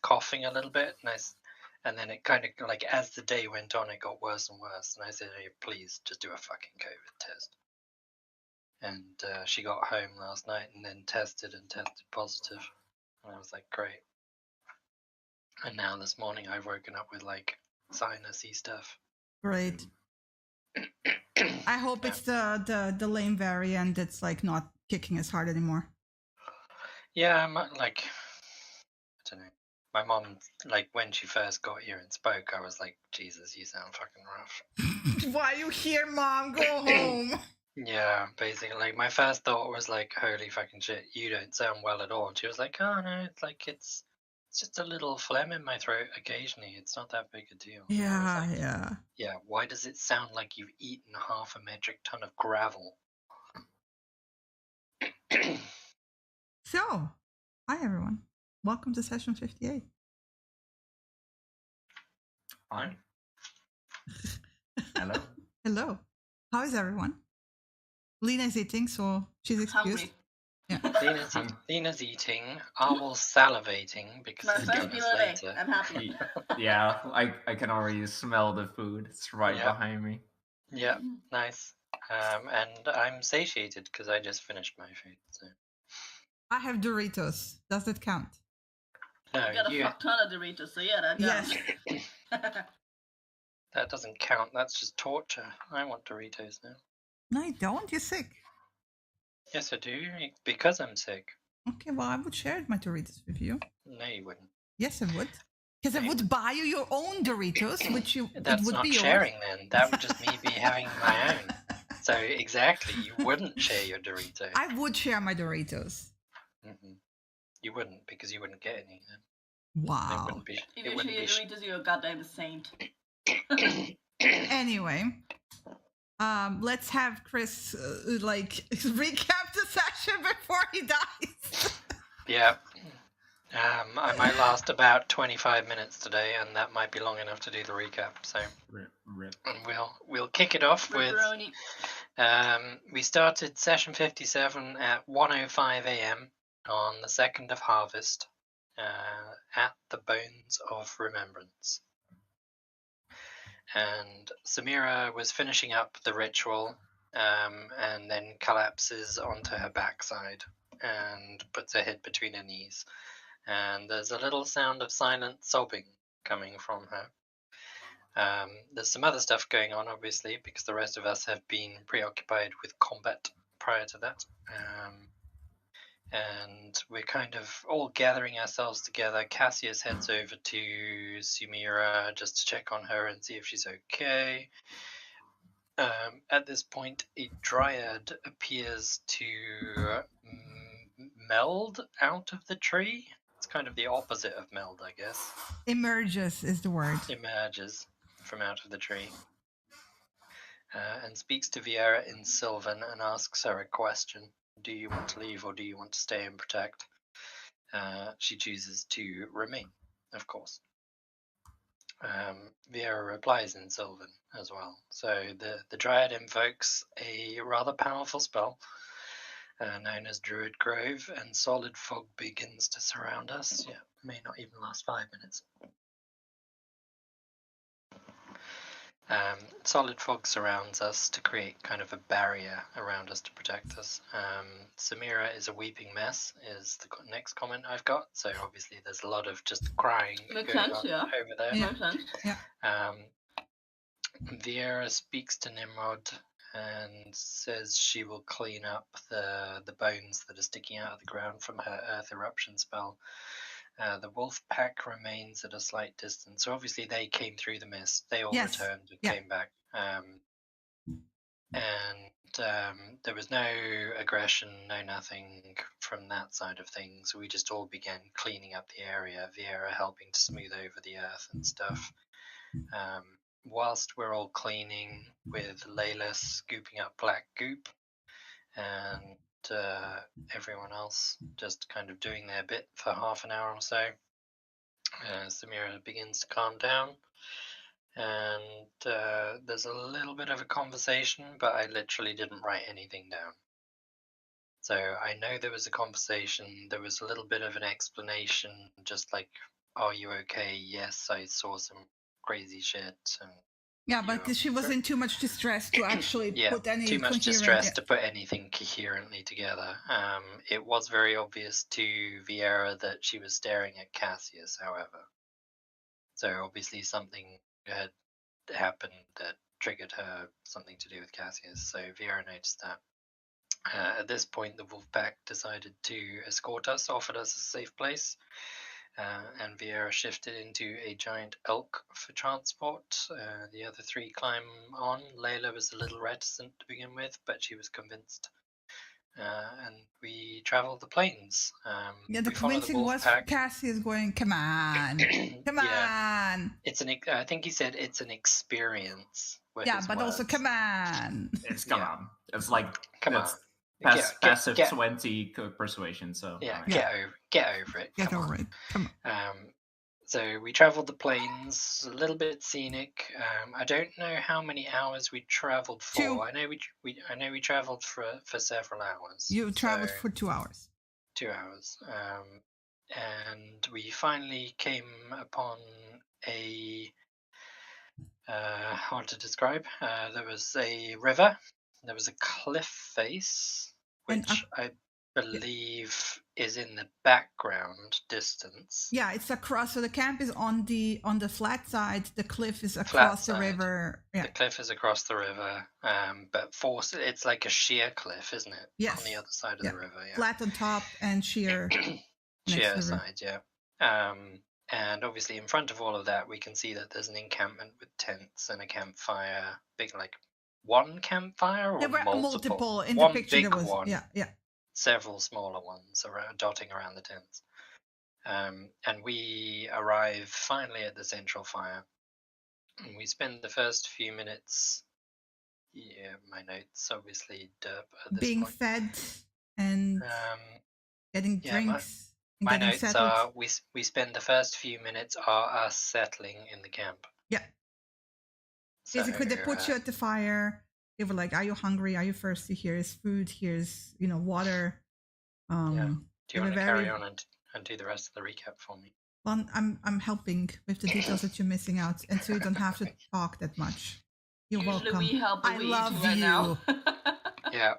coughing a little bit, and then it kind of like as the day went on, it got worse and worse. And I said, "Hey, please just do a fucking COVID test." And she got home last night and then tested positive. And I was like, great. And now this morning I've woken up with like sinusy stuff. Great. I hope it's the lame variant that's like not kicking as hard anymore. Yeah, I'm like, I don't know. My mom, like when she first got here and spoke, I was like, Jesus, you sound fucking rough. Why are you here, Mom? Go home. Yeah, basically, like my first thought was like, holy fucking shit, you don't sound well at all. And she was like, oh no, it's like it's just a little phlegm in my throat occasionally. It's not that big a deal. And I was like, yeah, why does it sound like you've eaten half a metric ton of gravel? So, hi everyone. Welcome to session 58. Hi. Hello. Hello. How is everyone? Lena's eating, so she's excused. Hungry. Yeah. Lena's eating. Arwel's salivating because My he's first joined meal us of the day. later. I'm happy. Yeah, I can already smell the food. It's right behind me. Yeah, nice. And I'm satiated because I just finished my food. So. I have Doritos. Does that count? No, You got a fuck ton of Doritos, so yeah, that counts. Yes. That doesn't count. That's just torture. I want Doritos now. No, you don't. You're sick. Yes, I do. Because I'm sick. Okay, well, I would share my Doritos with you. No, you wouldn't. Yes, I would. Because I would buy you your own Doritos, which you That's it would not be sharing yours. then. That would just me be having my own. So exactly, you wouldn't share your Doritos. I would share my Doritos. Mm-hmm. You wouldn't because you wouldn't get any then. Wow. It wouldn't be. If you share your Doritos, you're a goddamn saint. Anyway, let's have Chris recap the session before he dies. Yeah. I might last about 25 minutes today, and that might be long enough to do the recap. So, and we'll kick it off with. We started session 57 at 1:05 a.m. on the 2nd of Harvest, at the Bones of Remembrance. And Samira was finishing up the ritual, and then collapses onto her backside and puts her head between her knees. And there's a little sound of silent sobbing coming from her. There's some other stuff going on, obviously, because the rest of us have been preoccupied with combat prior to that. And we're kind of all gathering ourselves together. Cassius heads over to Samira just to check on her and see if she's okay. At this point, a dryad appears to meld out of the tree. It's kind of the opposite of meld, I guess. Emerges is the word. Emerges from out of the tree. And speaks to Viera in Sylvan and asks her a question. Do you want to leave or do you want to stay and protect? She chooses to remain, of course. Viera replies in Sylvan as well. So the Dryad invokes a rather powerful spell known as Druid Grove, and solid fog begins to surround us. Yeah, may not even last 5 minutes. Solid fog surrounds us to create kind of a barrier around us to protect us. Samira is a weeping mess is the next comment I've got. So obviously there's a lot of just crying going on over there. Makes sense. Viera speaks to Nimrod and says she will clean up the bones that are sticking out of the ground from her earth eruption spell. The wolf pack remains at a slight distance. So obviously they came through the mist. They all returned and came back. There was no aggression, no nothing from that side of things. We just all began cleaning up the area, Viera helping to smooth over the earth and stuff. Whilst we're all cleaning, with Layla scooping up black goop, and everyone else just kind of doing their bit for half an hour or so. Samira begins to calm down, and there's a little bit of a conversation, but I literally didn't write anything down. So I know there was a conversation, there was a little bit of an explanation, just like are you okay? Yes, I saw some crazy shit. And yeah, but she was in too much distress to actually put any too much coherent... distress to put anything coherently together. It was very obvious to Vieira that she was staring at Cassius, however. So obviously something had happened that triggered her something to do with Cassius. So Vieira noticed that. At this point, the Wolfpack decided to escort us, offered us a safe place, and Vieira shifted into a giant elk for transport. The other three climb on. Layla was a little reticent to begin with, but she was convinced. And we traveled the plains. Yeah, the convincing was Cassius going, come on, come on. I think he said it's an experience. Yeah, but words. Also come on. It's come on. It's like come on. Passive 20 persuasion. So get over it. Get over it. Come on. So we traveled the plains, a little bit scenic. I don't know how many hours we traveled for. 2. I know we traveled for several hours. You traveled for 2 hours. 2 hours. And we finally came upon a hard to describe. There was a river. There was a cliff face, which I believe is in the background distance. Yeah, it's across. So the camp is on the flat side. The cliff is across the river. Yeah. The cliff is across the river, but it's like a sheer cliff, isn't it? Yes. On the other side of the river. Yeah. Flat on top and sheer. Sheer side, yeah. And obviously in front of all of that, we can see that there's an encampment with tents and a campfire. Big, like one campfire or there were multiple in one the picture. Big there was, one. Yeah. Several smaller ones dotting around the tents. And we arrive finally at the central fire. And we spend the first few minutes, my notes obviously derp at this being point. Fed and getting drinks. My notes are we spend the first few minutes are us settling in the camp. Yeah. So, basically, they put you at the fire. They were like, "Are you hungry? Are you thirsty? Here's food. Here's water." Do you want to carry on and do the rest of the recap for me? Well, I'm helping with the details that you're missing out, and so you don't have to talk that much. You're welcome. We help. I love you. Right now. Yeah.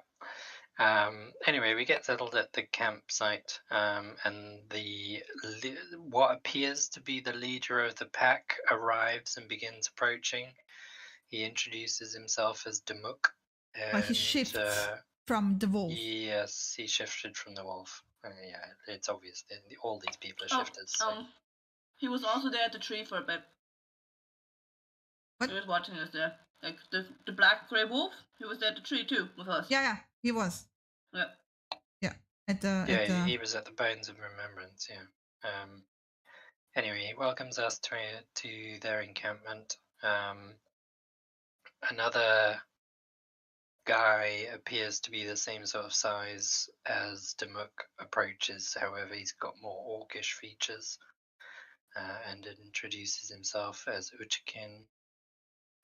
Anyway, we get settled at the campsite, and what appears to be the leader of the pack arrives and begins approaching. He introduces himself as Damuk. But he shifts from the wolf. Yes, he shifted from the wolf. Yeah, it's obvious that all these people are shifted. He was also there at the tree for a bit. What? He was watching us there. Like the black grey wolf, he was there at the tree too with us. Yeah, he was. Yeah. Yeah. He was at the Bones of Remembrance. Yeah. Anyway, he welcomes us to their encampment. Another guy appears to be the same sort of size as Damuk approaches. However, he's got more orcish features, and introduces himself as Uchikin.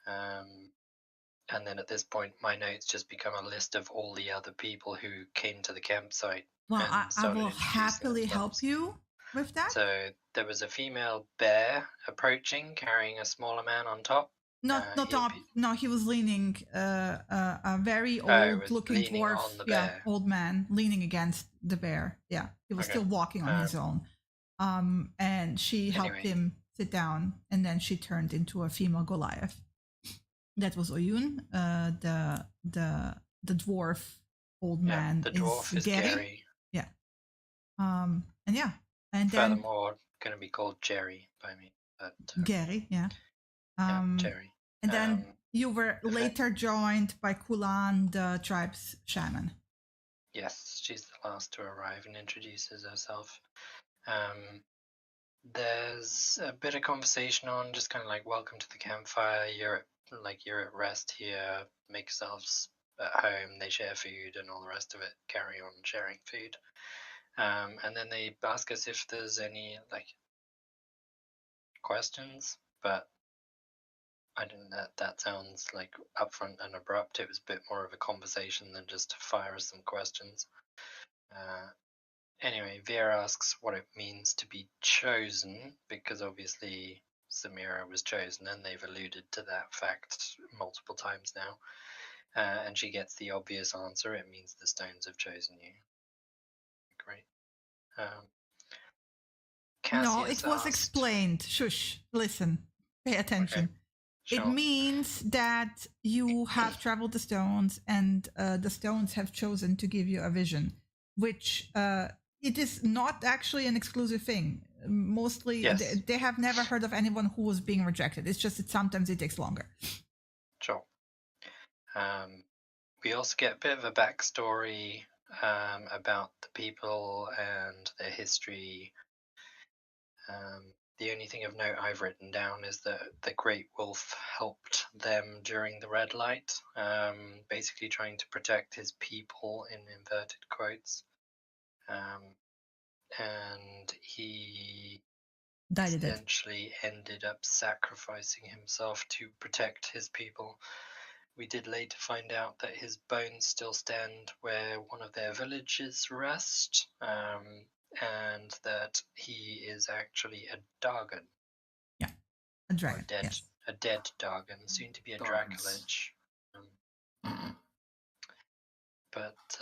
And then at this point, my notes just become a list of all the other people who came to the campsite. Well, I will happily help you with that. So there was a female bear approaching, carrying a smaller man on top. Not top. No, he was leaning. A very old-looking dwarf. Old man leaning against the bear. Yeah, he was still walking on his own. And she helped him sit down, and then she turned into a female Goliath. That was Oyun. The dwarf old man. The dwarf is Gary. Yeah. And then furthermore, going to be called Jerry by me. But, Gary, yeah. Jerry. And then you were later joined by Kulan, the tribe's shaman. Yes, she's the last to arrive and introduces herself. There's a bit of conversation on, just kind of like, welcome to the campfire. You're at rest here. Make yourselves at home. They share food and all the rest of it. Carry on sharing food. And then they ask us if there's any questions, but I didn't. That sounds like upfront and abrupt. It was a bit more of a conversation than just to fire us some questions. Anyway, Viera asks what it means to be chosen, because obviously Samira was chosen, and they've alluded to that fact multiple times now. And she gets the obvious answer: it means the stones have chosen you. Great. No, it was explained. Shush, listen, pay attention. Okay. Sure. It means that you have traveled the stones, and the stones have chosen to give you a vision, which it is not actually an exclusive thing. Mostly, yes. They have never heard of anyone who was being rejected. It's just that sometimes it takes longer. Sure. We also get a bit of a backstory about the people and their history. The only thing of note I've written down is that the Great Wolf helped them during the Red Light, basically trying to protect his people in inverted quotes. And he essentially ended up sacrificing himself to protect his people. We did later find out that his bones still stand where one of their villages rest, and that he is actually a Dargon. Yeah, a dragon. A dead Dargon, soon to be a Dracolich. But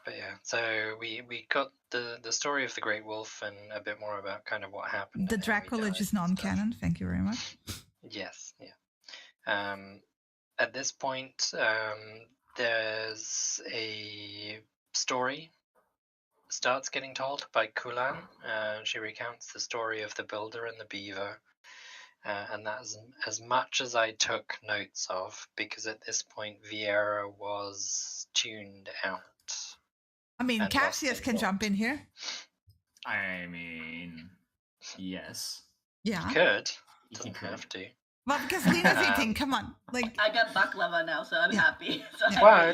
yeah, so we got the story of the Great Wolf and a bit more about kind of what happened. The Dracolich is non-canon. Thank you very much. Yes, yeah. At this point, there's a story starts getting told by Kulan. She recounts the story of the builder and the beaver, and that's as much as I took notes of, because at this point Viera was tuned out. I mean, Cassius can jump in here. I mean, yes. Yeah. He could. Doesn't have to. Well, because Lena's eating, come on. Like, I got baklava now, so I'm happy. So well,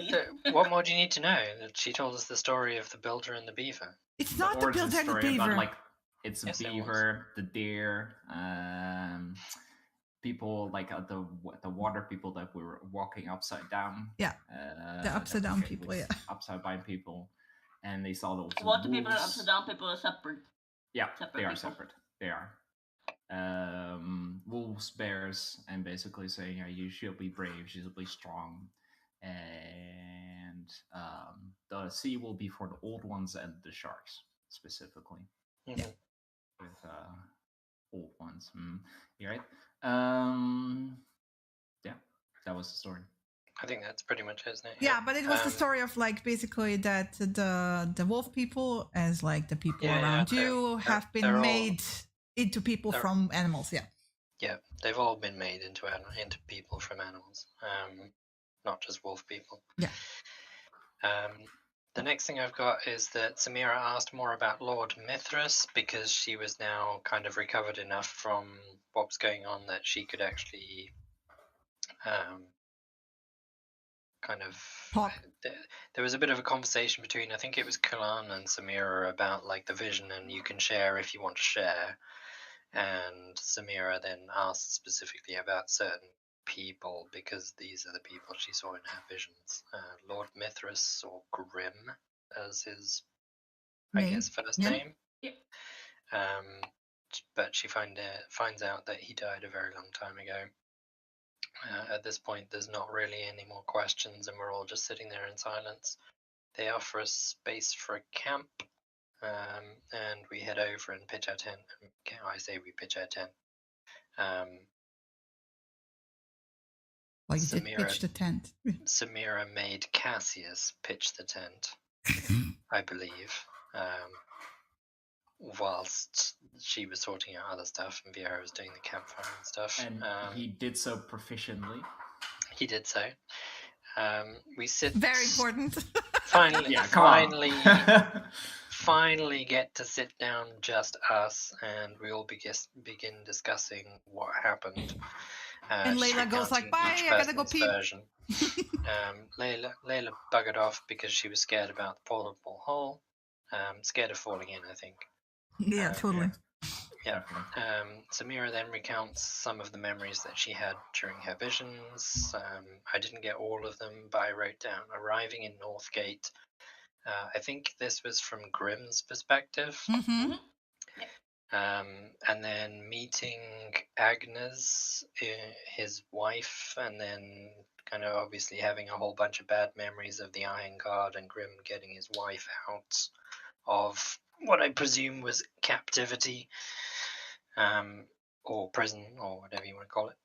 what more do you need to know? She told us the story of the builder and the beaver. It's not the builder and the beaver. Like, it's a beaver, the deer, people like the water people that were walking upside down. Yeah, the upside down people, yeah. Upside down people. And they saw those water people and upside down people are separate. Yeah, they are separate. They are. Wolves, bears, and basically saying, yeah, you should be brave, you should be strong, and the sea will be for the old ones and the sharks specifically. Mm-hmm. With old ones. You right? Yeah, that was the story. I think that's pretty much it, isn't it? Yeah, but it was the story of like basically that the wolf people, as like the people around you, have been made into people from animals. Yeah, they've all been made into people from animals, not just wolf people. Yeah. The next thing I've got is that Samira asked more about Lord Mithras, because she was now kind of recovered enough from what was going on that she could actually kind of pop. There was a bit of a conversation between, I think it was Kulan and Samira, about like the vision and you can share if you want to share. And Samira then asked specifically about certain people, because these are the people she saw in her visions. Lord Mithras, or Grim as his I guess first name. Yeah. But she finds out that he died a very long time ago. At this point, there's not really any more questions, and we're all just sitting there in silence. They offer us space for a camp, and we head over and pitch our tent. I say we pitch our tent. Well, you did pitch the tent. Samira made Cassius pitch the tent, I believe, whilst she was sorting out other stuff and Viera was doing the campfire and stuff. And he did so proficiently. He did so. We sit... Very important. Finally, finally get to sit down, just us, and we all begin discussing what happened. And Layla goes like, bye, I gotta go pee. Layla buggered off because she was scared about the portable hole. Scared of falling in, I think. Yeah, totally. Yeah. Samira then recounts some of the memories that she had during her visions. I didn't get all of them, but I wrote down arriving in Northgate, I think this was from Grimm's perspective. Mm-hmm. And then meeting Agnes, his wife, and then kind of obviously having a whole bunch of bad memories of the Iron Guard and Grimm getting his wife out of what I presume was captivity, or prison, or whatever you want to call it.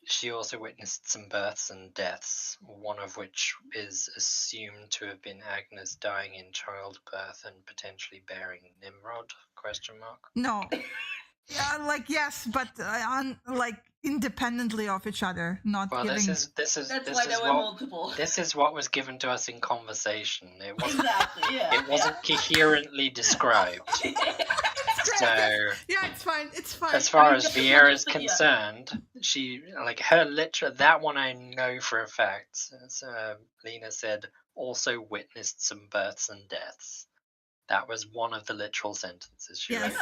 She also witnessed some births and deaths, one of which is assumed to have been Agnes dying in childbirth and potentially bearing Nimrod? ? No. Yeah, yes, but independently of each other, not giving. This is multiple. This is what was given to us in conversation. It wasn't Exactly. Yeah. It wasn't coherently described. So yeah, it's fine. It's fine. As far as Viera is concerned, she her that one I know for a fact. As Lena said, also witnessed some births and deaths. That was one of the literal sentences she wrote.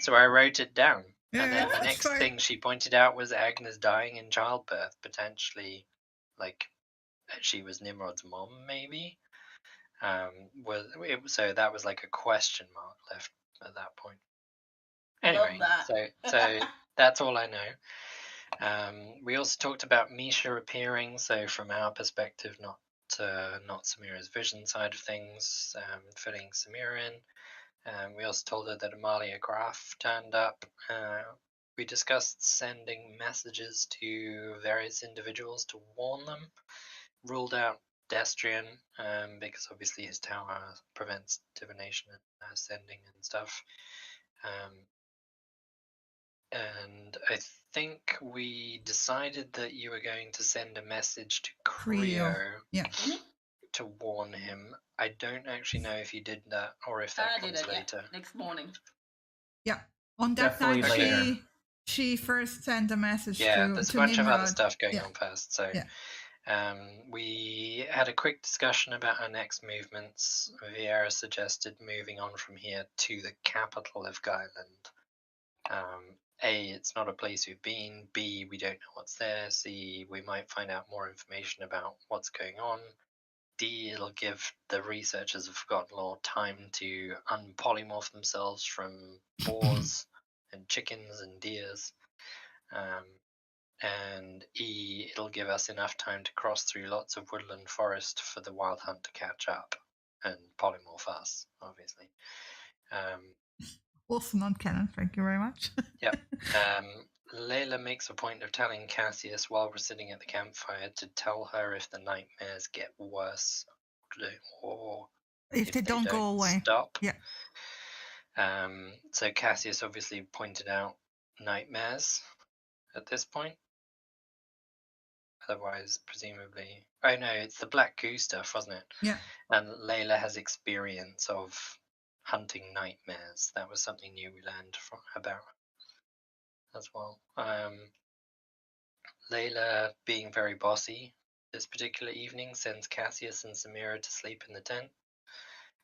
So I wrote it down. And then the next thing she pointed out was Agnes dying in childbirth, potentially she was Nimrod's mom, maybe. So that was like a question mark left at that point. Anyway, so that's all I know. We also talked about Misha appearing. So from our perspective, not Samira's vision side of things, filling Samira in. We also told her that Amalia Graf turned up. We discussed sending messages to various individuals to warn them. Ruled out Destrian, because obviously his tower prevents divination and sending and stuff. And I think we decided that you were going to send a message to Creo to warn him. I don't actually know if you did that or if that comes later. Next morning. Yeah. On that night, she first sent a message to there's a bunch Nimrod. of other stuff going on first. So we had a quick discussion about our next movements. Viera suggested moving on from here to the capital of Guyland. A, it's not a place we've been. B, we don't know what's there. C, we might find out more information about what's going on. D, it'll give the researchers of Forgotten Lore time to unpolymorph themselves from boars and chickens and deers. And E, it'll give us enough time to cross through lots of woodland forest for the Wild Hunt to catch up and polymorph us, obviously. Also non-canon, thank you very much. Yep. Layla makes a point of telling Cassius while we're sitting at the campfire to tell her if the nightmares get worse or if they don't go away. Stop. Yeah. So Cassius obviously pointed out nightmares at this point. Otherwise, presumably... Oh no, it's the Black Goo stuff, wasn't it? Yeah. And Layla has experience of hunting nightmares. That was something new we learned about as well. Layla, being very bossy this particular evening, sends Cassius and Samira to sleep in the tent.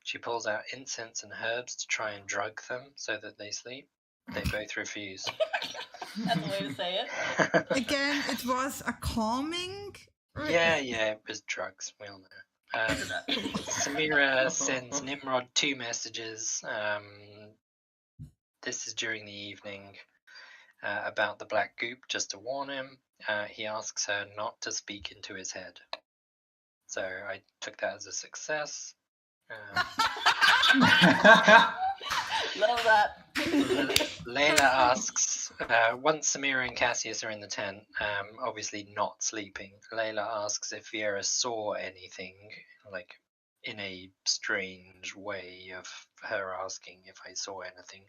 She pulls out incense and herbs to try and drug them so that they sleep. They both refuse. That's the way to say it. Again, it was a calming... Right? Yeah, it was drugs. We all know. Samira sends Nimrod 2 messages. This is during the evening about the black goop, just to warn him. He asks her not to speak into his head. So I took that as a success. Love that. Layla asks, once Samira and Cassius are in the tent, obviously not sleeping, Layla asks if Viera saw anything, like in a strange way of her asking if I saw anything.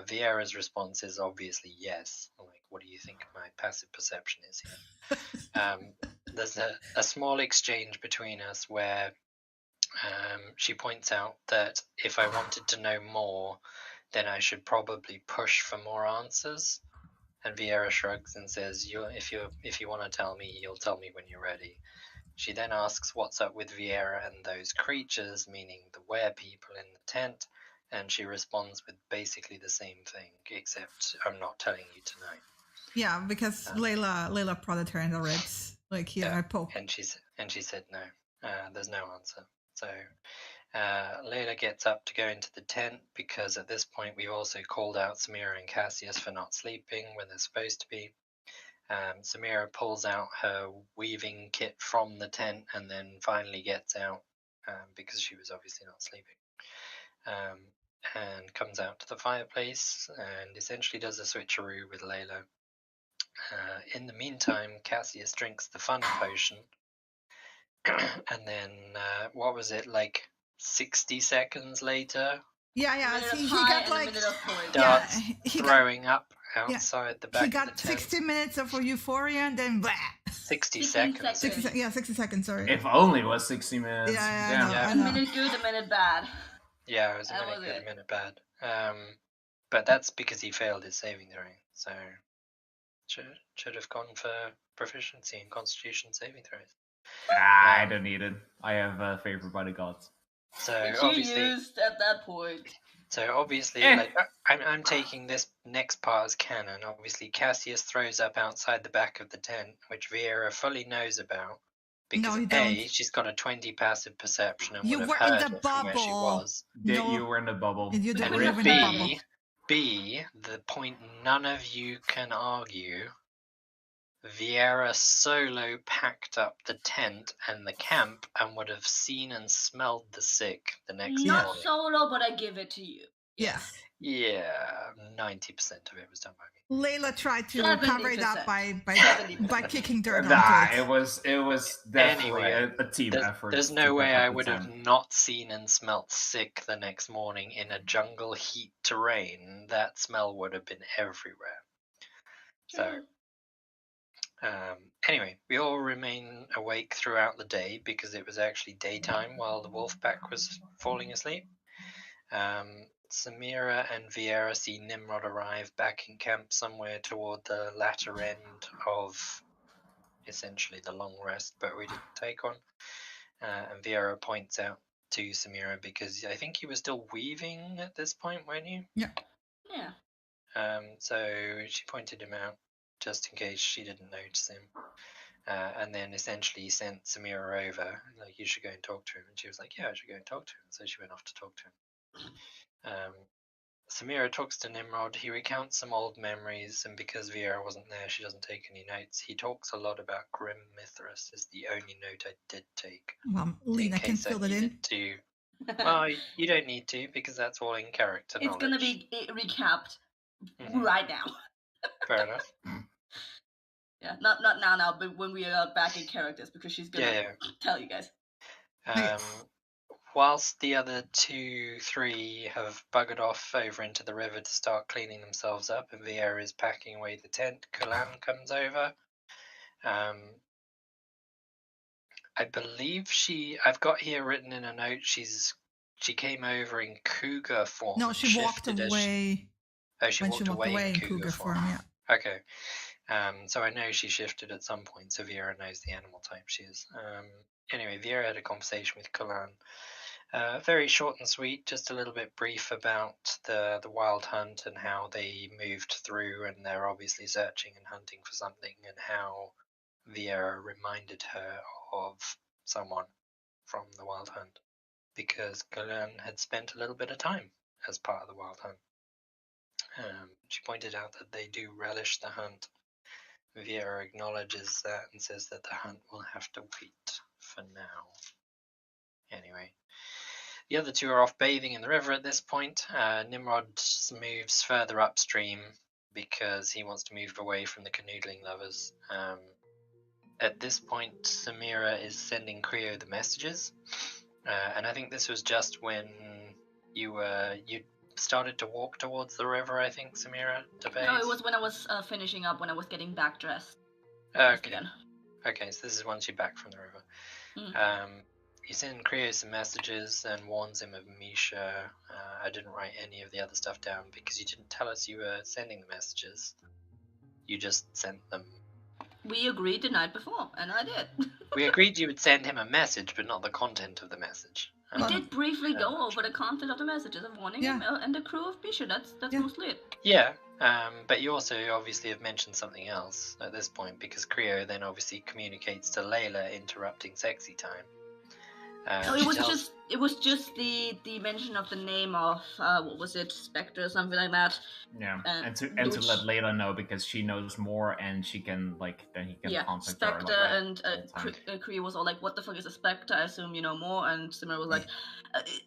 Viera's response is obviously yes. Like, what do you think my passive perception is here? There's a small exchange between us where she points out that if I wanted to know more, then I should probably push for more answers. And Viera shrugs and says, if you want to tell me, you'll tell me when you're ready. She then asks what's up with Viera and those creatures, meaning the were-people in the tent, and she responds with basically the same thing, except I'm not telling you tonight. Yeah, because Layla prodded her in the ribs. Like, here, I poke. And she said no. There's no answer. So Layla gets up to go into the tent because at this point we've also called out Samira and Cassius for not sleeping when they're supposed to be. Samira pulls out her weaving kit from the tent and then finally gets out because she was obviously not sleeping. And comes out to the fireplace and essentially does a switcheroo with Layla. In the meantime, Cassius drinks the fun potion. And then, what was it, like 60 seconds later? Yeah, he got like darts throwing up outside the back. He got 60 minutes of euphoria and then blah. 60 seconds. 60 seconds, sorry. If only it was 60 minutes. Yeah. A minute good, a minute bad. Yeah, it was a minute good, a minute bad. But that's because he failed his saving throw. So should have gone for proficiency in Constitution saving throws. I don't need it. I have favored by the gods. So which obviously, you used at that point. So obviously, like I'm taking this next part as canon. Obviously, Cassius throws up outside the back of the tent, which Vieira fully knows about. Because she's got a 20 passive perception and would have heard it from where she was. You were in the bubble. And B, the point none of you can argue, Vieira solo packed up the tent and the camp and would have seen and smelled the sick the next morning. Not solo, but I give it to you. Yeah. Yeah, 90% of it was done by me. Layla tried to cover it up by kicking dirt onto it. It was definitely a team effort. There's no way I would have not seen and smelt sick the next morning in a jungle heat terrain. That smell would have been everywhere. So, anyway, we all remain awake throughout the day because it was actually daytime while the wolf pack was falling asleep. Samira and Vieira see Nimrod arrive back in camp somewhere toward the latter end of essentially the long rest, but we didn't take on. And Vieira points out to Samira because I think you were still weaving at this point, weren't you? Yeah. So she pointed him out just in case she didn't notice him. And then essentially sent Samira over, like, you should go and talk to him. And she was like, yeah, I should go and talk to him. So she went off to talk to him. Samira talks to Nimrod. He recounts some old memories, and because Vieira wasn't there, she doesn't take any notes. He talks a lot about Grim Mithras, is the only note I did take. Lena can fill it in. Well, you don't need to, because that's all in character knowledge. It's going to be recapped right now. Fair enough. Yeah, not now, but when we are back in characters, because she's going to tell you guys. Whilst the other 3 have buggered off over into the river to start cleaning themselves up, and Vieira is packing away the tent, Kulan comes over. I believe I've got here written in a note, she came over in cougar form. No, she walked away. She walked away in cougar form. Yeah. Okay. So I know she shifted at some point, so Vieira knows the animal type she is. Anyway, Vieira had a conversation with Kulan. Very short and sweet, just a little bit brief about the wild hunt and how they moved through, and they're obviously searching and hunting for something, and how Vieira reminded her of someone from the wild hunt, because Kulan had spent a little bit of time as part of the wild hunt. She pointed out that they do relish the hunt. Vieira acknowledges that and says that the hunt will have to wait for now. Anyway, the other 2 are off bathing in the river at this point. Nimrod moves further upstream because he wants to move away from the canoodling lovers. At this point, Samira is sending Creo the messages, and I think this was just when you started to walk towards the river, I think, Samira, to bathe? No, it was when I was finishing up, when I was getting back dressed. Okay, so this is once you're back from the river. You send Creo some messages and warns him of Misha. I didn't write any of the other stuff down because you didn't tell us you were sending the messages. You just sent them. We agreed the night before, and I did. We agreed you would send him a message, but not the content of the message. We did briefly go over the content of the messages of warning him and the crew of Misha. That's mostly it. Yeah, But you also obviously have mentioned something else at this point, because Creo then obviously communicates to Layla, interrupting sexy time. It was just the mention of the name of what was it, Spectre or something like that. Yeah, and to let Layla know, because she knows more and she can then he can contact Spectre her. And Creo was all like, "What the fuck is a Spectre? I assume you know more." And Samira was like,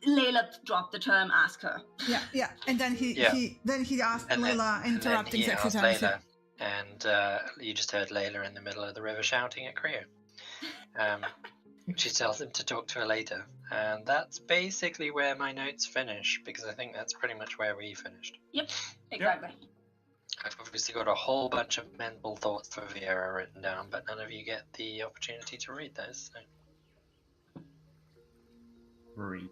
"Layla dropped the term. Ask her." Yeah, and then he asked Layla, interrupting sexy time. Layla, and you just heard Layla in the middle of the river shouting at Creo. She tells him to talk to her later, and that's basically where my notes finish, because I think that's pretty much where we finished. Yep, exactly. Yep. I've obviously got a whole bunch of mental thoughts for Viera written down, but none of you get the opportunity to read those. So. Read.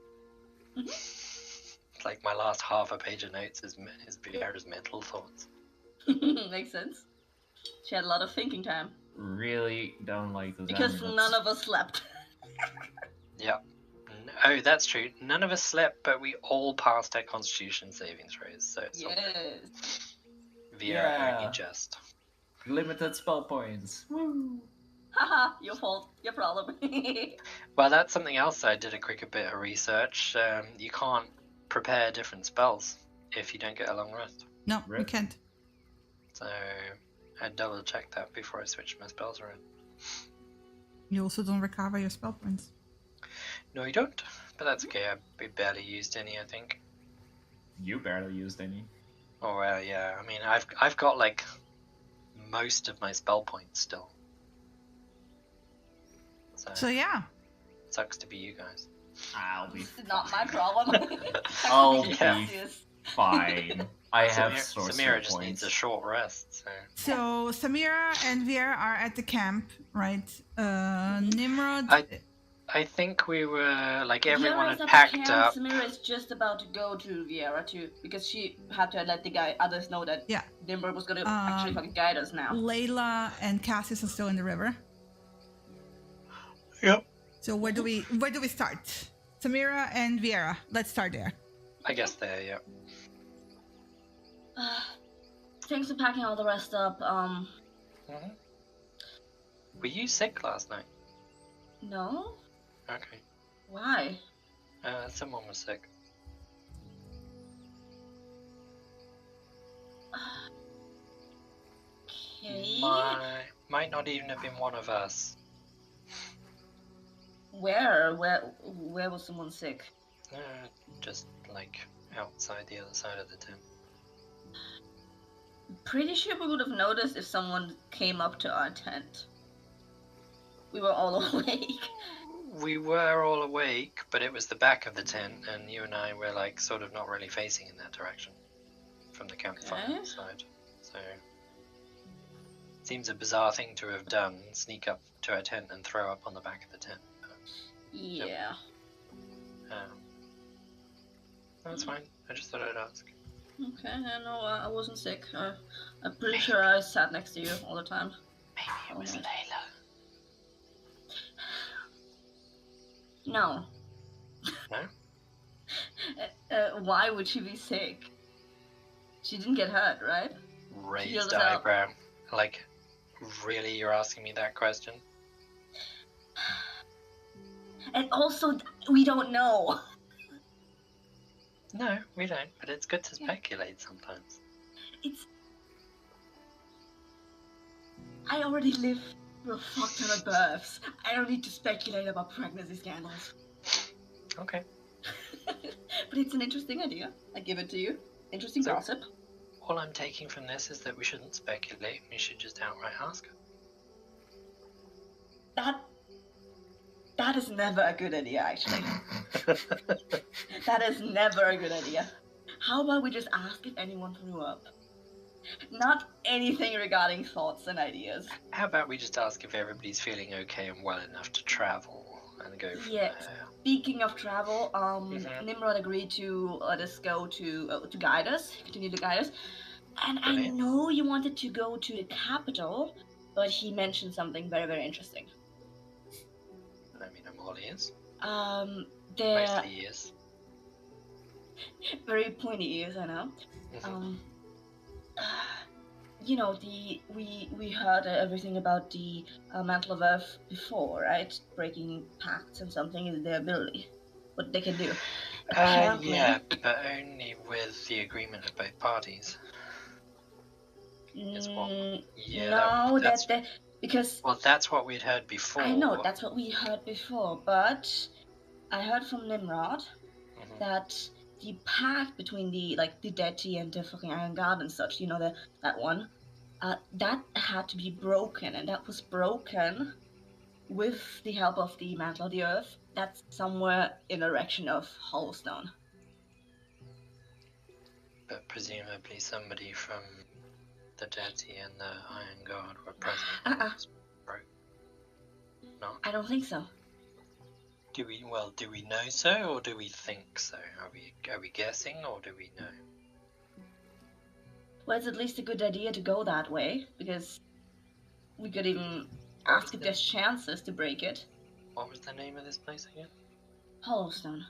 It's like my last half a page of notes is Viera's mental thoughts. Makes sense. She had a lot of thinking time. Really don't like those. Because none of us slept. Yeah. Oh, that's true. None of us slept, but we all passed our Constitution saving throws. So it's yes. Viera only just. Limited spell points. Woo! Haha, your fault. Your problem. Well, that's something else. I did a quick bit of research. You can't prepare different spells if you don't get a long rest. No, you can't. So I double checked that before I switched my spells around. You also don't recover your spell points. No, you don't. But that's okay. I barely used any, I think. You barely used any. Oh well, yeah. I mean, I've got like most of my spell points still. So yeah. Sucks to be you guys. I'll be. It's not my problem. I'll be fine. I have Samira just needs a short rest. So Samira and Viera are at the camp, right? Nimrod. I think we were like everyone had packed up. Samira is just about to go to Viera too, because she had to let the others know that Nimrod was going to actually fucking guide us now. Layla and Cassius are still in the river. Yep. So where do we start? Samira and Viera. Let's start there. I guess there, yeah. Thanks for packing all the rest up. Were you sick last night? No. Okay. Why? Someone was sick. Okay. Might not even have been one of us. Where was someone sick? Just like outside the other side of the tent. Pretty sure we would have noticed if someone came up to our tent. We were all awake. We were all awake, but it was the back of the tent, and you and I were like sort of not really facing in that direction from the campfire side. So it seems a bizarre thing to have done, sneak up to our tent and throw up on the back of the tent. Yeah. That's fine. I just thought I'd ask. Okay, no, I wasn't sick. I'm pretty sure I sat next to you all the time. Maybe it was Layla. No. No? Why would she be sick? She didn't get hurt, right? Raised eyebrow. Like, really, you're asking me that question? And also, we don't know. No, we don't, but it's good to speculate sometimes. I already live through a fuck ton of births. I don't need to speculate about pregnancy scandals. Okay. But it's an interesting idea. I give it to you. Interesting gossip. All I'm taking from this is that we shouldn't speculate. We should just outright ask her. That is never a good idea, actually. That is never a good idea. How about we just ask if anyone threw up? Not anything regarding thoughts and ideas. How about we just ask if everybody's feeling okay and well enough to travel and go from there? Speaking of travel, Nimrod agreed to let us go to guide us, continue to guide us. And brilliant. I know you wanted to go to the capital, but he mentioned something very, very interesting. I mean, I'm all ears. Mostly ears. Very pointy ears, I know. you know, we heard everything about the Mantle of Earth before, right? Breaking pacts and something is their ability, what they can do. Apparently, yeah, but only with the agreement of both parties. Because well, that's what we'd heard before. I know that's what we heard before, but I heard from Nimrod that the pact between the deity and the fucking Iron God and such, you know, that one, that had to be broken, and that was broken with the help of the Mantle of the Earth. That's somewhere in the direction of Hollowstone. But presumably somebody from the deity and the Iron God were present. No? I don't think so. Do we know so, or do we think so? Are we guessing, or do we know? Well, it's at least a good idea to go that way, because we could even ask if there's chances to break it. What was the name of this place again? Hollowstone.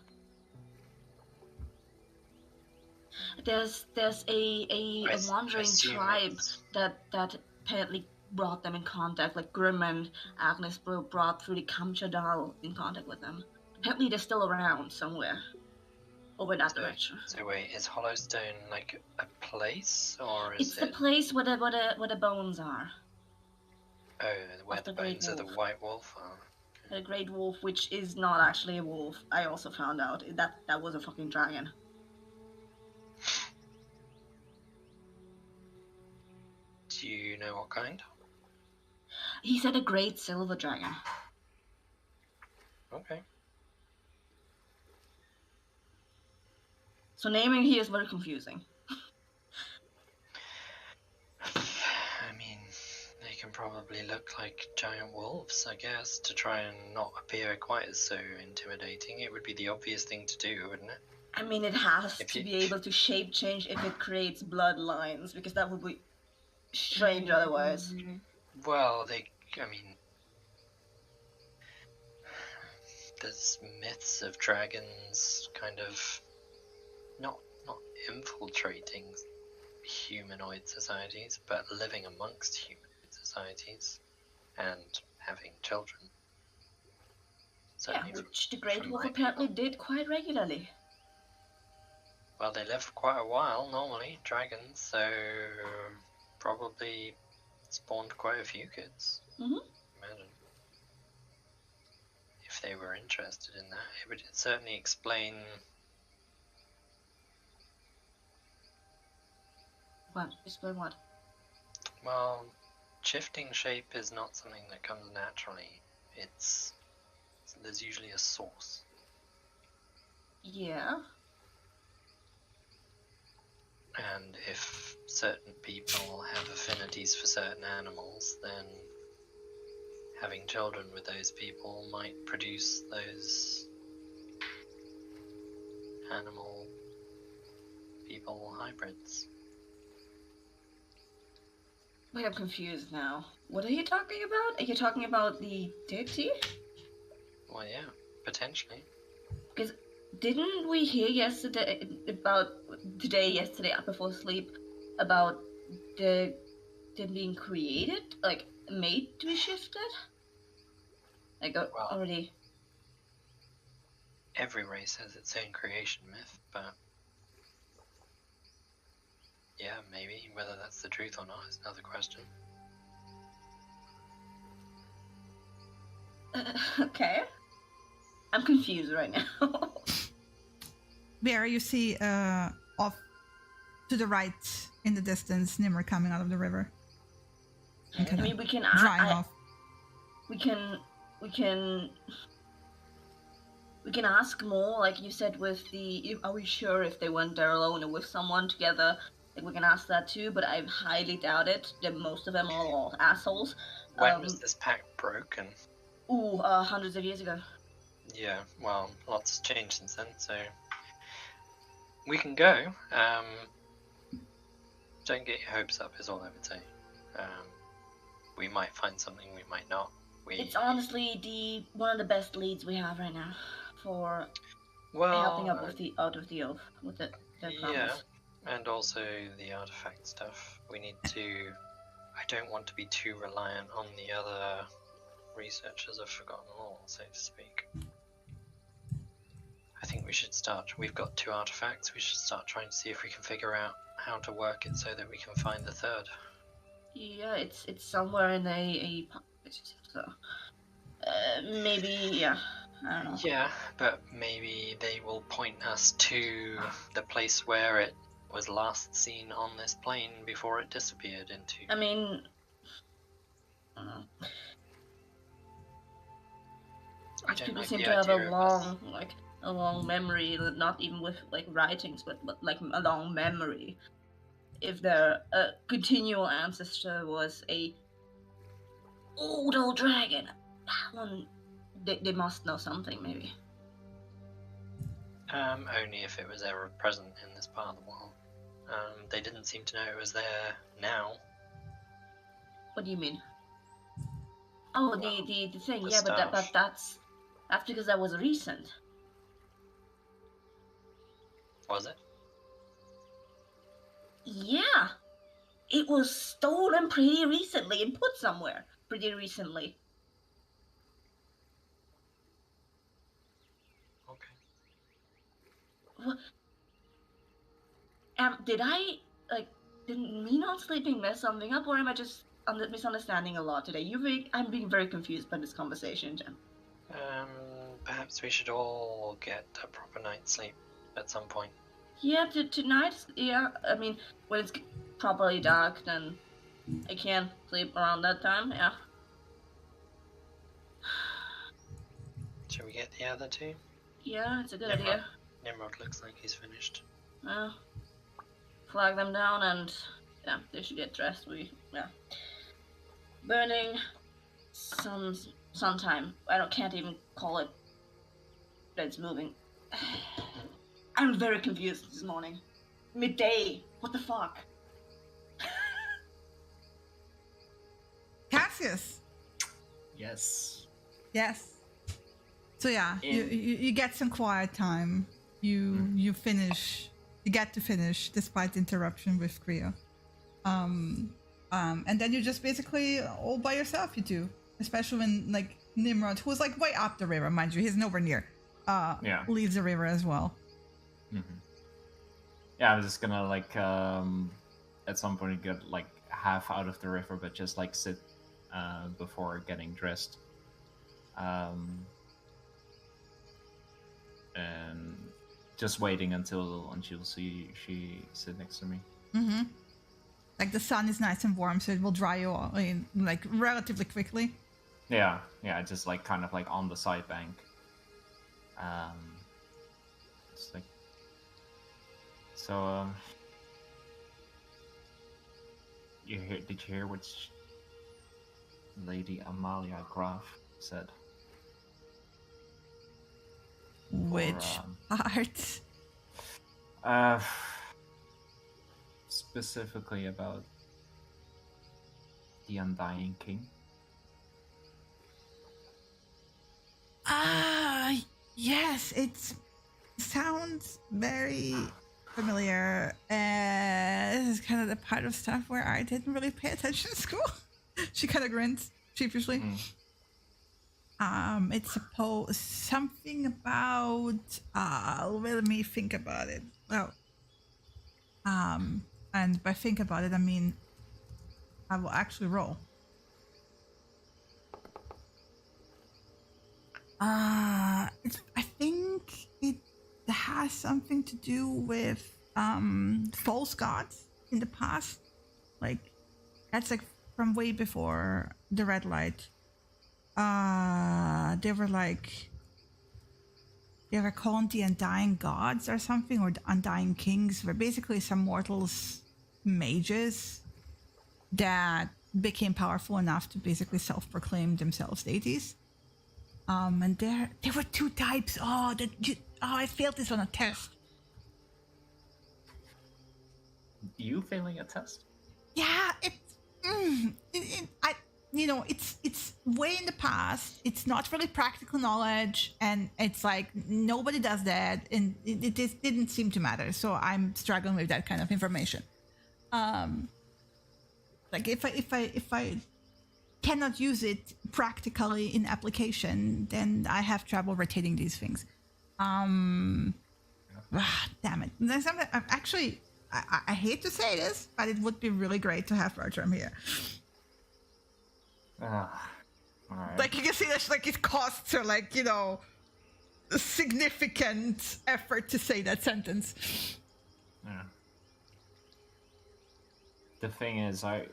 There's a wandering tribe that apparently brought them in contact, like Grim and Agnes were brought through the Kamchadal in contact with them. Apparently they're still around somewhere over that direction. So wait, is Hollowstone like a place, or is it's the place where the bones are? Oh, where the bones of the White Wolf are. The Great Wolf, which is not actually a wolf. I also found out that was a fucking dragon. Do you know what kind? He said a great silver dragon. Okay. So naming here is very confusing. I mean, they can probably look like giant wolves, I guess, to try and not appear quite as so intimidating. It would be the obvious thing to do, wouldn't it? I mean, it has to be able to shape change if it creates bloodlines, because that would be strange otherwise. Well, there's myths of dragons kind of not infiltrating humanoid societies, but living amongst humanoid societies and having children. Yeah, which the Great Wolf apparently did quite regularly. Well, they live for quite a while normally, dragons, so probably spawned quite a few kids. Imagine. If they were interested in that, it would certainly explain. What? Explain what? Well, shifting shape is not something that comes naturally. There's usually a source. Yeah. And if certain people have affinities for certain animals, then having children with those people might produce those animal people hybrids. Wait, I'm confused now. What are you talking about? Are you talking about the deity? Well, yeah, potentially. Because didn't we hear yesterday before sleep about them being created, like made to be shifted? Already. Every race has its own creation myth, but yeah, maybe whether that's the truth or not is another question. Okay. I'm confused right now. Vera, you see off to the right in the distance, Nimr coming out of the river. I mean, we can off. We can ask more, like you said, with are we sure if they went there alone or with someone together? Like, we can ask that too, but I highly doubt it. That most of them are all assholes. When was this pact broken? Hundreds of years ago. Yeah, well, lots has changed since then, so we can go. Don't get your hopes up is all I would say. We might find something, we might not. It's honestly one of the best leads we have right now for helping up with out of the oath with the promise. And also the artifact stuff. We need to... I don't want to be too reliant on the other researchers of Forgotten Hall, so to speak. I think we should start... We've got 2 artifacts. We should start trying to see if we can figure out how to work it so that we can find the 3rd. Yeah, it's somewhere in a so maybe, yeah, I don't know. Yeah, but maybe they will point us to the place where it was last seen on this plane before it disappeared into... I mean... people seem to have a long memory, not even with like writings, but like a long memory. If their continual ancestor was a old dragon, they must know something, maybe. Only if it was ever present in this part of the world. They didn't seem to know it was there now. What do you mean? Oh, well, the thing, yeah, staff. but that's because that was recent. Was it? Yeah, it was stolen pretty recently and put somewhere pretty recently. Okay. What? Did me not sleeping mess something up, or am I just misunderstanding a lot today? I'm being very confused by this conversation, Jen. Perhaps we should all get a proper night's sleep at some point. Yeah, tonight, yeah. I mean, when it's properly dark, then I can sleep around that time, yeah. Shall we get the other 2? Yeah, it's a good idea. Nimrod looks like he's finished. Flag them down and, yeah, they should get dressed. Burning sometime. Can't even call it that it's moving. I'm very confused this morning. Midday. What the fuck? Cassius. Yes. So yeah, you get some quiet time. You finish. You get to finish despite the interruption with Creo. And then you're just basically all by yourself. You two, especially when like Nimrod, who's like way up the river, mind you, he's nowhere near. Leaves the river as well. Mm-hmm. Yeah, I was just gonna like at some point get like half out of the river, but just like sit before getting dressed, and just waiting until she sit next to me. Mm-hmm. Like the sun is nice and warm, so it will dry you all in like relatively quickly. Yeah, just like kind of like on the side bank. It's like so. Did you hear what Lady Amalia Graf said? Which part? Specifically about the Undying King. Yes, it sounds very familiar. This is kind of the part of stuff where I didn't really pay attention in school. She kind of grins sheepishly. It's supposed something about. Let me think about it. Well, and by think about it, I mean I will actually roll. I think it has something to do with false gods in the past. Like that's like from way before the red light. They were called the Undying Gods or something, or the Undying Kings, were basically some mortals, mages that became powerful enough to basically self-proclaim themselves deities. And there were 2 types. I failed this on a test. You failing a test? Yeah, it's way in the past. It's not really practical knowledge, and it's like nobody does that, and it just didn't seem to matter. So I'm struggling with that kind of information. Like if I cannot use it practically in application, then I have trouble retaining these things. Damn it! Actually, I hate to say this, but it would be really great to have Bertram here. All right. Like you can see that, like it costs her, like, a significant effort to say that sentence. Yeah. The thing is, I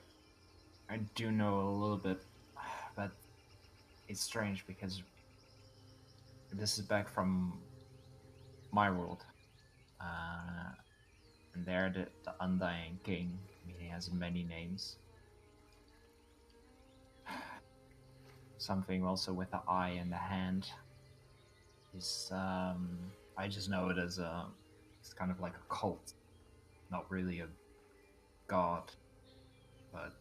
do know a little bit, but it's strange because this is back from my world. And there the Undying King, he has many names. Something also with the eye and the hand. Is I just know it as it's kind of like a cult, not really a god, but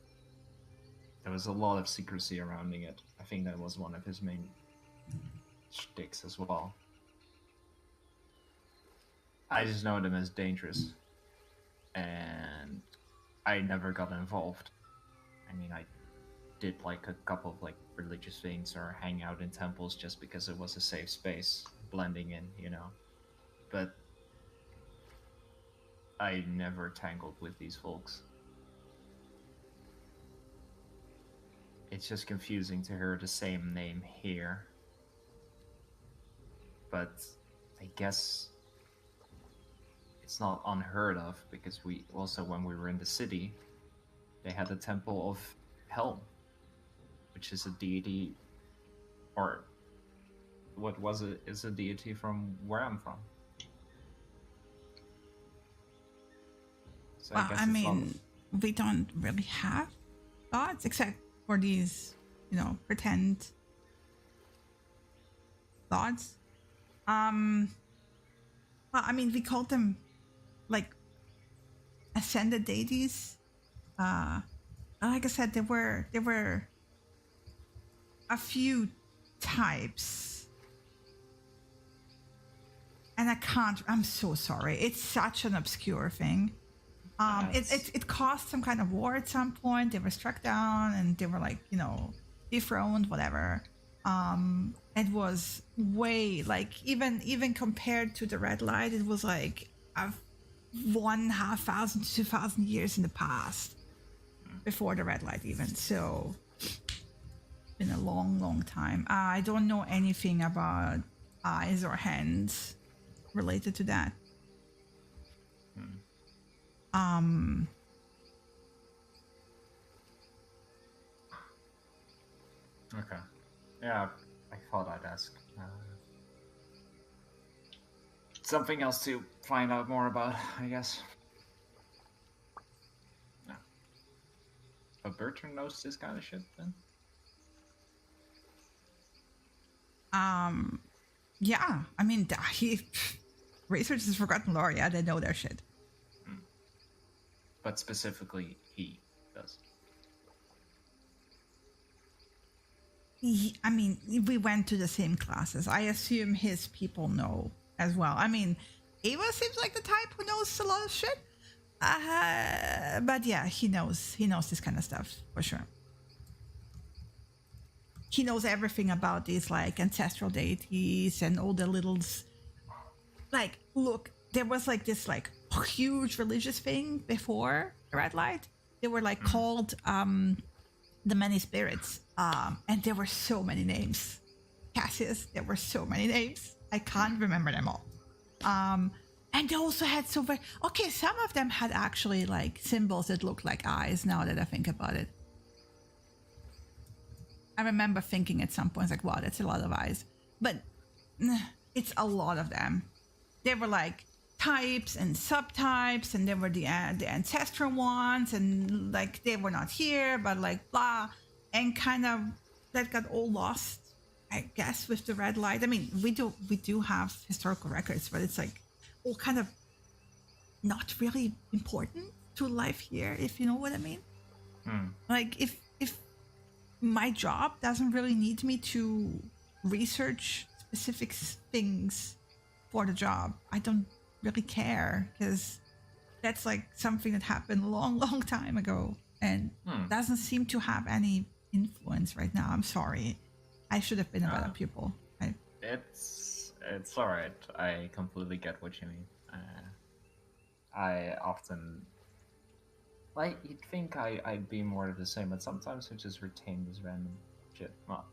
there was a lot of secrecy surrounding it. I think that was one of his main shticks as well. I just know them as dangerous, and I never got involved. I mean, I did like a couple of like religious things or hang out in temples just because it was a safe space, blending in, but I never tangled with these folks. It's just confusing to hear the same name here, but I guess it's not unheard of because we also, when we were in the city, they had a Temple of Helm, which is a deity, or what was it? Is a deity from where I'm from. So well, I mean, we don't really have gods except for these, pretend gods. Well, I mean, we called them like ascended deities. Like I said, there were a few types, and I'm so sorry. It's such an obscure thing. It caused some kind of war at some point. They were struck down and they were like, dethroned, whatever. It was way, like, even compared to the Red Light, it was like 1,500 to 2,000 years in the past before the Red Light even. So been a long time. I don't know anything about eyes or hands related to that. Okay. Yeah, I thought I'd ask. Something else to find out more about, I guess. No. But Bertrand knows this kind of shit, then? Yeah. I mean, he researches Forgotten Lore. Yeah, they know their shit. But specifically, he does. I mean, we went to the same classes. I assume his people know as well. I mean, Ava seems like the type who knows a lot of shit. But yeah, he knows this kind of stuff for sure. He knows everything about these like ancestral deities and all the little, like, look, there was like this like huge religious thing before the Red Light. They were like called the Many Spirits, and there were so many names. Cassius, there were so many names. I can't remember them all. And they also had some of them had actually like symbols that looked like eyes, now that I think about it. I remember thinking at some point, like, wow, that's a lot of eyes. But it's a lot of them. They were like types and subtypes, and they were the ancestral ones, and like they were not here, but like blah, and kind of that got all lost, I guess, with the Red Light. I mean, we do have historical records, but it's like all kind of not really important to life here, if you know what I mean. Like if my job doesn't really need me to research specific things for the job. I don't really care because that's like something that happened a long time ago and doesn't seem to have any influence right now. I'm sorry. I should have been a better pupil. It's all right. I completely get what you mean. I often you'd think I'd be more of the same, but sometimes I just retain this random shit. Well,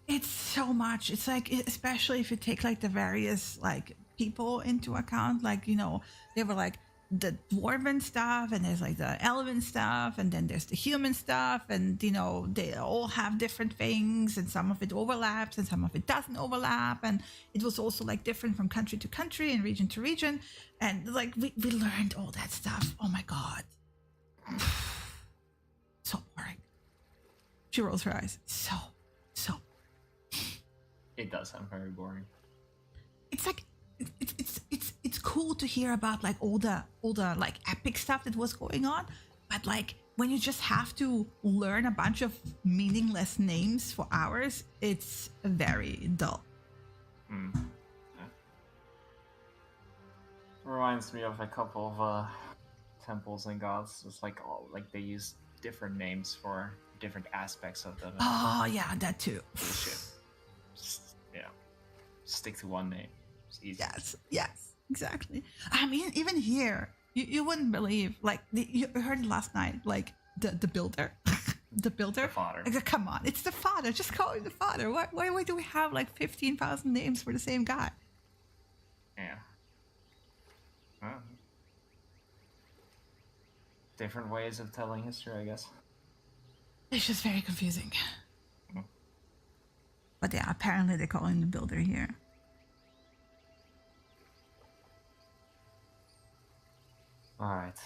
it's so much. It's like, especially if you take like the various like people into account, like, you know, they were like the dwarven stuff and there's like the elven stuff and then there's the human stuff, and you know, they all have different things and some of it overlaps and some of it doesn't overlap, and it was also like different from country to country and region to region, and like we learned all that stuff. Oh my god. So boring. She rolls her eyes. So it does sound very boring. It's like it's cool to hear about like all the like epic stuff that was going on, but like when you just have to learn a bunch of meaningless names for hours, it's very dull. Yeah. Reminds me of a couple of temples and gods. It's like they use different names for different aspects of them. Oh yeah, that too. Bullshit. Stick to one name. It's easy. Yes, exactly. I mean, even here, you wouldn't believe, like, you heard it last night, like, the builder. The builder? The father. Like, come on, it's the father. Just call him the father. Why do we have, like, 15,000 names for the same guy? Yeah. Well, different ways of telling history, I guess. It's just very confusing. But yeah, apparently they call him the builder here. Alright.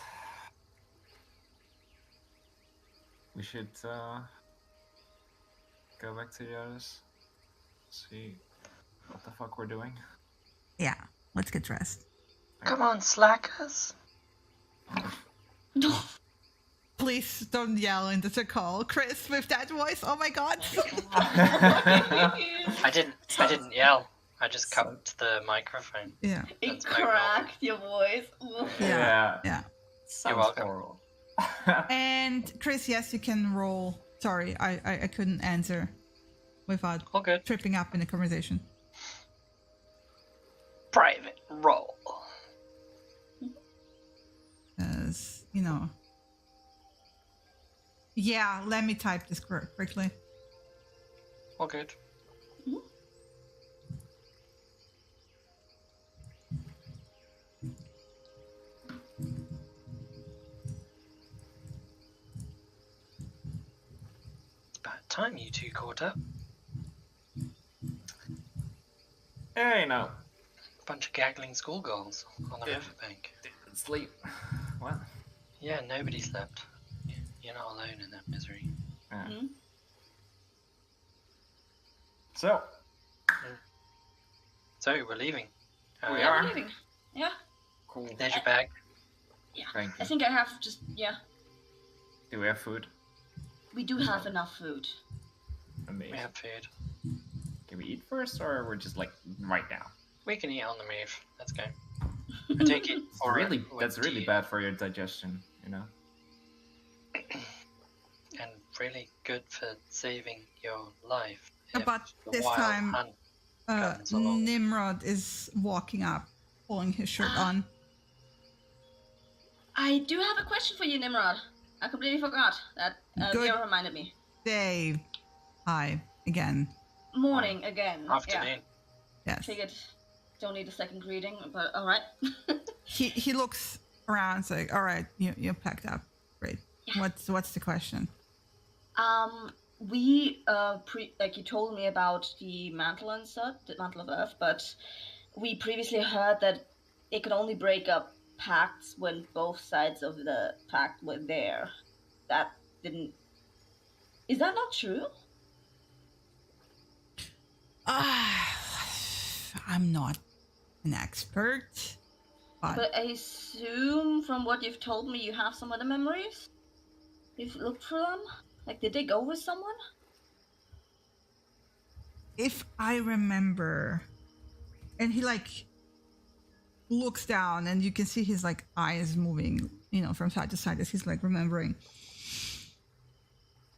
We should go back to the others. See what the fuck we're doing. Yeah, let's get dressed. Come on, slackers. Please don't yell into the call, Chris, with that voice. Oh my god. I didn't yell. I just cupped the microphone. Yeah. It cracked your voice. Yeah. Sounds You're welcome. horrible. And Chris, yes, you can roll. Sorry, I couldn't answer without All good. tripping up in the conversation. Private roll. As you know. Yeah, let me type this quickly. All good. It's about time you two caught up. Hey, no. Bunch of gaggling schoolgirls on the riverbank. Didn't sleep. What? Yeah, nobody slept. You're not alone in that misery. Yeah. Mm-hmm. So we're leaving. We are. We're leaving. Yeah. Cool. There's your bag. Yeah. Thank you. I think I have Do we have food? we do have enough food. Amazing. We have food. Can we eat first, or we're just like right now? We can eat on the move. Let's go. I take it. That's really bad for your digestion, you know. And really good for saving your life. But this time, Nimrod is walking up, pulling his shirt on. I do have a question for you, Nimrod. I completely forgot that Vera reminded me. Dave. Hi, again. Morning again. Afternoon. Yeah. Yes. Figured don't need a second greeting, but alright. He looks around, it's like, alright, you're packed up. Great. Yeah. What's the question? We you told me about the mantle and stuff, the mantle of Earth, but we previously heard that it could only break up pacts when both sides of the pact were there. That didn't. Is that not true? I'm not an expert, but I assume from what you've told me, you have some other memories. You've looked for them. Like, did they go with someone? If I remember, and he like looks down, and you can see his like eyes moving, from side to side as he's like remembering.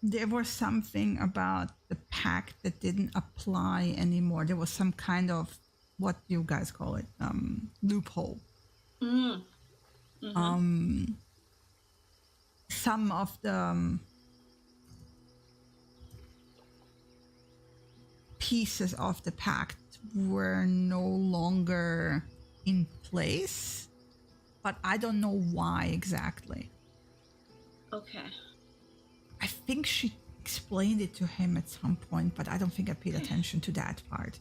There was something about the pact that didn't apply anymore. There was some kind of, what do you guys call it, loophole. Mm-hmm. Some of the pieces of the pact were no longer in place, but I don't know why exactly. Okay. I think she explained it to him at some point, but I don't think I paid attention to that part.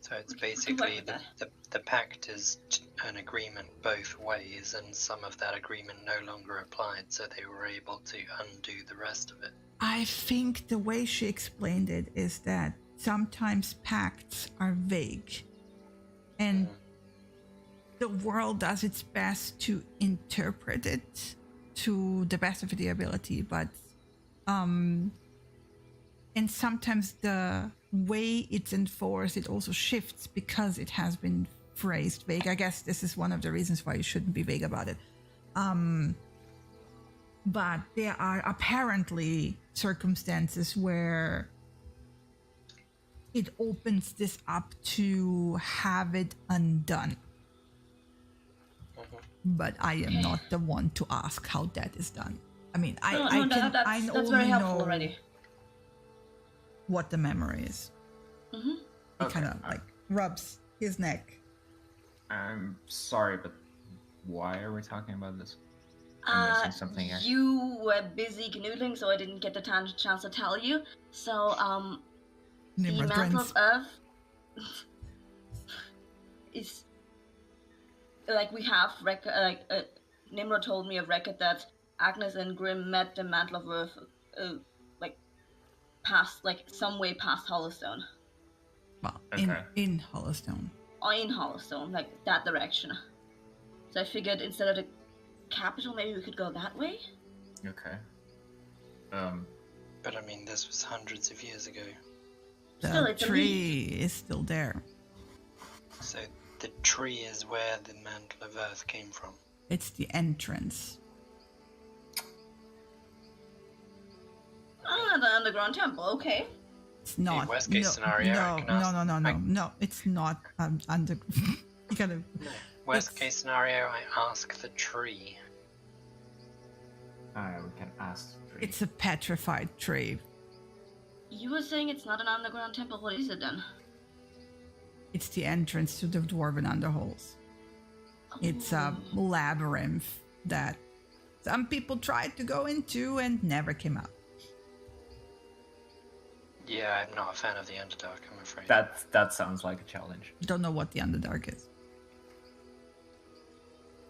So it's basically the pact is an agreement both ways, and some of that agreement no longer applied, so they were able to undo the rest of it. I think the way she explained it is that sometimes pacts are vague, and the world does its best to interpret it to the best of their ability, but and sometimes the way it's enforced, it also shifts because it has been phrased vague. I guess this is one of the reasons why you shouldn't be vague about it. But there are apparently circumstances where it opens this up to have it undone. But I am not the one to ask how that is done. I mean, I that's only very helpful know already. What the memory is. Mm-hmm. He kind of like rubs his neck. I'm sorry, but why are we talking about this? I'm missing something here. You were busy canoodling, so I didn't get the chance to tell you. So, the Mantle of Earth is like we have record. Nimrod told me of record that Agnes and Grim met the Mantle of Earth, some way past Hollowstone. Well, in Hollowstone. Or in Hollowstone, like that direction. So I figured instead of the capital, maybe we could go that way. Okay. But I mean, this was hundreds of years ago. The tree is still there. So the tree is where the Mantle of Earth came from. It's the entrance. The underground temple. Okay. It's not. The worst case scenario. No. It's not under. You gotta. Worst case scenario, I ask the tree. We can ask the tree. It's a petrified tree. You were saying it's not an underground temple. What is it then? It's the entrance to the Dwarven Underholes. Oh. It's a labyrinth that some people tried to go into and never came out. Yeah, I'm not a fan of the Underdark, I'm afraid. That sounds like a challenge. Don't know what the Underdark is.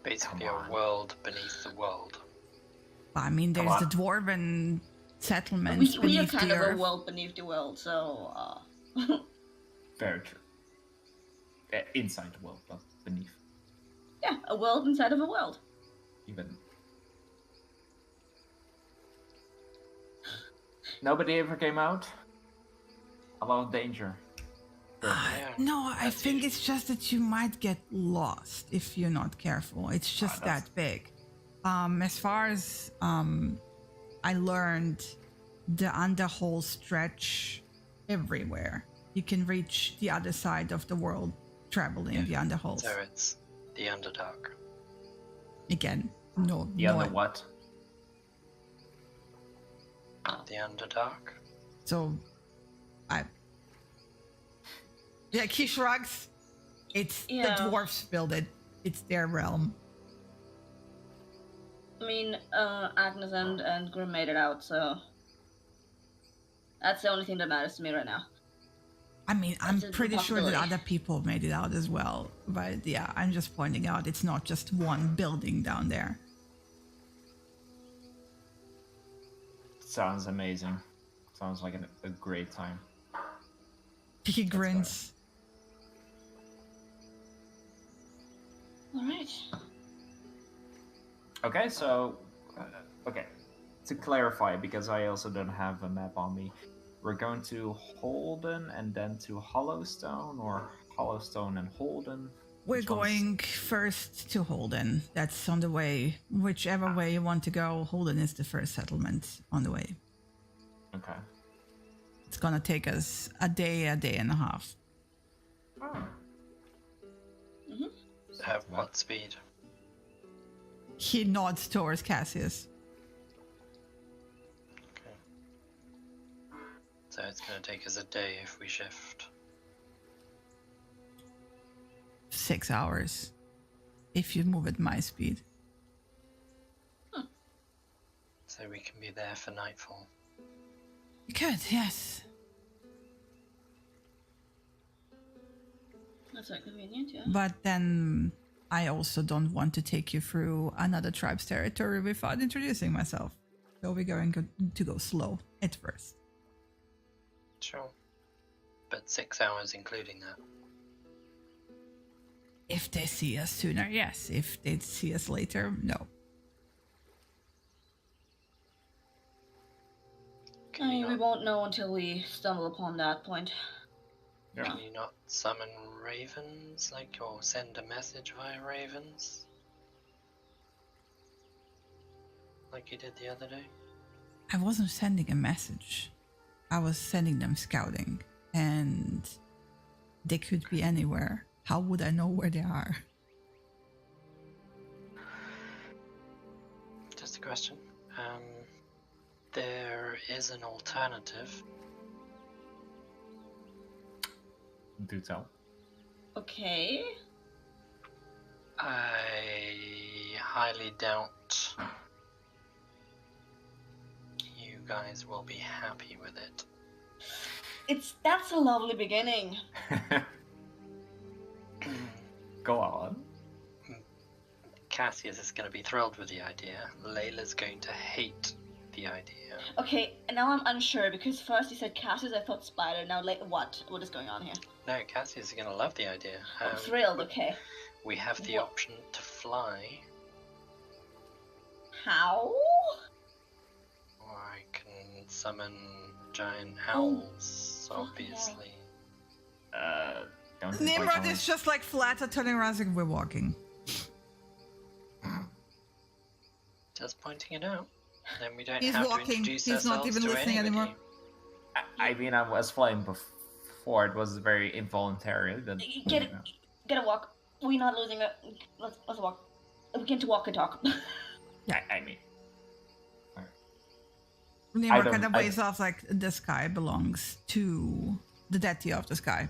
Basically a world beneath the world. I mean, there's the Dwarven settlements beneath the earth. We are kind of a world beneath the world, so... Very true. Inside the world, not beneath. Yeah, a world inside of a world. Even... Nobody ever came out? A lot of danger. No, I think it's just that you might get lost if you're not careful. It's just that big. As far as I learned, the underholes stretch everywhere. You can reach the other side of the world traveling the underholes. So it's the Underdark. Again, no. The under what? The Underdark. So, he shrugs. It's the dwarfs build it. It's their realm. I mean, Agnes and Grim made it out, so that's the only thing that matters to me right now. I mean, I'm pretty sure that other people made it out as well, but yeah, I'm just pointing out it's not just one building down there. Sounds amazing. Sounds like a great time. He grins. All right. Okay, so to clarify, because I also don't have a map on me, we're going to Holden and then to Hollowstone, or Hollowstone and Holden? We're going first to Holden. That's on the way. Whichever way you want to go, Holden is the first settlement on the way. Okay. It's gonna take us a day and a half. Oh. At what speed? He nods towards Cassius. Okay. So it's gonna take us a day if we shift. 6 hours. If you move at my speed. So we can be there for nightfall. You could, yes. That's not convenient, yeah. But then I also don't want to take you through another tribe's territory without introducing myself. So we're going to go slow at first. Sure. But 6 hours including that. If they see us sooner, yes. If they see us later, no. I mean, we won't know until we stumble upon that point. Yeah. Can you not summon ravens, or send a message via ravens? Like you did the other day? I wasn't sending a message. I was sending them scouting. And they could be anywhere. How would I know where they are? Just a question. There is an alternative. Do tell. Okay. I highly doubt you guys will be happy with it. That's a lovely beginning. Go on. Cassius is going to be thrilled with the idea. Layla's going to hate the idea. Okay, and now I'm unsure, because first you said Cassius, I thought Spider, now what? What is going on here? No, Cassius is going to love the idea. I'm thrilled, okay. We have the option to fly. How? Or I can summon giant owls, obviously. Nimrod is just like flat turning around like we're walking. Just pointing it out. Then we don't He's have walking. to introduce He's ourselves not even to listening anybody. anymore. I mean, I was flying before. It was very involuntary. Get a walk. We're not losing it. Let's walk. We can walk and talk. Yeah, I mean. Nimrod kind of waves off like the sky belongs to the deity of the sky.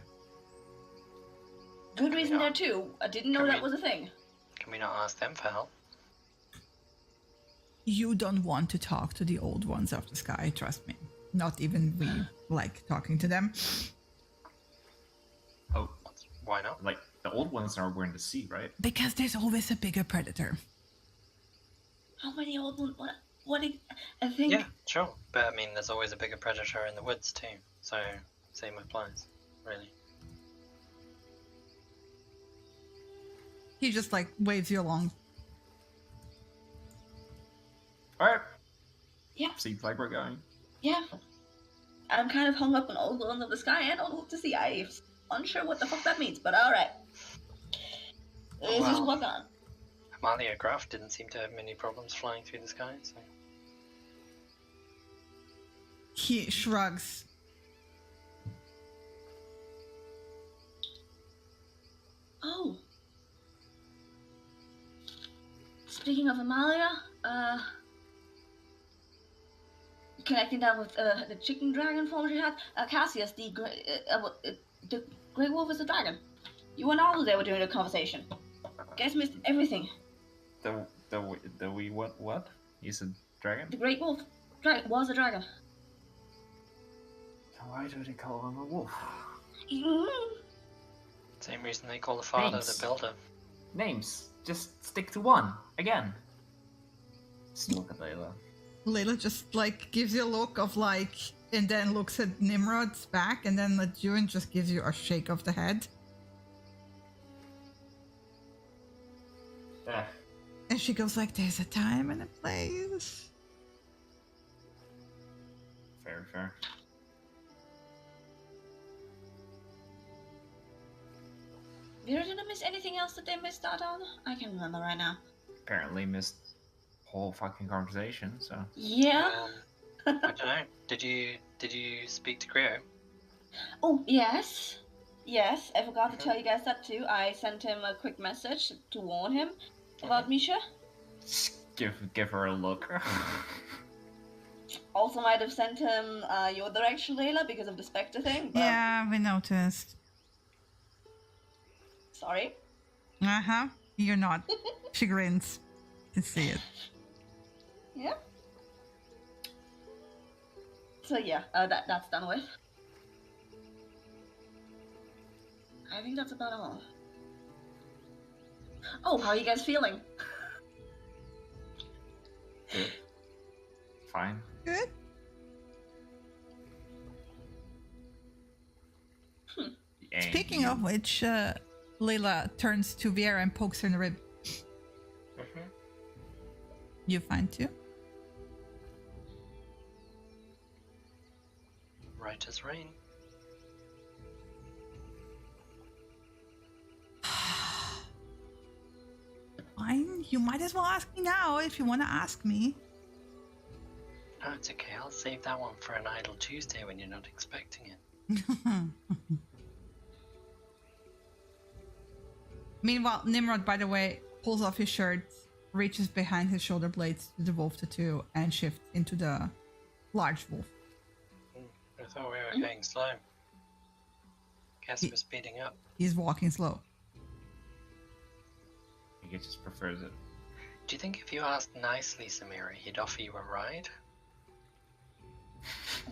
Good reason there too. I didn't know that was a thing. Can we not ask them for help? You don't want to talk to the old ones of the sky, trust me. Not even we like talking to them. Oh, why not? Like, the old ones are in the sea, right? Because there's always a bigger predator. How many old ones? What? I think. Yeah, sure. But I mean, there's always a bigger predator in the woods too. So, same applies, really. He just like waves you along. Alright. Yeah. Seems like we're going. Yeah. I'm kind of hung up on old ones of the sky. I don't know what to see. I'm unsure what the fuck that means, but alright. Let's just walk on. Amalia Graf didn't seem to have many problems flying through the sky, so... He shrugs. Oh. Speaking of Amalia, connecting that with the chicken dragon form she had, Cassius, the Grey Wolf is a dragon. You and all of them were doing a conversation. Guys missed everything. The we what? He's a dragon? The Great Wolf was a dragon. Why do they call him a wolf? Same reason they call the father the builder. Names. Just stick to one. Again. Just look at Layla. Layla just like gives you a look of like, and then looks at Nimrod's back, and then at you and just gives you a shake of the head. And she goes like, there's a time and a place. fair. Vera, did I miss anything else that they missed out on? I can't remember right now. Apparently missed whole fucking conversation, so. Yeah. I don't know. Did you speak to Creo? Oh, yes. Yes, I forgot to tell you guys that too. I sent him a quick message to warn him about Misha. Give her a look. Also might have sent him your direction, Layla, because of the Spectre thing. But... Yeah, we noticed. Sorry. Uh-huh. You're not. She grins. You can see it. Yeah. So yeah, that's done with. I think that's about all. Oh, how are you guys feeling? Good. Fine. Good. Speaking of which, Layla turns to Vera and pokes her in the rib. Mm-hmm. You fine too? Right as rain. Fine. You might as well ask me now if you want to ask me. No, it's okay. I'll save that one for an idle Tuesday when you're not expecting it. Meanwhile, Nimrod, by the way, pulls off his shirt, reaches behind his shoulder blades to the wolf tattoo, and shifts into the large wolf. I thought we were going slow. Guess we're speeding up. He's walking slow. He just prefers it. Do you think if you asked nicely, Samira, he'd offer you a ride?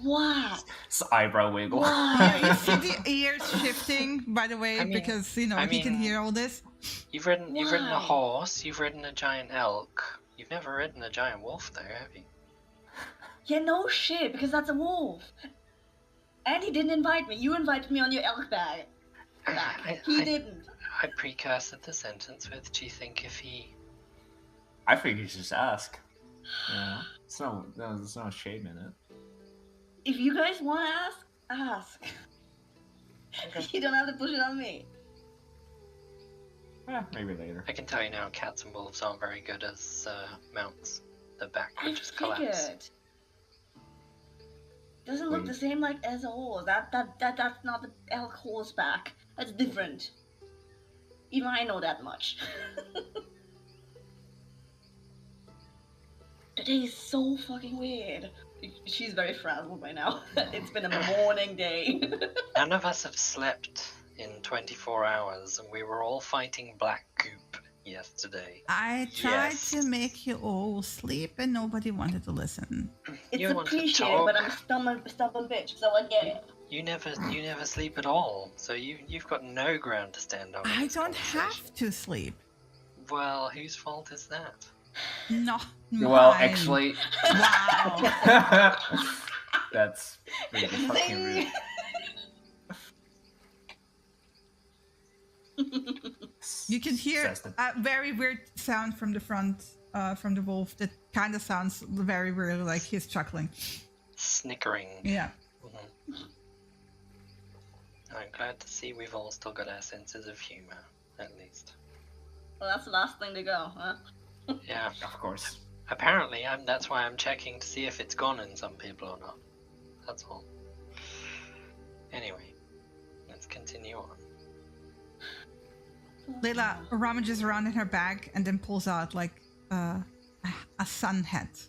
What? It's eyebrow wiggle. You see the ears shifting, by the way, because he can hear all this. You've ridden a horse. You've ridden a giant elk. You've never ridden a giant wolf, though, have you? Yeah, no shit, because that's a wolf. And he didn't invite me. You invited me on your elk bag. He didn't. I precursed the sentence with, do you think if he... I think you should just ask. Yeah, there's no shame in it. If you guys want to ask. Okay. You don't have to push it on me. Yeah, maybe later. I can tell you now, cats and wolves aren't very good as mounts. The back I would just collapse. figured. Doesn't look the same like as a horse. That's not the elk horseback. That's different. Even I know that much. Today is so fucking weird. She's very frazzled by now. It's been a morning day. None of us have slept in 24 hours, and we were all fighting black goop yesterday. I tried to make you all sleep, and nobody wanted to listen. It's appreciated, but I'm a stubborn bitch, so I get it. You never sleep at all, so you've got no ground to stand on. I don't have to sleep. Well, whose fault is that? Not mine. Well, actually, wow. That's really fucking rude. You can hear a very weird sound from the front, from the wolf. That kind of sounds very weird, like he's chuckling. Snickering. Yeah. Mm-hmm. I'm glad to see we've all still got our senses of humor, at least. Well, that's the last thing to go, huh? Yeah, of course. Apparently, that's why I'm checking to see if it's gone in some people or not. That's all. Anyway, let's continue on. Layla rummages around in her bag and then pulls out like a sun hat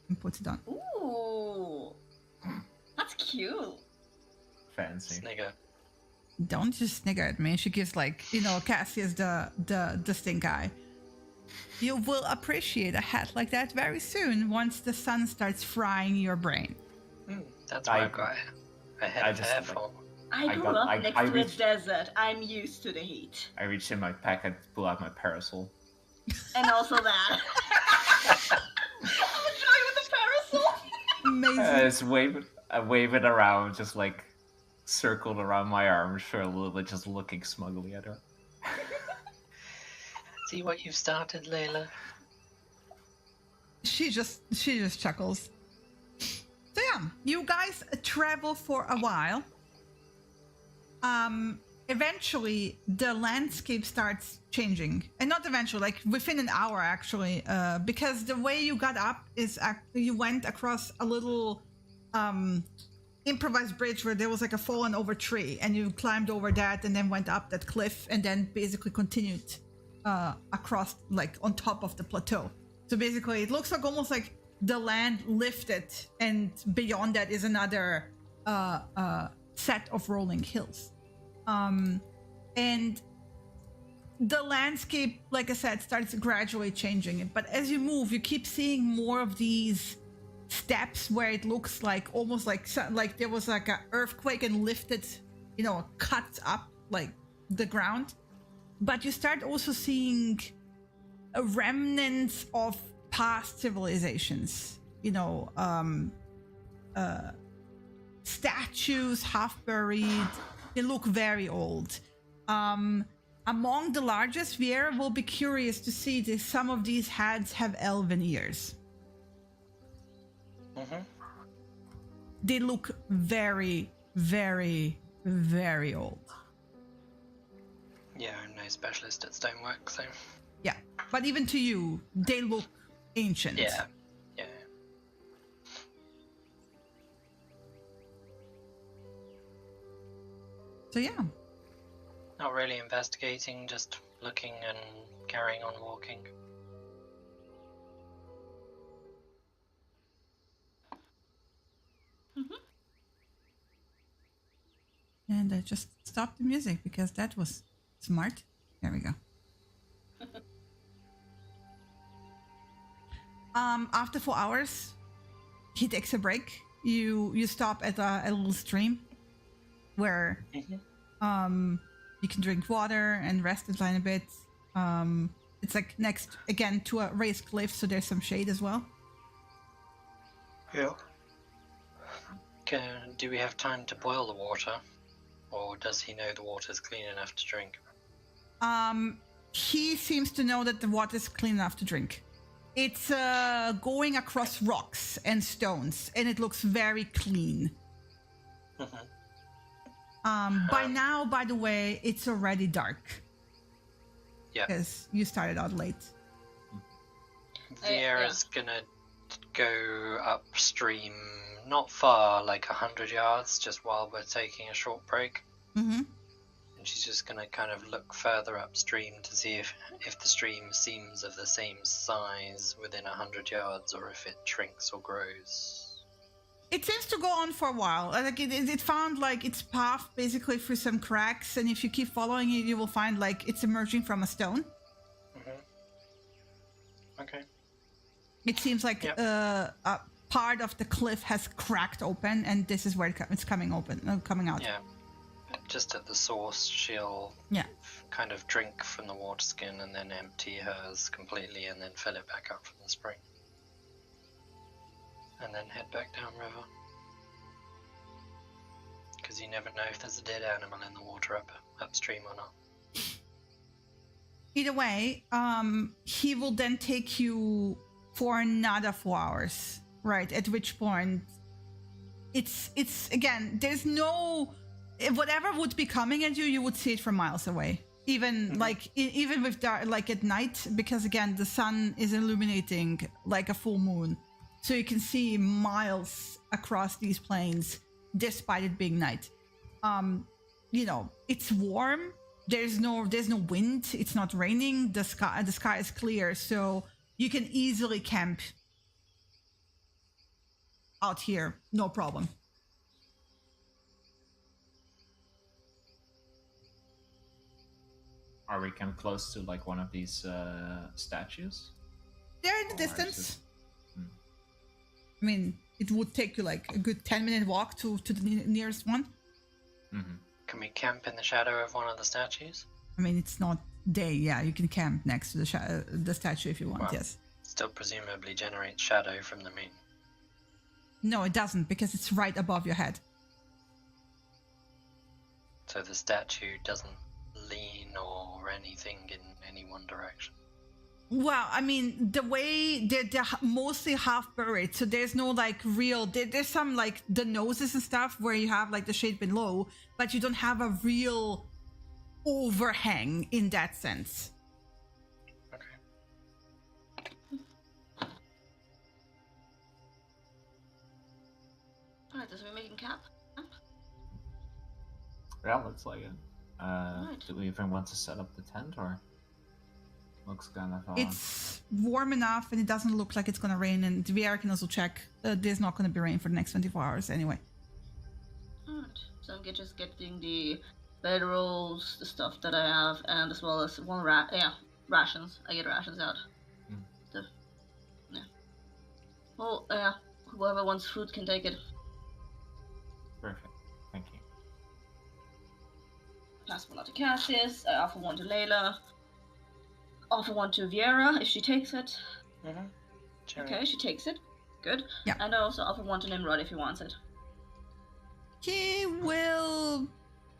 and puts it on. Ooh, that's cute. Fancy. Snigger. Don't just snigger at me. She gives Cassius the stink eye. You will appreciate a hat like that very soon once the sun starts frying your brain. That's why I've got a head of hair for. I grew up next to a desert. I'm used to the heat. I reached in my pack and pull out my parasol. And also that. I'm enjoying with the parasol. Amazing. I wave it around, just like circled around my arm for a little bit, just looking smugly at her. See what you've started, Layla? She just chuckles. So yeah, you guys travel for a while. Eventually the landscape starts changing, and not eventually, like within an hour actually, because the way you got up is you went across a little improvised bridge where there was like a fallen over tree, and you climbed over that and then went up that cliff and then basically continued across, like on top of the plateau. So basically it looks like almost like the land lifted, and beyond that is another set of rolling hills. And the landscape, like I said, starts gradually changing. But as you move, you keep seeing more of these steps where it looks like almost like there was like an earthquake and lifted, cut up like the ground. But you start also seeing remnants of past civilizations, statues half buried. They look very old. Among the largest, Viera will be curious to see that some of these heads have elven ears. Mm-hmm. They look very, very, very old. Yeah, I'm no specialist at stonework, so... Yeah, but even to you, they look ancient. Yeah. So yeah. Not really investigating, just looking and carrying on walking. Mm-hmm. And I just stopped the music because that was smart. There we go. After 4 hours, he takes a break. You stop at a little stream where you can drink water and rest and line a bit. It's like next again to a raised cliff, so there's some shade as well. Yeah. Do we have time to boil the water, or does he know the water's clean enough to drink? He seems to know that the water is clean enough to drink. It's going across rocks and stones, and it looks very clean. By now, by the way, it's already dark. Yeah. Because you started out late. Viera's gonna go upstream, not far, like 100 yards, just while we're taking a short break. Mm-hmm. And she's just gonna kind of look further upstream to see if the stream seems of the same size within 100 yards, or if it shrinks or grows. It seems to go on for a while. Like it found like its path basically through some cracks, and if you keep following it, you will find like it's emerging from a stone. Mm-hmm. Okay. It seems like a part of the cliff has cracked open, and this is where it's coming out. Yeah. Just at the source, she'll kind of drink from the water skin and then empty hers completely, and then fill it back up from the spring. And then head back downriver. Because you never know if there's a dead animal in the water upstream or not. Either way, he will then take you for another 4 hours, right? At which point, it's again, there's no... Whatever would be coming at you, you would see it from miles away. Even even with dark, like at night, because again, the sun is illuminating like a full moon. So you can see miles across these plains, despite it being night. It's warm. There's no wind. It's not raining. The sky is clear, so you can easily camp out here, no problem. Are we kind of close to like one of these statues? They're in the distance. I mean, it would take you like a good 10-minute walk to the nearest one. Mm-hmm. Can we camp in the shadow of one of the statues? I mean, it's not day. Yeah, you can camp next to the statue if you want. Yes. Still presumably generates shadow from the moon. No, it doesn't, because it's right above your head. So the statue doesn't lean or anything in any one direction. Well, I mean, the way they're mostly half buried, so there's no like real. There's some like the noses and stuff where you have like the shade below, but you don't have a real overhang in that sense. Alright, so we're making camp? Yeah, looks like it. Right. Do we even want to set up the tent, or looks kind of? It's warm enough, and it doesn't look like it's gonna rain. And VR can also check. There's not gonna be rain for the next 24 hours anyway. Alright, so I'm just getting the bedrolls, the stuff that I have, and as well as rations. I get rations out. Well, whoever wants food can take it. Perfect. Thank you. Pass one out to Cassius. I offer one to Layla. Offer one to Viera if she takes it. Mm-hmm. Sure. Okay, she takes it. Good. Yeah. And I also offer one to Nimrod if he wants it. He will,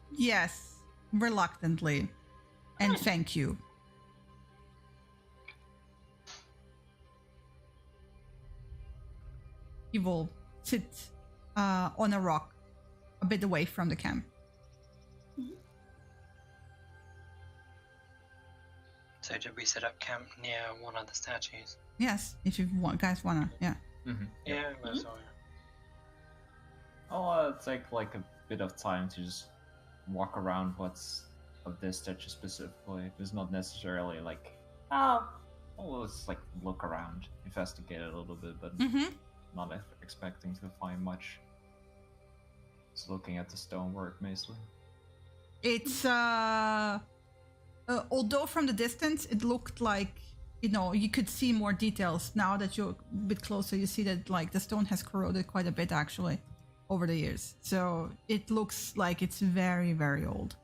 yes, reluctantly, and thank you. He will sit on a rock a bit away from the camp. Mm-hmm. So did we set up camp near one of the statues? Yes, if you guys wanna, yeah. Mm-hmm. Yeah, that's all. I'll take like a bit of time to just walk around what's of this statue specifically. It's not necessarily like, let's like look around, investigate it a little bit, but not expecting to find much. Just looking at the stonework mostly. It's although from the distance it looked like, you could see more details. Now that you're a bit closer, you see that like the stone has corroded quite a bit actually over the years. So it looks like it's very, very old.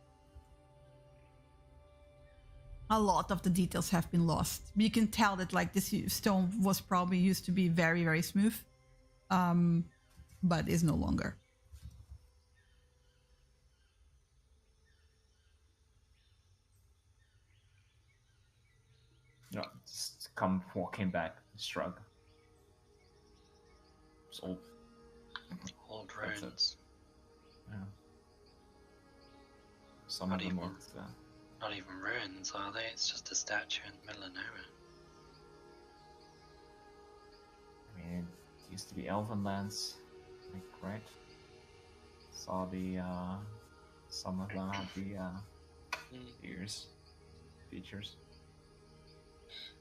A lot of the details have been lost. You can tell that like this stone was probably used to be very, very smooth, but is no longer. No, just come walking back, shrug. It's old. Old ruins. Yeah. Some of them look. Not even ruins, are they? It's just a statue in the middle of nowhere. I mean, it used to be Elven lands, like, right? Saw the some of them had the ears features.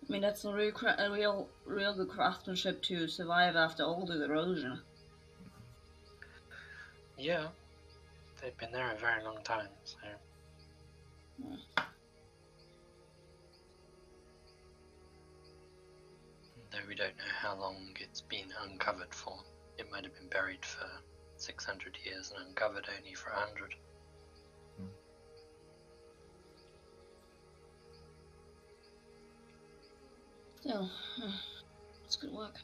I mean, that's a real good craftsmanship to survive after all the erosion. Yeah, they've been there a very long time, so. Though we don't know how long it's been uncovered for. It might have been buried for 600 years and uncovered only for 100. Still, it's good work.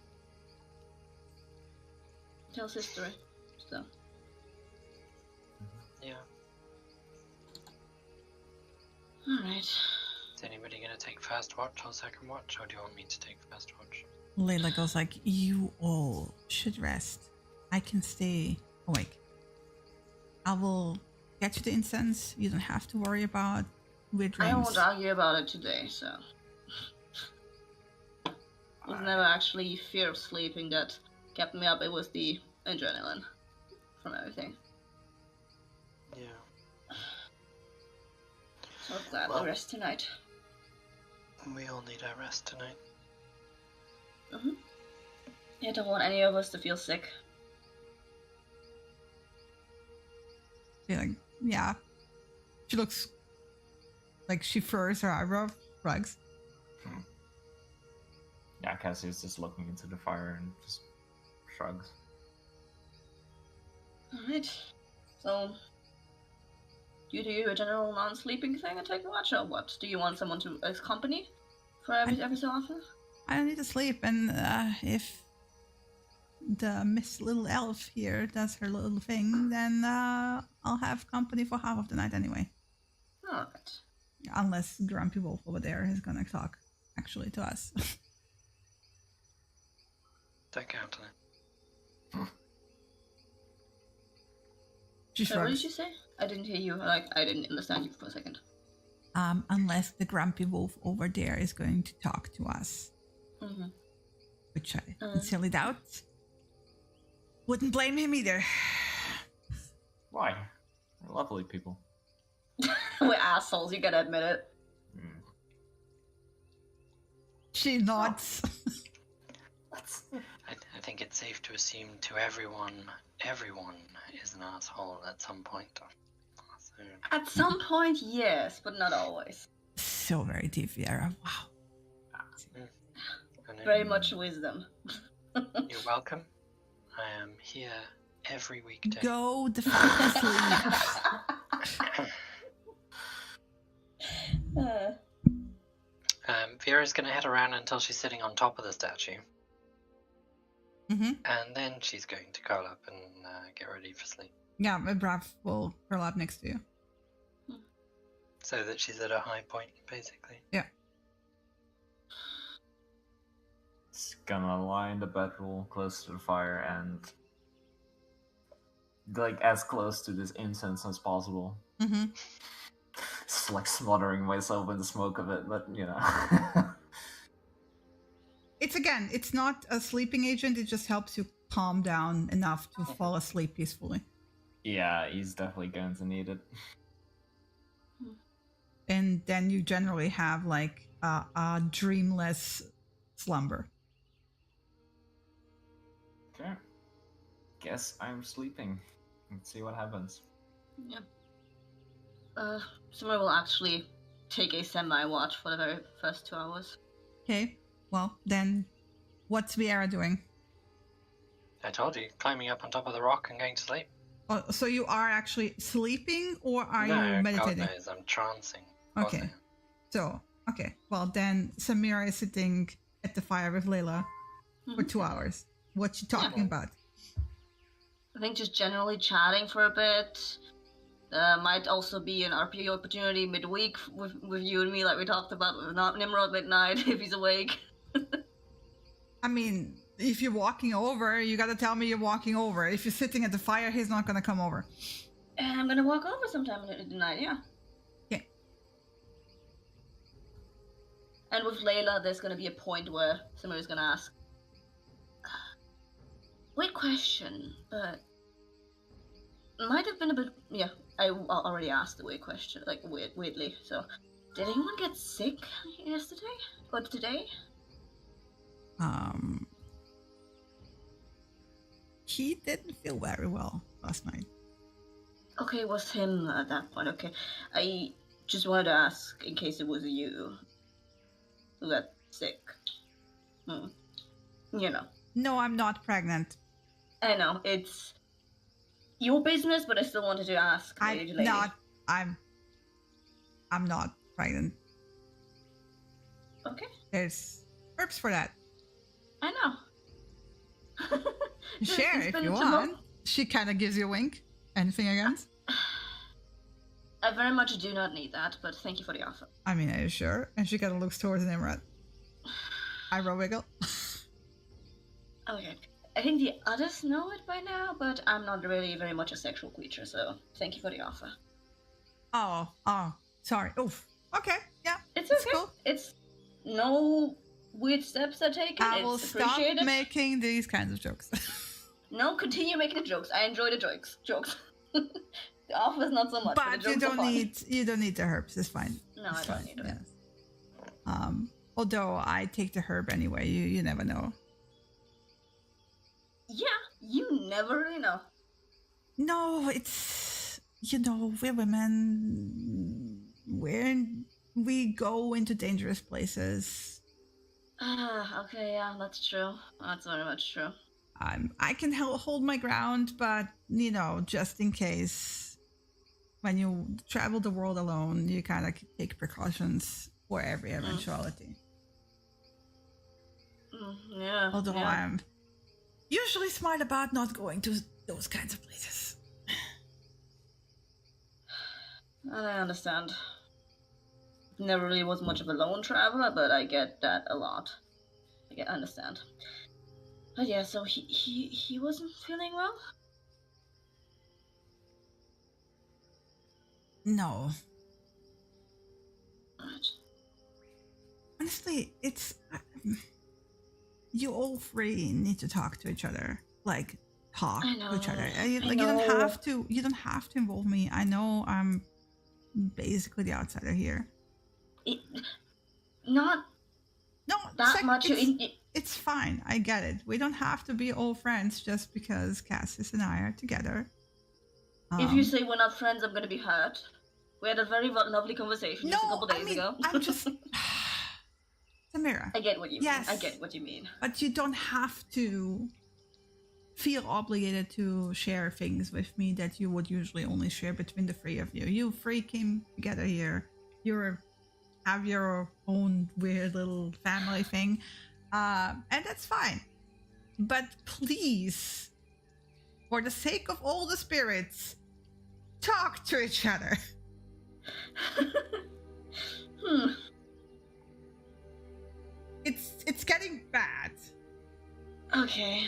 Tells history, still. Yeah. Alright. Is anybody going to take first watch or second watch, or do you want me to take first watch? Layla goes like, you all should rest. I can stay awake. I will get you the incense. You don't have to worry about weird dreams. I won't argue about it today, so. It was never actually fear of sleeping that kept me up. It was the adrenaline from everything. Yeah. So I'm glad we'll rest tonight. We all need our rest tonight. I don't want any of us to feel sick. Yeah. She looks like she furrows her eyebrow. Rugs. Yeah, Cassie's just looking into the fire and just shrugs. Alright. So, do you do a general non-sleeping thing and take a watch, or what? Do you want someone to accompany for every so often? I don't need to sleep, and if the Miss Little Elf here does her little thing, then I'll have company for half of the night anyway. Alright. Unless Grumpy Wolf over there is gonna talk actually, to us. Don't count on it. So what did you say? I didn't hear you. Like, I didn't understand you for a second. Unless the grumpy wolf over there is going to talk to us. Mm-hmm. Which I sincerely doubt. Wouldn't blame him either. Why? We're lovely people. We're assholes, you gotta admit it. She nods. I think it's safe to assume to everyone is an asshole at some point. So. At some point, yes, but not always. So very deep, Viera. Wow. Very much wisdom. You're welcome. I am here every weekday. Go the fuck to sleep. Vera's gonna head around until she's sitting on top of the statue. Mm-hmm. And then she's going to curl up and get ready for sleep. Yeah, Brav will curl up next to you. So that she's at a high point, basically. Yeah. It's gonna lie in the bedroll close to the fire and like as close to this incense as possible. Mm-hmm. It's like smothering myself in the smoke of it, but you know. It's not a sleeping agent, it just helps you calm down enough to fall asleep peacefully. Yeah, he's definitely going to need it. And then you generally have like a dreamless slumber. Okay. Guess I'm sleeping. Let's see what happens. Yeah. Summer will actually take a semi-watch for the very first 2 hours. Okay. Well, then, what's Viera doing? I told you, climbing up on top of the rock and going to sleep. Oh, so you are actually sleeping, or are you meditating? God knows, I'm trancing. Okay. So, okay. Well, then Samira is sitting at the fire with Layla for 2 hours. What's she talking about? I think just generally chatting for a bit. Might also be an RP opportunity midweek with you and me, like we talked about with Nimrod midnight, if he's awake. I mean, if you're walking over, you gotta tell me you're walking over. If you're sitting at the fire, he's not gonna come over. And I'm gonna walk over sometime in the night, yeah. Yeah. And with Layla, there's gonna be a point where somebody's gonna ask, weird question, but might have been a bit, yeah, I already asked the weird question, like weirdly, so. Did anyone get sick yesterday? Or today? He didn't feel very well last night. Okay, it was him at that point, okay. I just wanted to ask, in case it was you who got sick. You know. No, I'm not pregnant. I know, it's your business, but I still wanted to ask. I'm not pregnant. Okay. There's herbs for that. I know. Share if you want. She kind of gives you a wink. Anything against? I very much do not need that, but thank you for the offer. I mean, are you sure? And she kind of looks towards Nimrod. Eyebrow wiggle. Okay. I think the others know it by now, but I'm not really very much a sexual creature, so thank you for the offer. Oh, sorry. Oof. Okay, yeah. It's okay. Cool. It's no weird steps are taken. I will stop making these kinds of jokes. No, continue making the jokes. I enjoy the jokes. The offer's not so much. But you don't need the herbs. It's fine. No, I don't need it. Yes. Although I take the herb anyway. You never know. Yeah, you never really know. No, it's we're women. We go into dangerous places. Okay, yeah, that's true. That's very much true. I can hold my ground, but just in case, when you travel the world alone, you kind of take precautions for every eventuality. Yeah. Although I'm usually smart about not going to those kinds of places. I understand. never really was much of a lone traveler, but I get that a lot. I understand. But yeah, so he wasn't feeling well? No. Right. Honestly, it's... you all three need to talk to each other. Like, talk to each other. You don't have to involve me. I know I'm basically the outsider here. Not that much. It's fine. I get it. We don't have to be all friends just because Cassis and I are together. If you say we're not friends, I'm going to be hurt. We had a very lovely conversation just a couple days ago. I'm just... Samira. I get what you mean. I get what you mean. But you don't have to feel obligated to share things with me that you would usually only share between the three of you. You three came together here. You have your own weird little family thing. And that's fine. But please, for the sake of all the spirits, talk to each other. It's getting bad. Okay.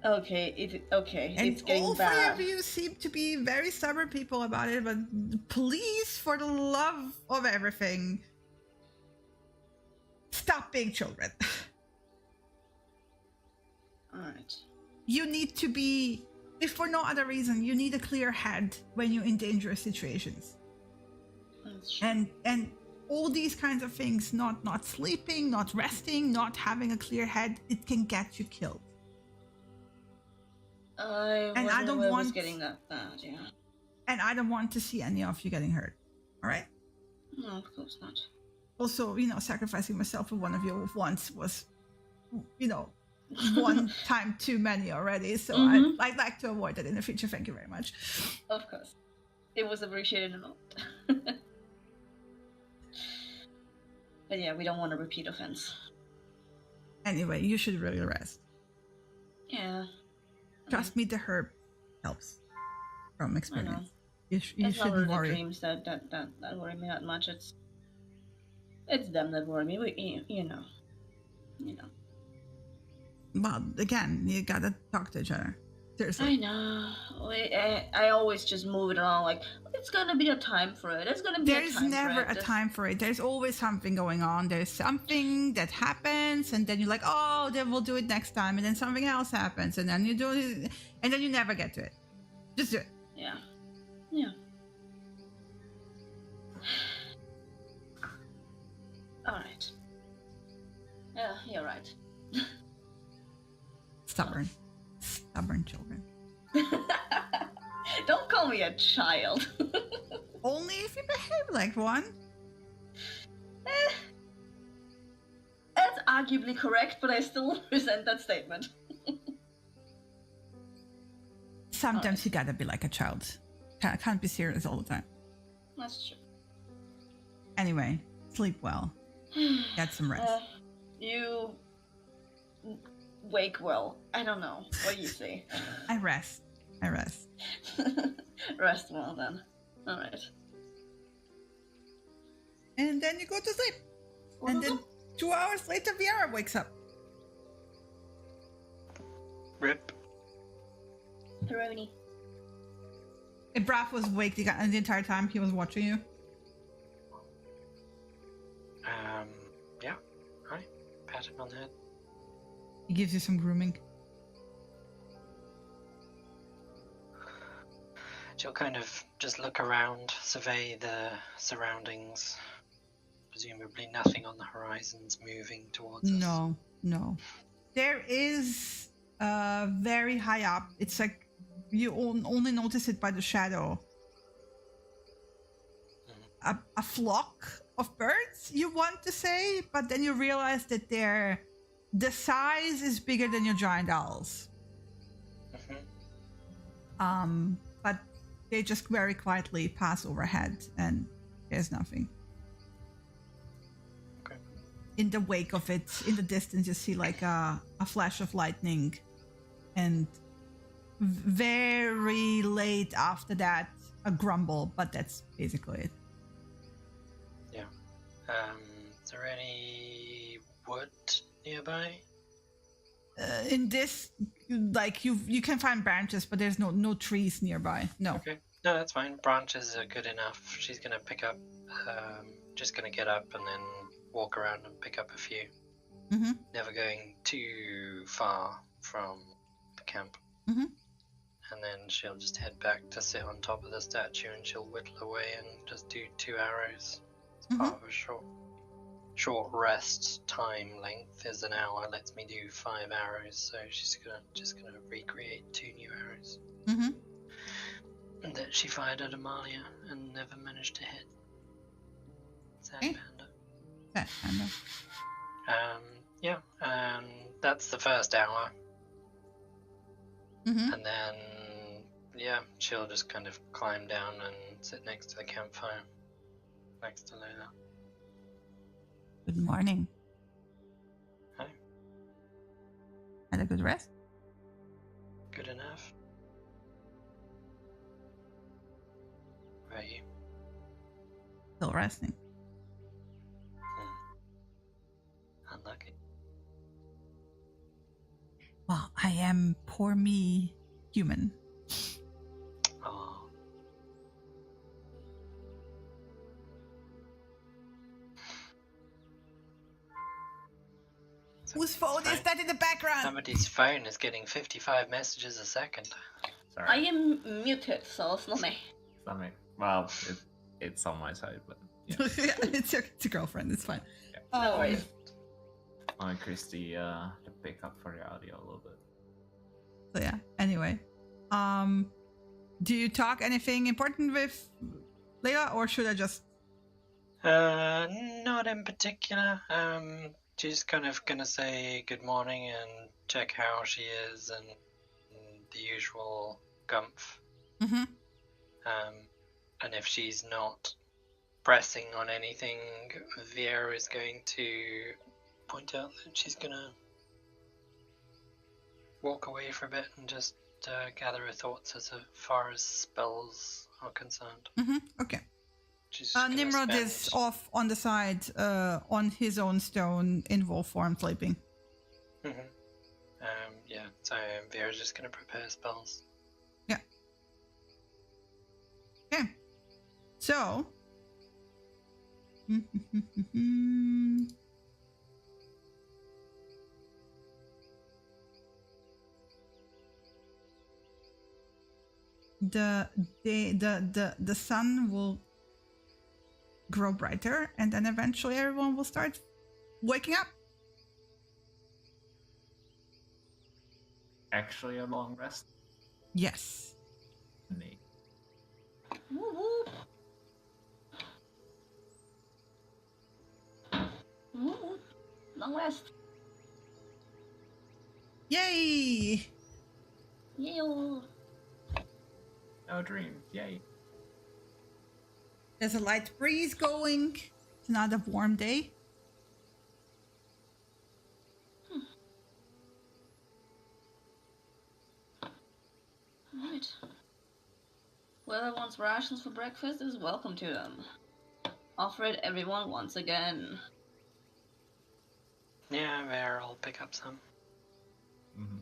It's getting all bad. All three of you seem to be very stubborn people about it, but please, for the love of everything, stop being children. Alright. You need to be, if for no other reason, you need a clear head when you're in dangerous situations. That's true. And all these kinds of things, not sleeping, not resting, not having a clear head, it can get you killed. I don't want getting that bad, yeah. And I don't want to see any of you getting hurt. All right? No, of course not. Also, sacrificing myself for one of you once was, one time too many already. So I'd like to avoid that in the future. Thank you very much. Of course. It was appreciated a lot. But yeah, we don't want a repeat offense. Anyway, you should really rest. Yeah. Trust me, the herb helps from experience. You shouldn't worry. It's dreams that worry me that much. It's them that worry me. You know. Well, again, you gotta talk to each other. Seriously. I know. I always just move it along like, it's gonna be a time for it. It's gonna be There's never a time for it. There's always something going on. There's something that happens, and then you're like, oh, then we'll do it next time. And then something else happens, and then you do it, and then you never get to it. Just do it. Yeah. Alright. Yeah, you're right. Stubborn children. Don't call me a child. Only if you behave like one. That's arguably correct, but I still resent that statement. Sometimes you gotta be like a child. Can't be serious all the time. That's true. Anyway, sleep well. Get some rest. You wake well. I don't know. What do you say? I rest. Rest well then. Alright. And then you go to sleep. And then 2 hours later, Viera wakes up. Rip. Peroni. And Braff was awake the entire time he was watching you. Yeah. Hi. Pat him on the head. He gives you some grooming. She'll kind of just look around, survey the surroundings. Presumably nothing on the horizons moving towards us. No. There is very high up. It's like you only notice it by the shadow. A flock of birds, you want to say, but then you realize that the size is bigger than your giant owls. But they just very quietly pass overhead, and there's nothing. Okay. In the wake of it, in the distance, you see like a flash of lightning, and very late after that, a grumble. But that's basically it. Is there any wood nearby? In this, like you can find branches, but there's no trees nearby. No. Okay. No, that's fine. Branches are good enough. She's gonna pick up. Just gonna get up and then walk around and pick up a few. Mm-hmm. Never going too far from the camp. Mm-hmm. And then she'll just head back to sit on top of the statue, and she'll whittle away and just do 2 arrows. It's part of a short rest time length is an hour. Lets me do 5 arrows, so she's just gonna recreate 2 new arrows. Mm-hmm. And that she fired at Amalia and never managed to hit. Sad panda. Sad panda. Yeah, that's the first hour. Mm-hmm. And then, yeah, she'll just kind of climb down and sit next to the campfire, next to Lola. Good morning. Hi. Had a good rest? Good enough. How about you? Still resting. Unlucky. Well, I am poor me human. Oh. Whose phone is that in the background? Somebody's phone is getting 55 messages a second. Sorry. I am muted, so it's not me. It's not me. Well, it's on my side, but yeah. It's your girlfriend. It's fine. Yeah. No worries. I increased the pickup for the audio a little bit. So yeah. Anyway, do you talk anything important with Leila, or should I just? Not in particular. She's kind of gonna say good morning and check how she is and the usual gumph. Mm-hmm. And if she's not pressing on anything, Viera is going to point out that she's gonna walk away for a bit and just gather her thoughts as far as spells are concerned. Mm-hmm. Okay. Nimrod is off on the side, on his own stone in wolf form, sleeping. Mm-hmm. Yeah. So Viera's just gonna prepare spells. Yeah. Okay. So. The sun will grow brighter, and then eventually everyone will start waking up. Actually, a long rest. Yes. Me. Woo woo. Long rest. Yay! Yay! No dreams. Yay. There's a light breeze going. It's another warm day. Right. Whoever wants rations for breakfast is welcome to them. Offer it everyone once again. Yeah, Viera will pick up some. Mm-hmm.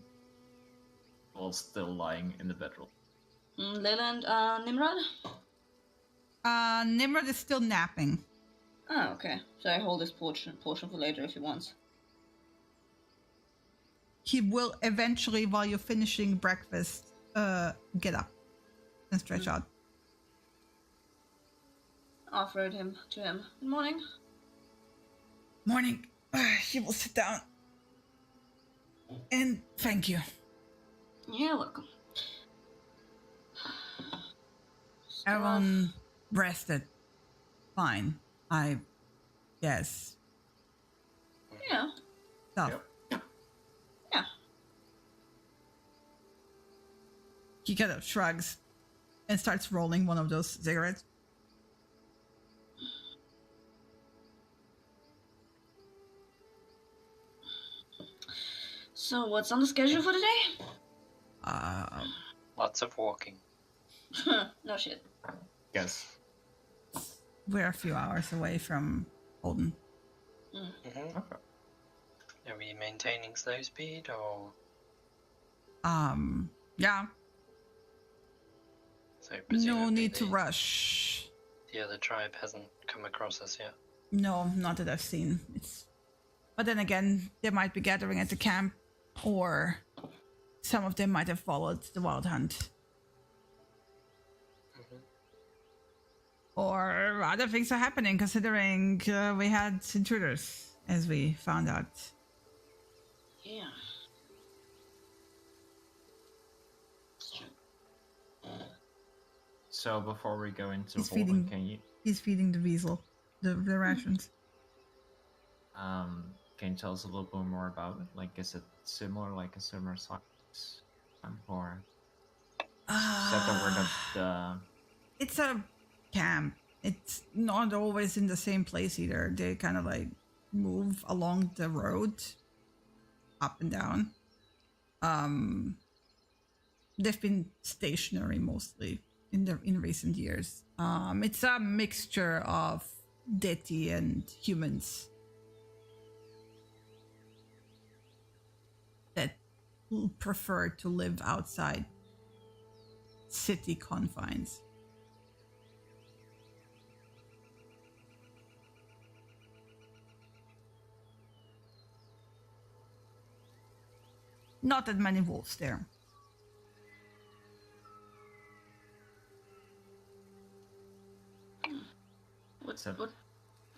All still lying in the bedroll. Leland, Nimrod? Nimrod is still napping. Oh, okay. So I hold this portion for later if he wants. He will eventually, while you're finishing breakfast, get up and stretch out. Offered him to him. Good morning. Morning. He will sit down. And thank you. You're welcome. Everyone rested. Fine. I guess. Yeah. Tough. Yep. Yeah. He kind of shrugs and starts rolling one of those cigarettes. So what's on the schedule for today? Lots of walking. No shit. Yes. We're a few hours away from Holden. Mm-hmm. Okay. Are we maintaining slow speed or? Yeah. So no need to rush. The other tribe hasn't come across us yet? No, not that I've seen. But then again, they might be gathering at the camp, or some of them might have followed the wild hunt. Mm-hmm. Or other things are happening, considering we had intruders, as we found out. Yeah. So before we go into Holden, he's feeding the weasel the rations. Can you tell us a little bit more about it? Like, is it similar, like a similar size, or said the word of the? It's a camp. It's not always in the same place either. They kind of like move along the road, up and down. They've been stationary mostly in recent years. It's a mixture of deity and humans that prefer to live outside city confines. Not that many wolves there.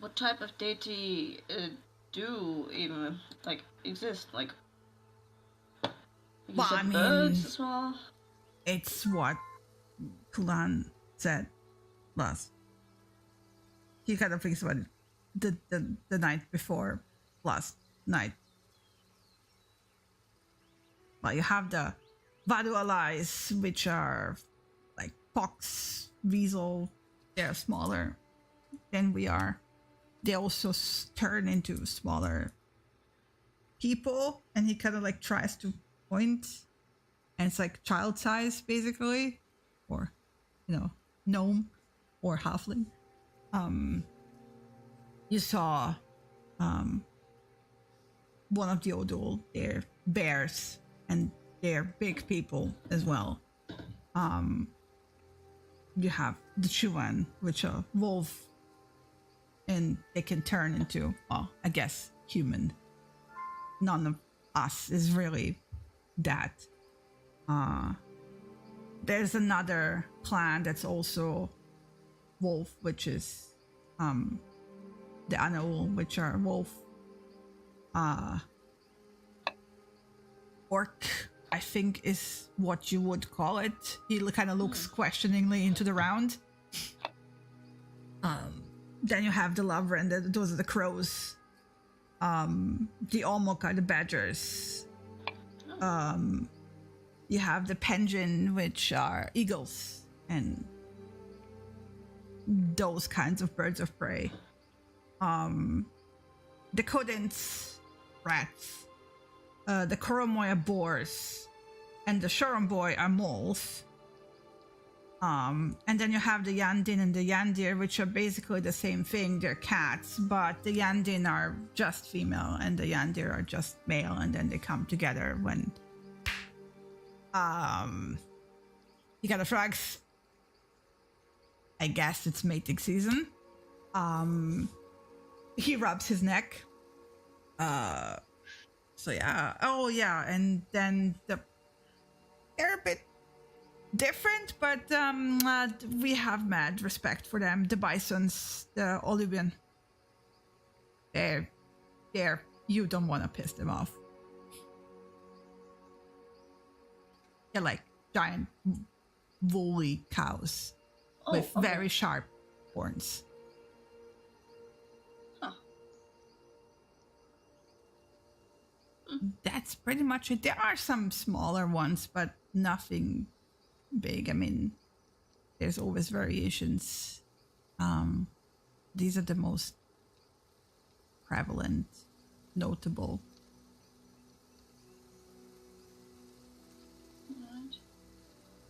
What type of deity do even like exist? Like, well, I mean, birds as well. It's what Kulan said last. He kind of thinks about it the night before last night. Well, you have the Vadu allies, which are like Pox, Weasel. They're smaller than we are. They also turn into smaller people, and he kind of like tries to point, and it's like child size basically, or gnome or halfling. You saw one of the Odul. They're bears, and they're big people as well. You have the Chuan, which are wolf, and they can turn into, well, I guess, human. None of us is really that. There's another clan that's also wolf, which is the Anaul, which are wolf. Orc, I think, is what you would call it. He kind of looks questioningly into the round. Then you have the Lavren, those are the crows. The Olmok are the badgers. You have the Penguin, which are eagles, and those kinds of birds of prey. The Kodins, rats. The Koromoy are boars, and the Shoromboy are moles. And then you have the Yandin and the Yandir, which are basically the same thing. They're cats, but the Yandin are just female and the Yandir are just male, and then they come together when you got the frogs. I guess it's mating season. He rubs his neck. So yeah. Oh yeah, and then they're a bit different, but we have mad respect for them. The bisons, the Olubian. They're you don't want to piss them off. They're like giant woolly cows with very sharp horns. That's pretty much it. There are some smaller ones, but nothing big. I mean, there's always variations. These are the most prevalent, notable. Right.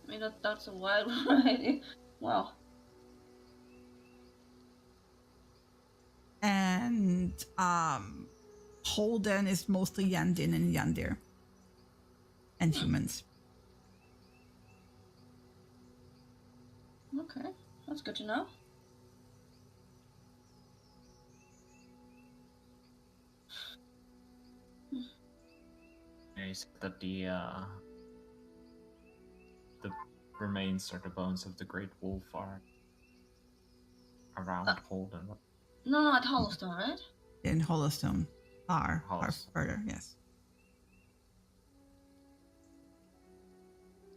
I mean, that's a wild variety. Wow. And Holden is mostly Yandin and Yandir. And humans. Okay, that's good to know. Yeah, you said that the remains or the bones of the Great Wolf are around Holden. No, at Hollowstone, right? In Hollowstone are further, yes.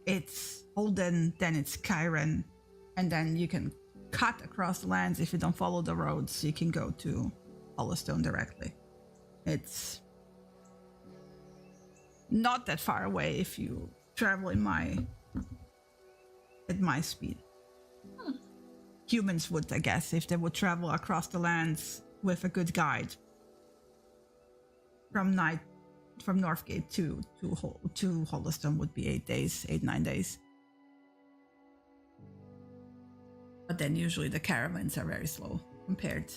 It's Holden, then it's Chiron, and then you can cut across the lands if you don't follow the roads. You can go to Hollowstone directly. It's not that far away if you travel at my speed. Humans would, I guess, if they would travel across the lands with a good guide. From Northgate to Hollowstone would be 8-9 days. But then usually the caravans are very slow compared.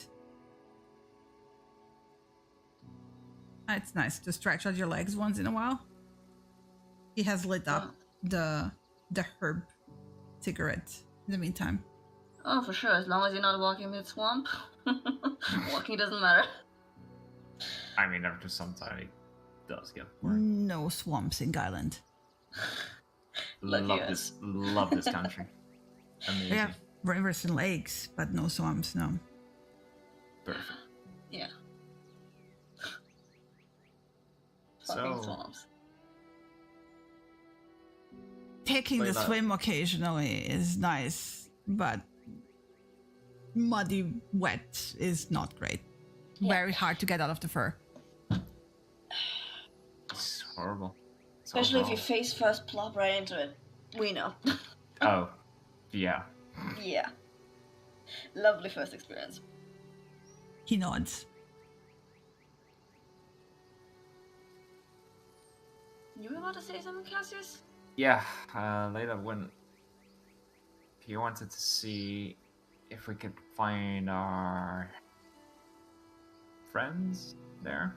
It's nice to stretch out your legs once in a while. He has lit up the herb cigarette in the meantime. Oh, for sure. As long as you're not walking mid swamp, walking doesn't matter. I mean, after some time, it does get boring. No swamps in Guyland. Love this country. Amazing. They have rivers and lakes, but no swamps, no. Perfect. Yeah. So, fucking swamps. Taking the swim occasionally is nice, but muddy, wet is not great. Yeah. Very hard to get out of the fur. It's horrible. Especially if you face first plop right into it. We know. Oh, yeah. Yeah. Lovely first experience. He nods. You were about to say something, Cassius? Yeah, later when he wanted to see if we could find our friends there.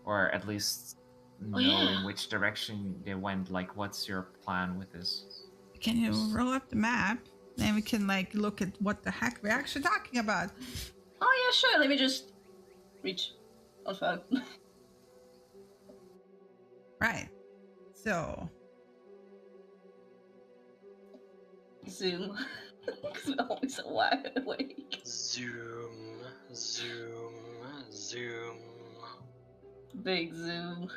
Or at least know in which direction they went. Like, what's your plan with this? Can you roll up the map? Then we can, like, look at what the heck we're actually talking about. Oh, yeah, sure. Let me just reach on phone. Right. So. Zoom. Because we're always so wide awake. Zoom. Big zoom.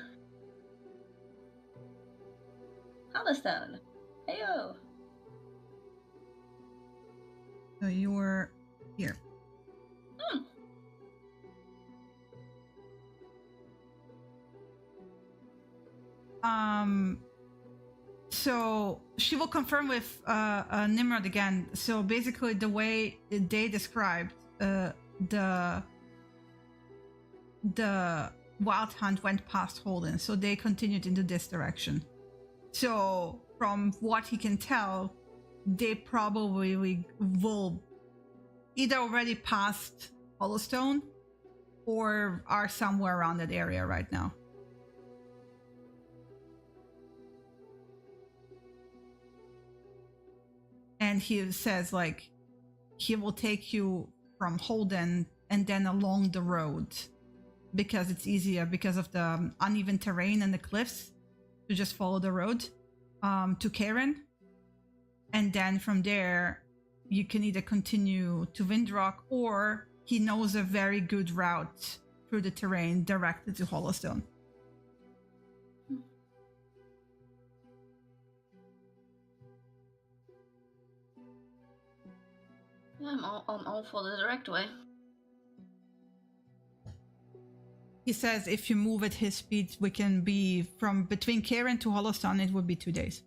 Hollowstone. Heyo. So you're here. So she will confirm with Nimrod again. So basically, the way they described the wild hunt went past Holden, so they continued into this direction. So from what he can tell, they probably will either already passed Hollowstone or are somewhere around that area right now. And he says, like, he will take you from Holden and then along the road because it's easier because of the uneven terrain and the cliffs to just follow the road to Karen. And then from there, you can either continue to Windrock or he knows a very good route through the terrain directly to Hollowstone. Yeah, I'm all for the direct way. He says if you move at his speed, we can be from between Karen to Hollowstone, it would be 2 days.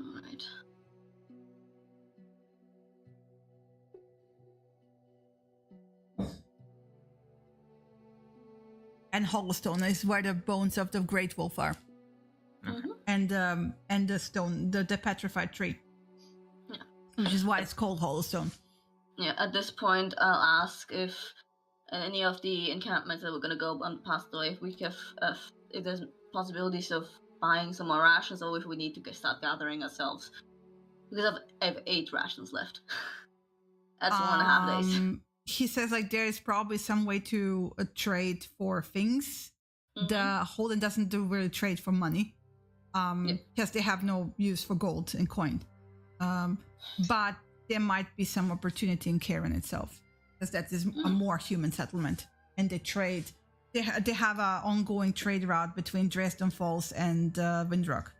Alright. And Hollowstone is where the bones of the Great Wolf are. Mm-hmm. And the stone, the petrified tree. Yeah. Which is why it's called Hollowstone. Yeah, at this point, I'll ask if any of the encampments that we're gonna go on past the way, if there's possibilities of buying some more rations, or if we need to start gathering ourselves. Because I have 8 rations left. That's 1.5 days. He says like there is probably some way to trade for things. The Holden doesn't do really trade for money. Because they have no use for gold and coin. But there might be some opportunity in Cairn itself, because that is a more human settlement, and they trade. They have an ongoing trade route between Dresden Falls and Windrock.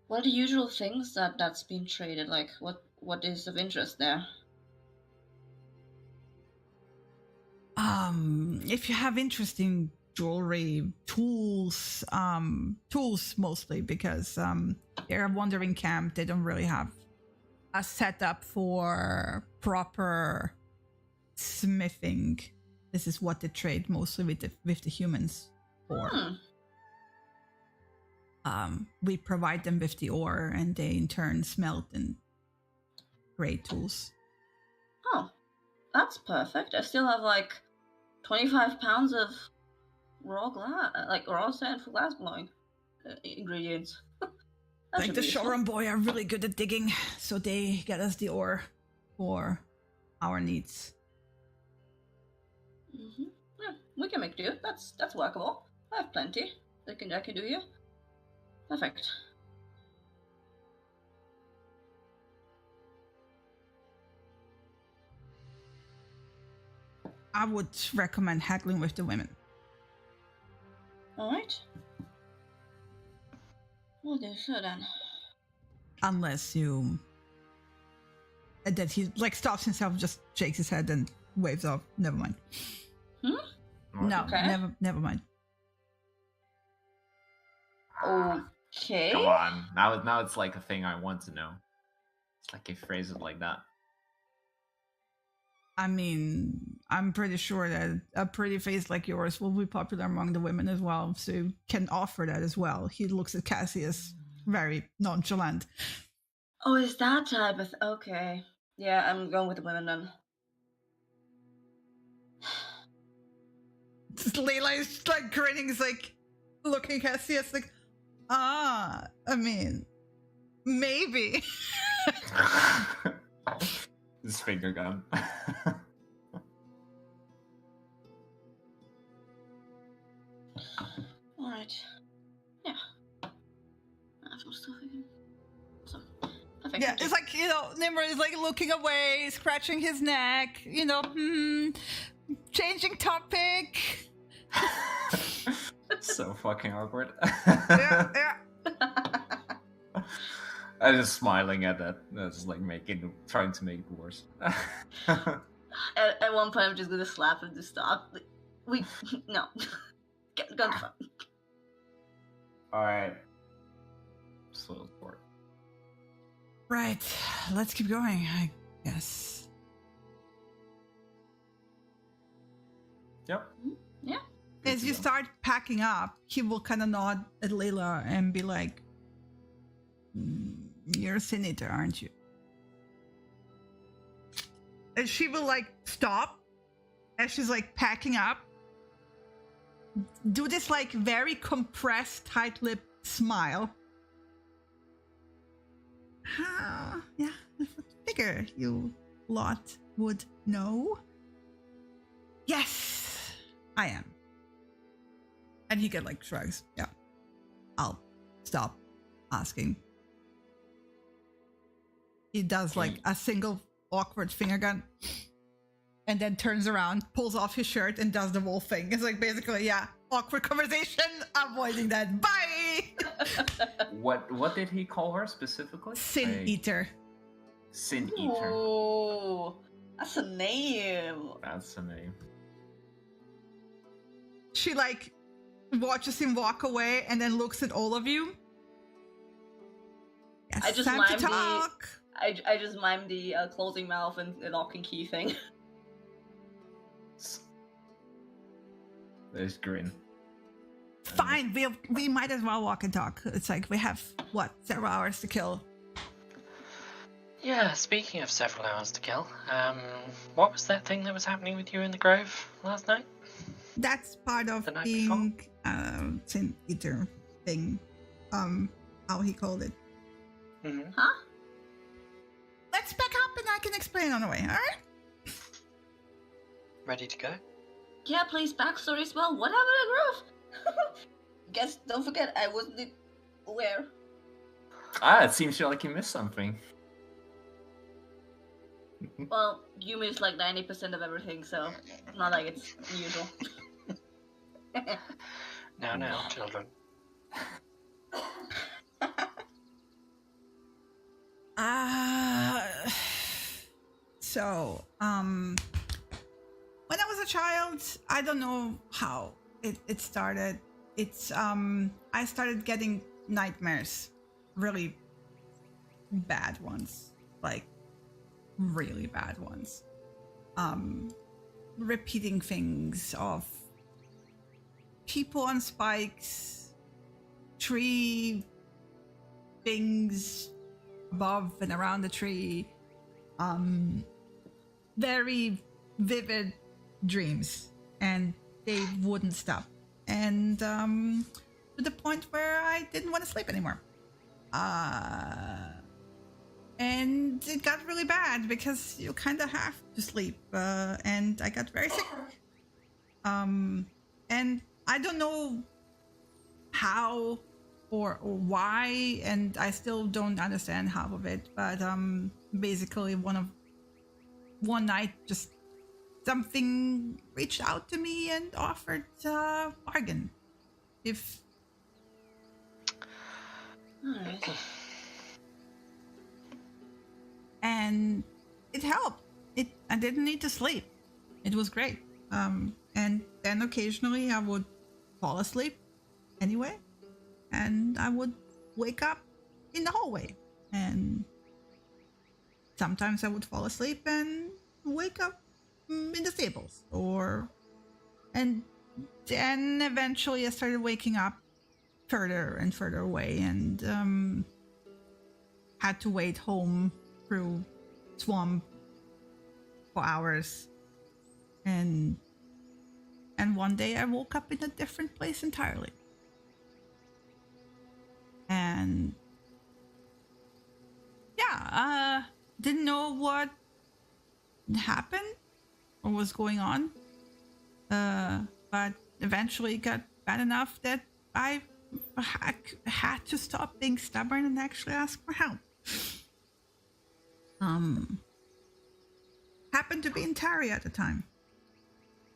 What are the usual things that's been traded? Like, what is of interest there? If you have interesting jewelry, tools mostly, because they're a wandering camp. They don't really have a setup for proper smithing. This is what they trade mostly with the humans for. We provide them with the ore, and they in turn smelt and create tools. Oh, that's perfect. I still have like 25 pounds of raw glass, like raw sand for glass blowing ingredients. Like the Shoran boy are really good at digging, so they get us the ore for our needs. Yeah, we can make do. That's workable. I have plenty. I can do here. Perfect. I would recommend haggling with the women. Alright. We'll do so then. Unless you... And then he like stops himself, just shakes his head and waves off. Never mind. No, okay. never mind. Okay. Come on. Now it's like a thing I want to know. It's like you phrase it like that. I mean, I'm pretty sure that a pretty face like yours will be popular among the women as well, so you can offer that as well. He looks at Cassius very nonchalant. Oh, is that type of... Okay. Yeah, I'm going with the women then. Layla is like grinning, is like looking at Cassius like, I mean, maybe. His finger gun. Alright. Yeah. I have some stuff again. So, perfect. Yeah, it's like, Nimrod is like looking away, scratching his neck, changing topic. So fucking awkward. Yeah. I'm just smiling at that. That's like trying to make it worse. At one point, I'm just gonna slap him to stop. No. Go to front. Alright. Slow sport. Right, let's keep going, I guess. Yep. Yeah. As you start packing up, he will kind of nod at Layla and be like, you're a Sin Eater, aren't you? And she will like stop as she's like packing up. Do this like very compressed, tight-lipped smile. Yeah, I figure you lot would know. Yes, I am. And he get like shrugs. Yeah, I'll stop asking. He does like a single awkward finger gun and then turns around, pulls off his shirt and does the whole thing. It's like basically, yeah, awkward conversation, avoiding that. Bye! What did he call her specifically? Sin Eater. Sin Eater. Oh, that's a name. That's a name. She like watches him walk away and then looks at all of you. Yes, I just time to talk. I just mime the closing mouth and lock and key thing. There's grin. Fine, we might as well walk and talk. It's like we have, several hours to kill. Yeah, speaking of several hours to kill, what was that thing that was happening with you in the grove last night? That's part of The night being St. Peter thing. How he called it. Mm-hmm. Huh? Let's back up and I can explain on the way, alright? Ready to go? Yeah, please, backstory as well. What happened at Grove? Guess, don't forget, I wasn't aware. It seems like you missed something. Well, you missed like 90% of everything, so it's not like it's unusual. Now, children. So, when I was a child, I don't know how it started. It's, I started getting nightmares. Really bad ones. Like, really bad ones. Repeating things of people on spikes, tree things above and around the tree, very vivid dreams, and they wouldn't stop, and to the point where I didn't want to sleep anymore. And it got really bad because you kind of have to sleep, and I got very sick. And I don't know how or why, and I still don't understand half of it, but basically one night just something reached out to me and offered a bargain. If Alright. And it helped. I didn't need to sleep. It was great. And then occasionally I would fall asleep anyway, and I would wake up in the hallway, and sometimes I would fall asleep and wake up in the stables, and then eventually I started waking up further and further away, and had to wait home through swamp for hours, and one day I woke up in a different place entirely, and didn't know what happened or was going on, but eventually it got bad enough that I had to stop being stubborn and actually ask for help. Happened to be in Tari at the time.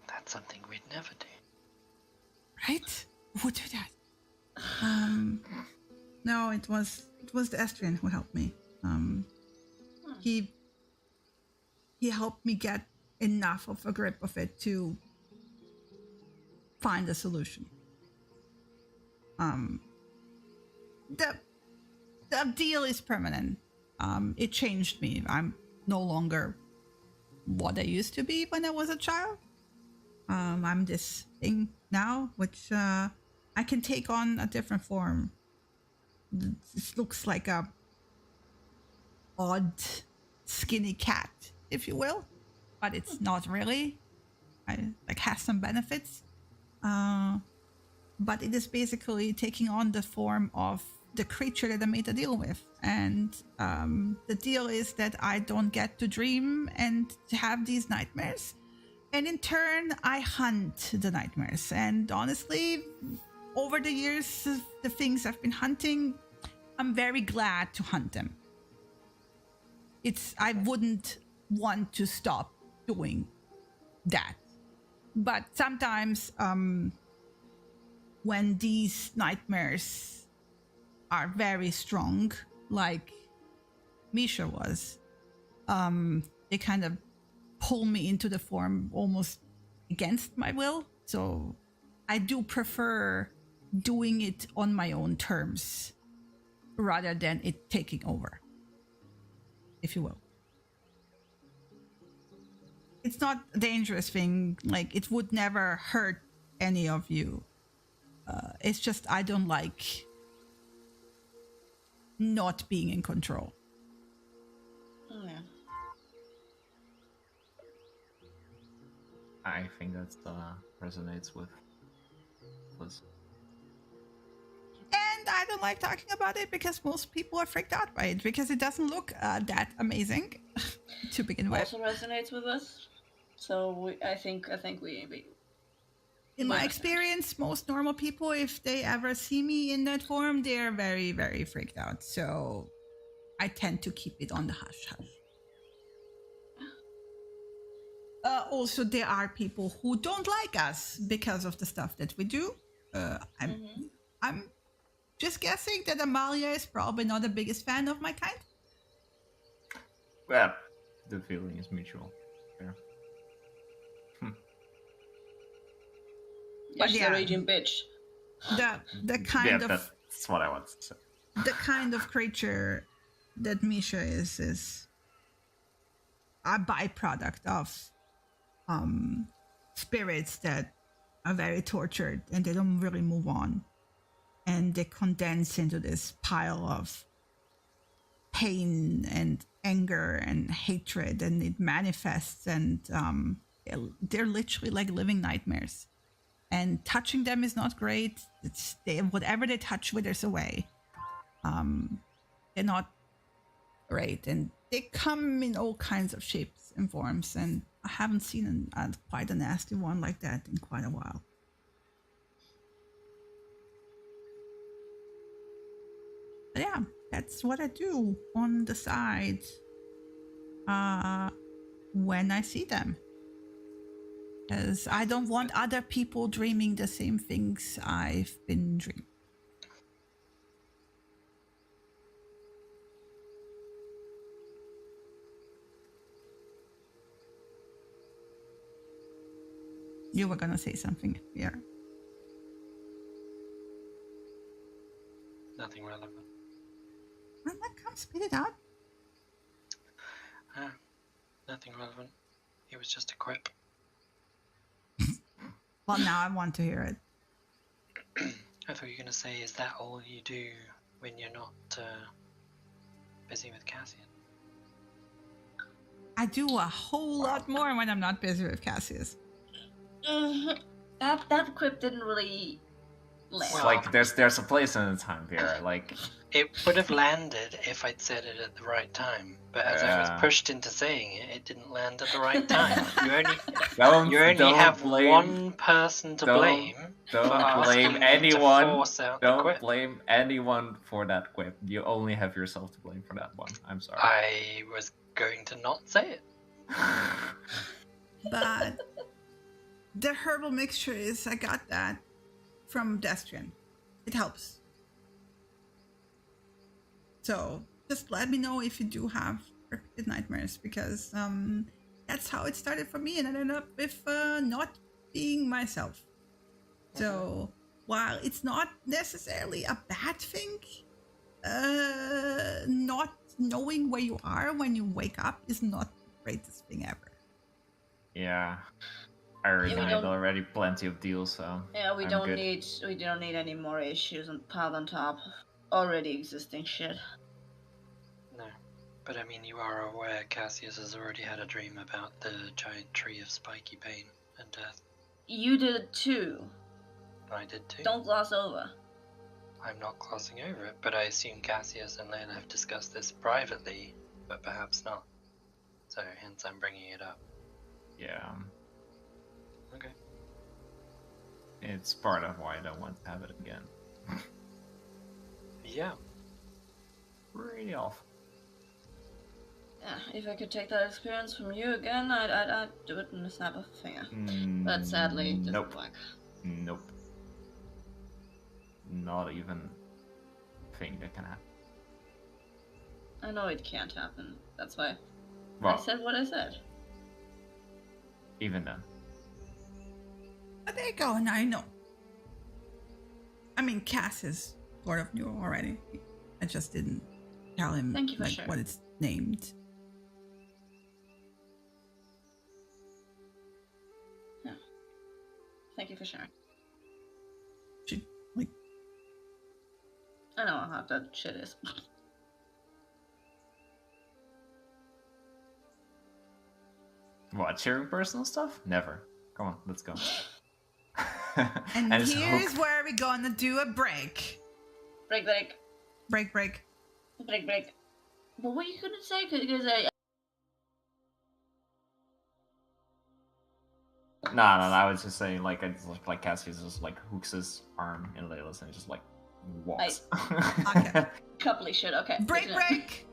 That's something we'd never do. Right? Who would do that? No, it was the Estrian who helped me. He helped me get enough of a grip of it to find a solution. The deal is permanent. It changed me. I'm no longer what I used to be when I was a child. I'm this thing now, which I can take on a different form. This looks like a odd, skinny cat, if you will, but it's not really. Like has some benefits, but it is basically taking on the form of the creature that I made a deal with, and the deal is that I don't get to dream and to have these nightmares, and in turn I hunt the nightmares. And honestly, over the years, the things I've been hunting, I'm very glad to hunt them. I wouldn't want to stop doing that, but sometimes when these nightmares are very strong, like Misha was, they kind of pull me into the form almost against my will. So I do prefer doing it on my own terms rather than it taking over, if you will. It's not a dangerous thing. Like, it would never hurt any of you. It's just I don't like not being in control. Oh yeah. I think that resonates with Liz. And I don't like talking about it because most people are freaked out by it because it doesn't look that amazing to begin with. Also resonates with us. So I think we in my experience, most normal people, if they ever see me in that form, they're very, very freaked out. So I tend to keep it on the hush hush. Also, there are people who don't like us because of the stuff that we do. I'm just guessing that Amalia is probably not the biggest fan of my kind. Well, the feeling is mutual. Yeah, she's a raging bitch. The kind of that's what I want to say. The kind of creature that Misha is a byproduct of spirits that are very tortured and they don't really move on, and they condense into this pile of pain and anger and hatred, and it manifests, and they're literally like living nightmares. And touching them is not great. Whatever they touch withers away. They're not great, and they come in all kinds of shapes and forms. And I haven't seen quite a nasty one like that in quite a while. But yeah, that's what I do on the side when I see them. Because I don't want other people dreaming the same things I've been dreaming. You were gonna say something here. Nothing relevant. Come spit it out. Nothing relevant. It was just a quip. Well, now I want to hear it. I thought you were going to say, is that all you do when you're not busy with Cassian? I do a whole lot more when I'm not busy with Cassius. That quip didn't really land. Well, like, there's a place and a time here. Like, it would have landed if I'd said it at the right time, but as I was pushed into saying it, it didn't land at the right time. You only have one person to blame. Don't blame anyone. Don't blame anyone for that quip. You only have yourself to blame for that one. I'm sorry. I was going to not say it. But the herbal mixture I got that from Destrian. It helps. So just let me know if you do have repeated nightmares, because that's how it started for me, and I ended up with not being myself. So while it's not necessarily a bad thing, not knowing where you are when you wake up is not the greatest thing ever. Yeah. I had already plenty of deals, so yeah, we don't need any more issues and piled on top of already existing shit. No, but I mean, you are aware Cassius has already had a dream about the giant tree of spiky pain and death. You did too. I did too. Don't gloss over. I'm not glossing over it, but I assume Cassius and Lena have discussed this privately, but perhaps not. So hence I'm bringing it up. Yeah. Okay. It's part of why I don't want to have it again. Yeah. Really off. Yeah, if I could take that experience from you again, I'd do it in a snap of a finger. But sadly, it doesn't work. Nope. Not even a thing that can happen. I know it can't happen. That's why I said what I said. Even then. But there you go, now you know. I mean, Cass is sort of knew already. I just didn't tell him what it's named. Yeah. Thank you for sharing. I know how hot that shit is. What, sharing personal stuff? Never. Come on, let's go. and here's where we're gonna do a break. Break. Break. But what are you gonna say? Because No, I was just saying, like, Cassius just, like, hooks his arm in Layla's and just, like, walks. Okay. Couple of shit, okay. Break. Break.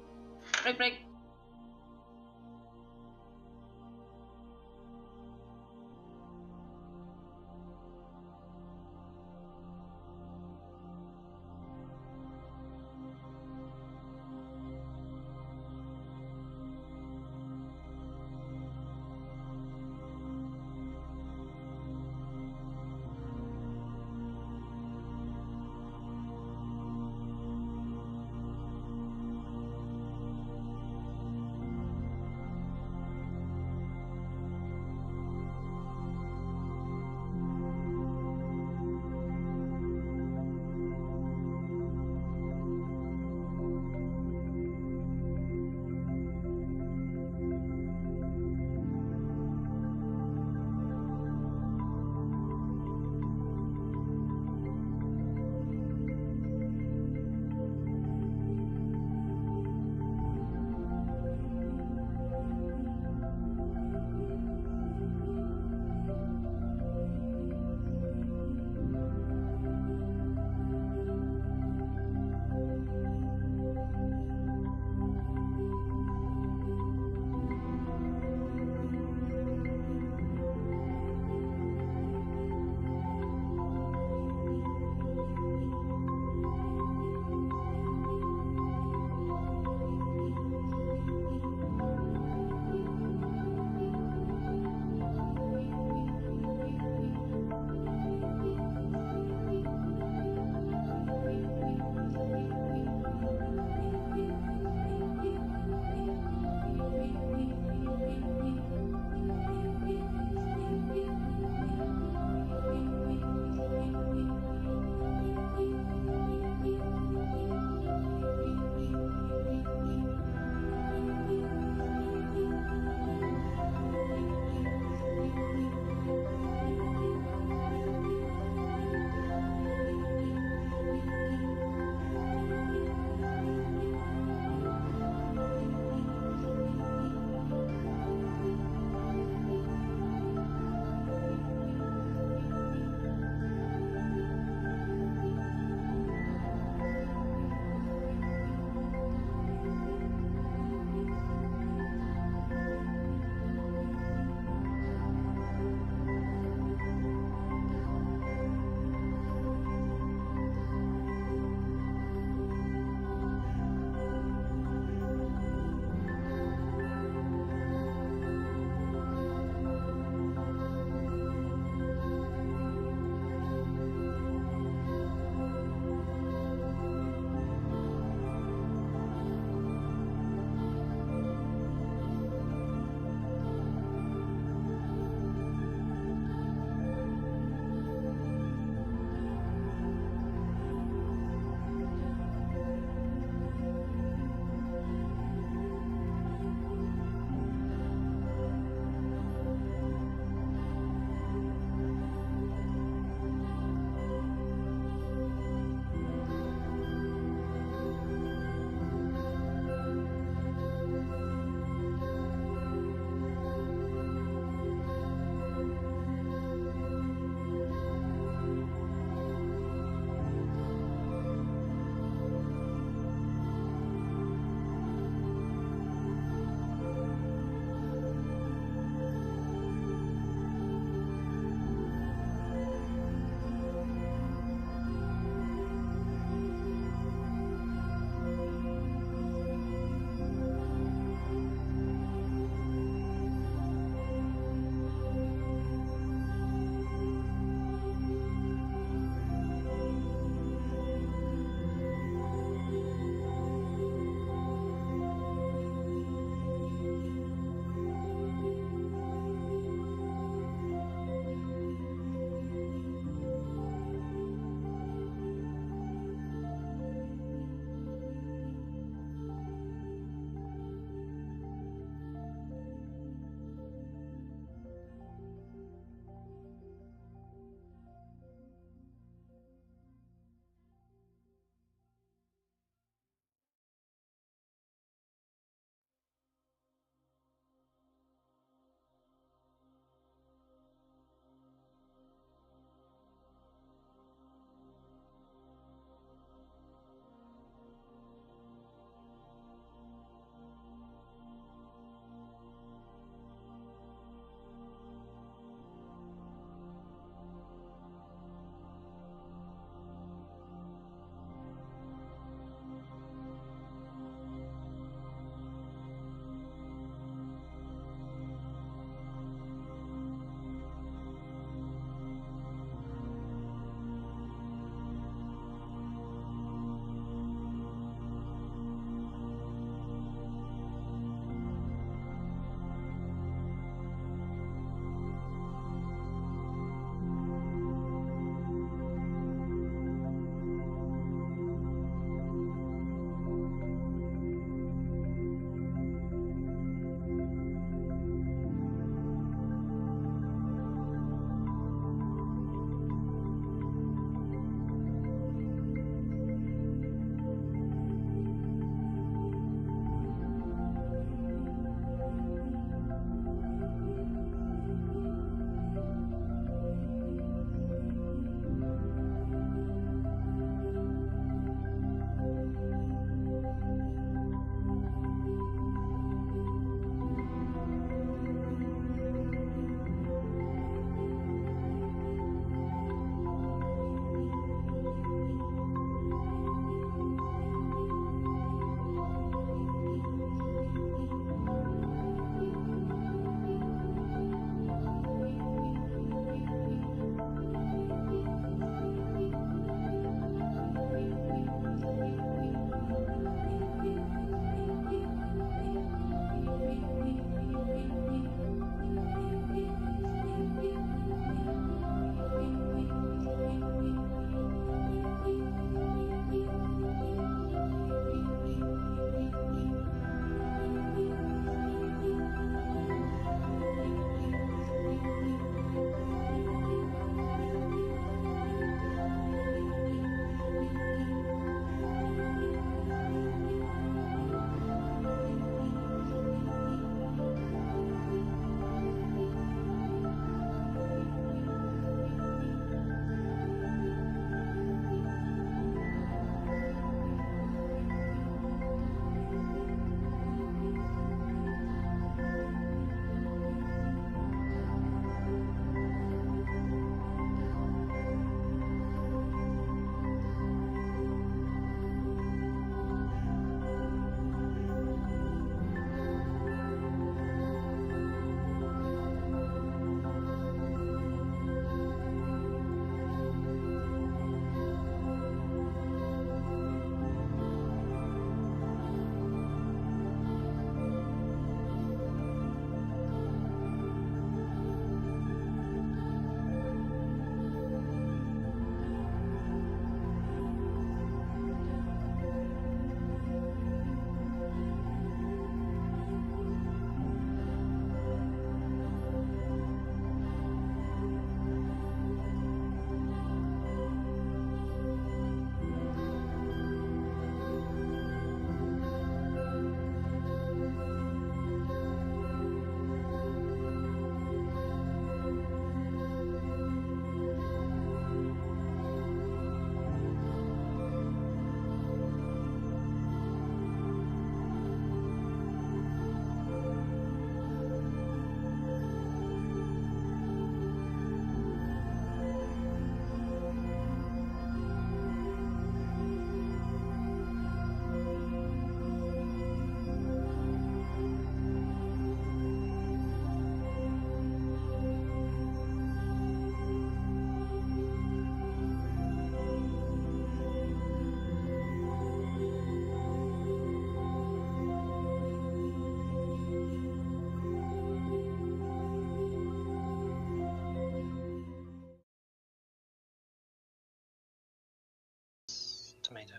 tomato.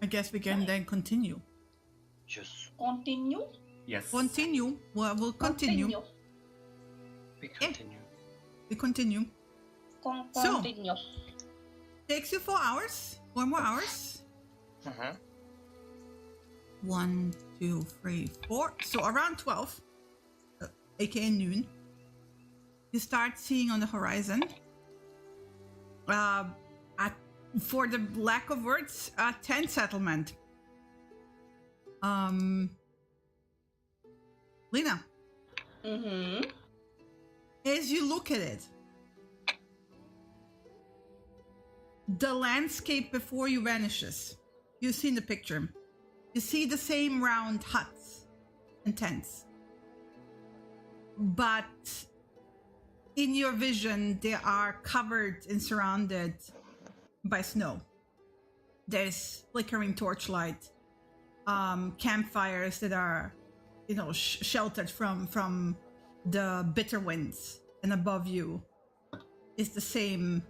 I guess we can then continue. Yes. Continue? Yes. Continue. Well, we'll continue. We continue. We continue. Continue. So, takes you 4 hours. 4 more hours. 1, 2, 3, 4. So around 12, aka noon, you start seeing on the horizon, for the lack of words, a tent settlement. Lena. As you look at it, the landscape before you vanishes. You see in the picture. You see the same round huts and tents. But in your vision, they are covered and surrounded by snow. There's flickering torchlight, campfires that are, sheltered from the bitter winds. And above you is the same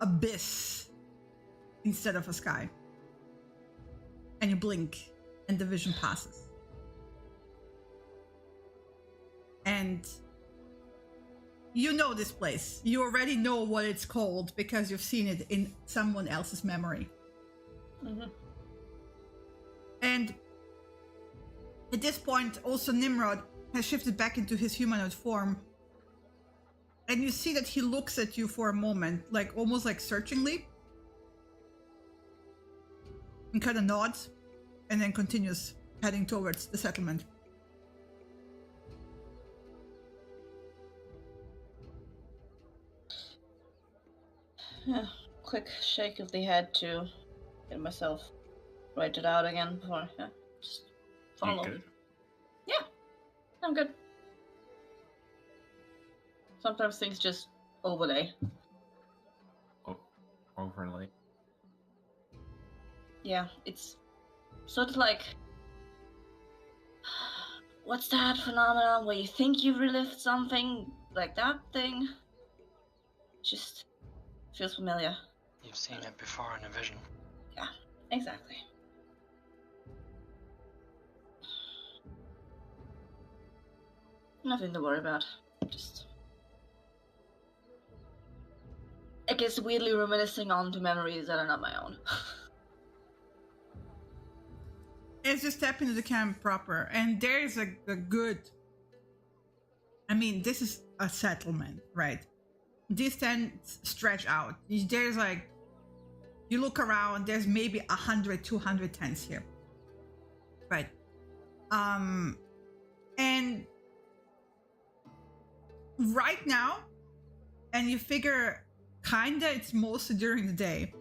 abyss instead of a sky. And you blink and the vision passes. And you know this place. You already know what it's called because you've seen it in someone else's memory. And at this point, also Nimrod has shifted back into his humanoid form. And you see that he looks at you for a moment, like almost like searchingly. And kind of nods. And then continues heading towards the settlement. Yeah, quick shake of the head to get myself righted out again before just follow. You good? Yeah, I'm good. Sometimes things just overlay. Overlay? Yeah, it's sort of like, what's that phenomenon where you think you've relived something, like that thing? Just feels familiar. You've seen it before in a vision. Yeah, exactly. Nothing to worry about. Just, I guess, weirdly reminiscing onto memories that are not my own. As you step into the camp proper, and there's a good... I mean, this is a settlement, right? These tents stretch out. There's like... You look around, there's maybe 100, 200 tents here. Right. And... Right now, and you figure kinda it's mostly during the day,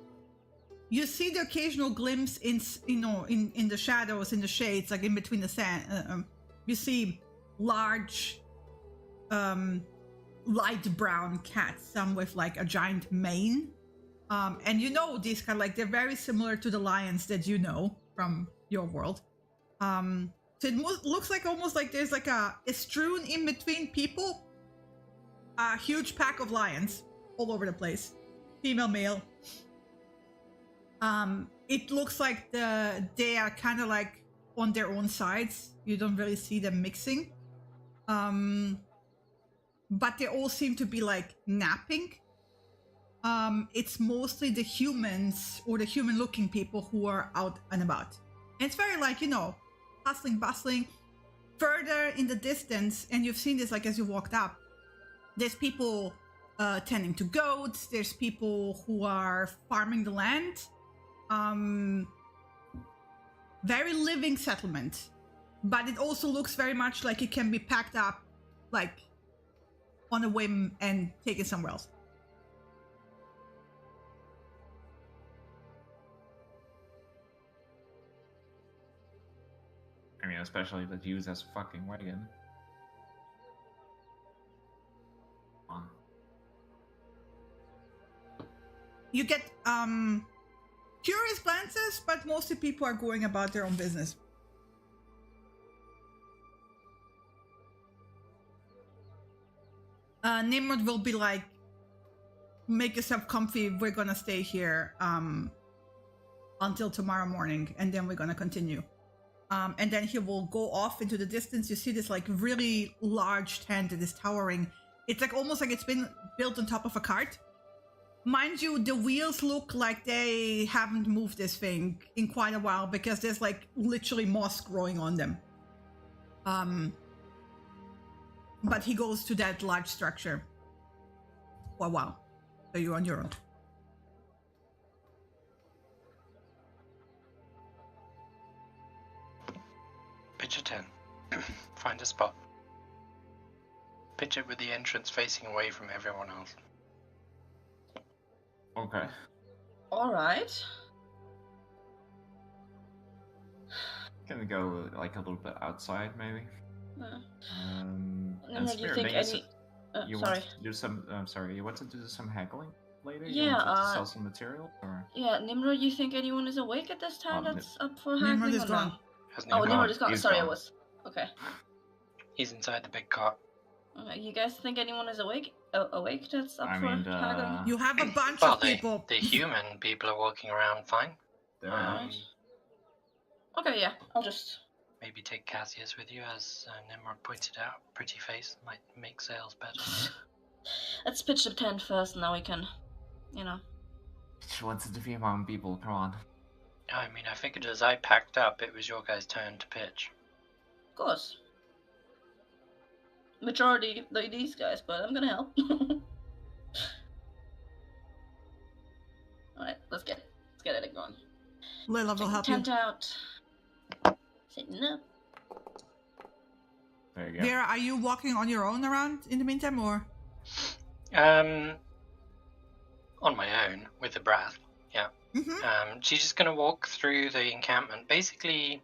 you see the occasional glimpse in the shadows, in the shades, like in between the sand. You see large, light brown cats, some with like a giant mane. And these kind of like, they're very similar to the lions that you know from your world. So it looks like almost like there's like a strewn in between people. A huge pack of lions all over the place, female, male. It looks like they are kind of like on their own sides. You don't really see them mixing. But they all seem to be like napping. It's mostly the humans or the human-looking people who are out and about. And it's very like, hustling, bustling. Further in the distance, and you've seen this like as you walked up, there's people tending to goats. There's people who are farming the land. Very living settlement. But it also looks very much like it can be packed up like on a whim and taken somewhere else. I mean, especially if it's used as a fucking wagon. You get curious glances, but mostly people are going about their own business. Nimrod will be like, make yourself comfy, we're gonna stay here. until tomorrow morning, and then we're gonna continue. And then he will go off into the distance. You see this like really large tent that is towering. It's like almost like it's been built on top of a cart. Mind you, the wheels look like they haven't moved this thing in quite a while because there's like literally moss growing on them. But he goes to that large structure for a while. So you're on your own. Pitch a tent. Find a spot. Pitch it with the entrance facing away from everyone else. Okay. Alright. Gonna go like a little bit outside, maybe. And you think any? You sorry. want to do some? Sorry. You want to do some haggling later? Yeah. You want to sell some material, or? Yeah, Nimrod. You think anyone is awake at this time? That's up for haggling. Nimrod is or gone. No? Nimrod is gone. He's Sorry, gone. I was. Okay. He's inside the big cart. You guys think anyone is awake? Awake? That's up I for mean, haggling. You have a bunch Well, of people. the human people are walking around fine. Alright. Okay, yeah. I'll just. Maybe take Cassius with you, as Nimrod pointed out. Pretty face might make sales better. Let's pitch the tent first, and then we can, She wants it to be among people. Come on. I mean, I figured as I packed up, it was your guys' turn to pitch. Of course. Majority these guys, but I'm gonna help. Alright, let's get it going. Layla will help you. Tent out. Sitting up. There you go. Vera, are you walking on your own around in the meantime, or? On my own, with the breath, yeah. Mm-hmm. She's just gonna walk through the encampment. Basically,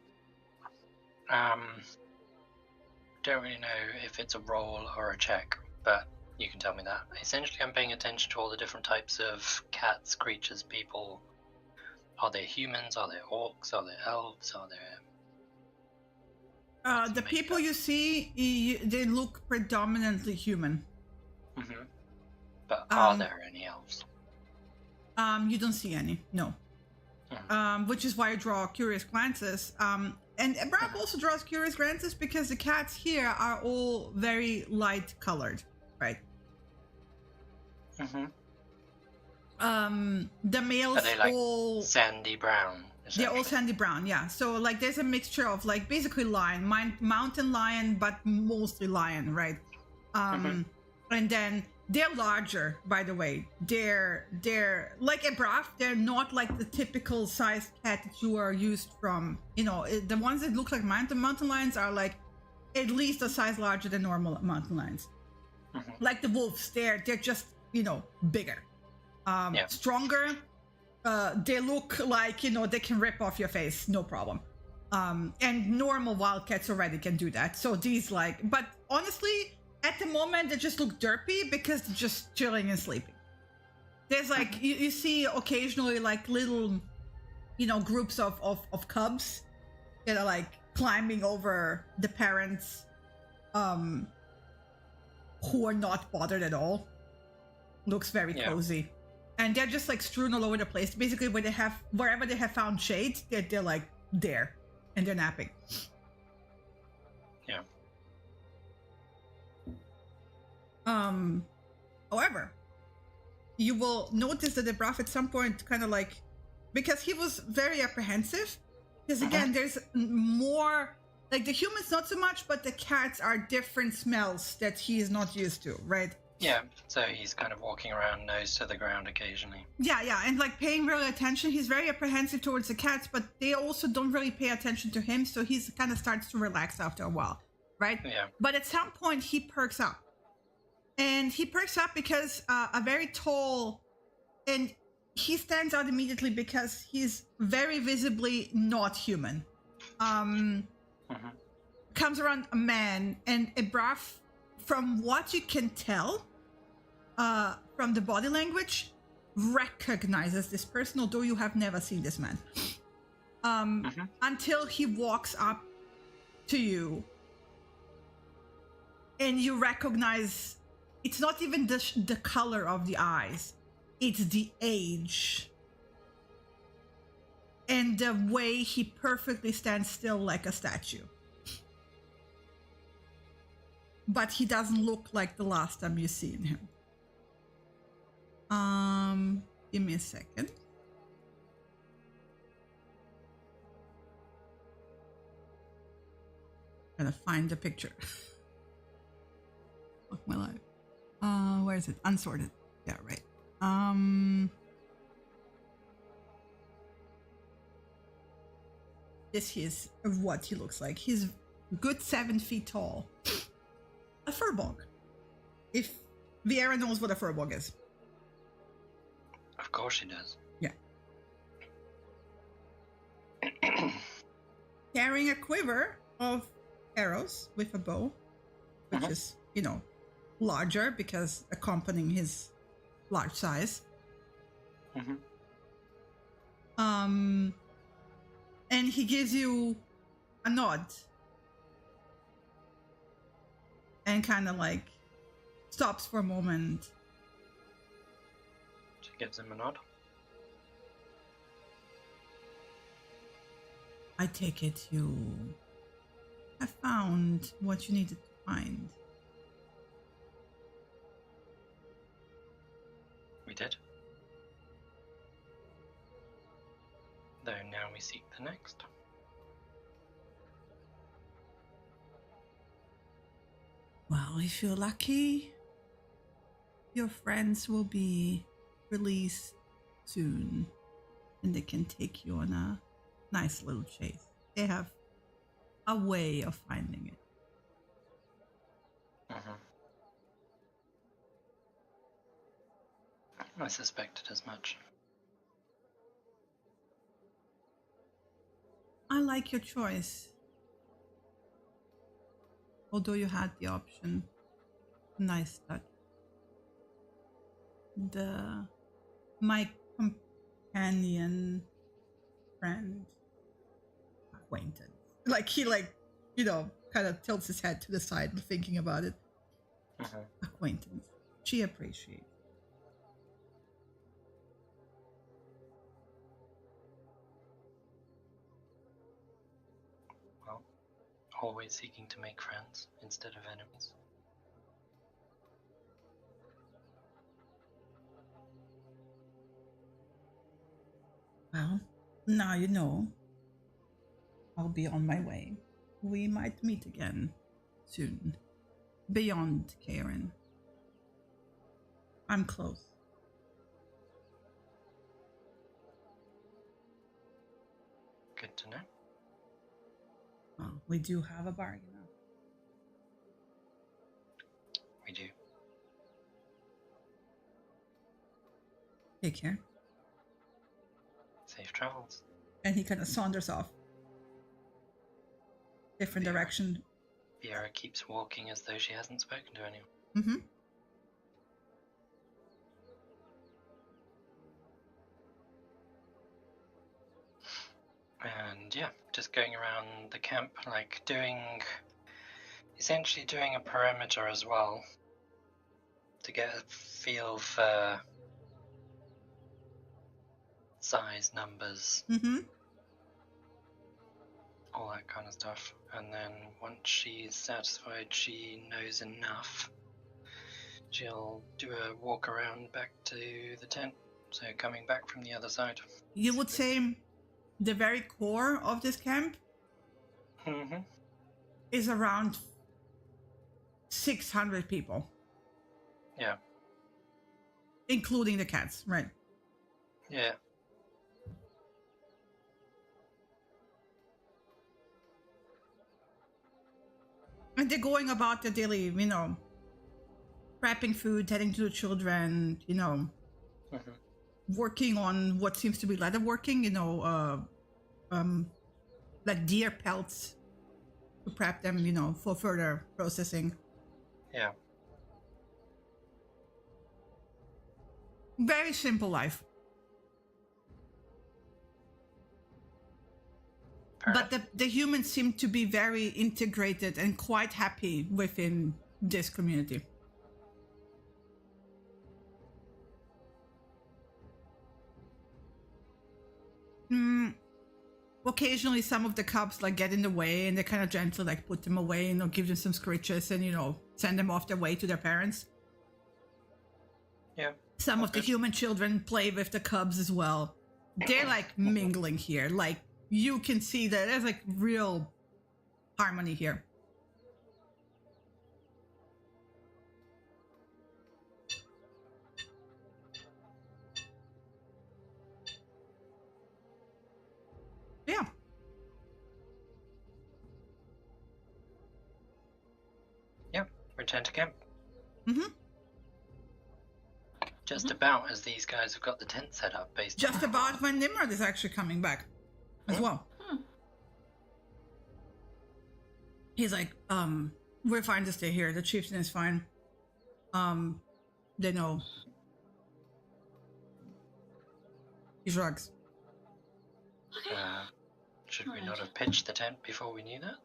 don't really know if it's a roll or a check, but you can tell me that. Essentially, I'm paying attention to all the different types of cats, creatures, people. Are they humans? Are they orcs? Are they elves? Are they... The people you see, they look predominantly human. Mm-hmm. But are there any elves? You don't see any, no. Mm-hmm. Which is why I draw curious glances. And Brab also draws curious glances because the cats here are all very light colored, right? Mm-hmm. The males Are they like all sandy brown? They're all sandy brown, yeah. So like there's a mixture of like basically lion, mountain lion, but mostly lion, right? And then they're larger, by the way. They're like a Braff. They're not like the typical sized cat that you are used from. The ones that look like mountain lions are like at least a size larger than normal mountain lions. Like the wolves, they're just bigger, stronger. They look like they can rip off your face, no problem. And normal wildcats already can do that. So these but honestly, at the moment they just look derpy because they're just chilling and sleeping. There's you see occasionally like little, groups of cubs that are like climbing over the parents, who are not bothered at all. Looks very cozy. And they're just like strewn all over the place. Basically, wherever they have found shade, they're like there, and they're napping. Yeah. However, you will notice that the Braff at some point kind of because he was very apprehensive. Because again, there's more like the humans not so much, but the cats are different smells that he is not used to, right? Yeah, so he's kind of walking around nose to the ground occasionally. Yeah, and like paying really attention. He's very apprehensive towards the cats, but they also don't really pay attention to him, so he's kind of starts to relax after a while, right? Yeah. But at some point, he perks up. And he perks up because a very tall, and he stands out immediately because he's very visibly not human. Comes around a man, and a Braff, from what you can tell from the body language, recognizes this person, although you have never seen this man. Until he walks up to you and you recognize it's not even the color of the eyes, it's the age. and the way he perfectly stands still like a statue. But he doesn't look like the last time you seen him. Give me a second. Gotta find the picture. Fuck my life. Where is it? Unsorted. Yeah, right. This is what he looks like. He's good 7 feet tall. A furbog. If Viera knows what a furbog is. Of course she does. Yeah. Carrying a quiver of arrows with a bow, which is, larger because accompanying his large size. And he gives you a nod and kind of like stops for a moment. She gives him a nod. I take it you have found what you needed to find. We did. Though now we seek the next. Well, if you're lucky, your friends will be released soon, and they can take you on a nice little chase. They have a way of finding it. I suspected as much. I like your choice. Although you had the option. Nice touch. My companion, friend, acquaintance. Like he kind of tilts his head to the side thinking about it. Acquaintance. She appreciates. Always seeking to make friends instead of enemies. Well, now you know. I'll be on my way. We might meet again soon. Beyond Karen. I'm close. Good to know. Well, we do have a bargain now. We do. Take care. Safe travels. And he kind of saunters off. Different direction. Viera keeps walking as though she hasn't spoken to anyone. And yeah, just going around the camp, essentially doing a perimeter as well, to get a feel for size, numbers, all that kind of stuff. And then once she's satisfied she knows enough, she'll do a walk around back to the tent, so coming back from the other side. You would say the very core of this camp is around 600 people. Yeah. Including the cats, right? Yeah. And they're going about the daily, prepping food, tending to the children, working on what seems to be leatherworking, like deer pelts to prep them, for further processing. Yeah. Very simple life. But the humans seem to be very integrated and quite happy within this community. occasionally some of the cubs like get in the way, and they kind of gently like put them away and give them some scritches and send them off their way to their parents. Yeah. Some of the human children play with the cubs as well. They're like mingling here. Like you can see that there's like real harmony here. Yeah. Yep. Return to camp. Mm-hmm. Just about as these guys have got the tent set up, based. Just about when Nimrod is actually coming back, as well. He's like, we're fine to stay here. The chieftain is fine. They know. He shrugs. Okay. Should we not have pitched the tent before we knew that?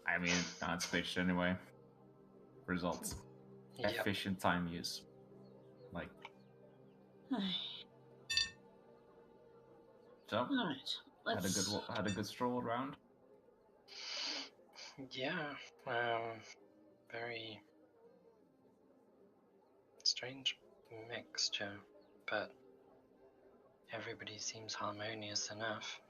I mean, that's pitched anyway. Results. Yep. Efficient time use. Like. So. All right. Had a good stroll around. Yeah. Very strange mixture, but everybody seems harmonious enough.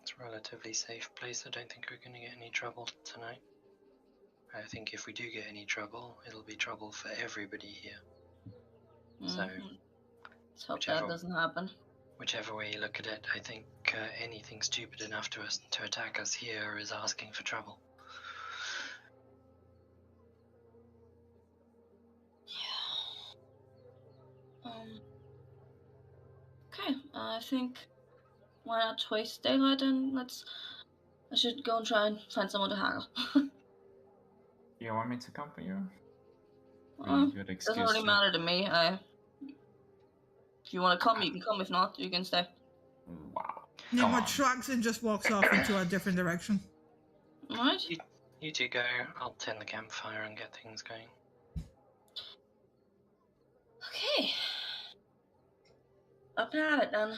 It's a relatively safe place. I don't think we're going to get any trouble tonight. I think if we do get any trouble, it'll be trouble for everybody here. So, let's hope that doesn't happen. Whichever way you look at it, I think anything stupid enough to attack us here is asking for trouble. Yeah. Okay, I think why not waste daylight and I should go and try and find someone to haggle. You want me to accompany you? Doesn't really matter to me. If you want to come, you can come. If not, you can stay. Wow. Nimrod shrugs and just walks off into a different direction. Alright. You two go. I'll tend the campfire and get things going. Okay. Up at it then.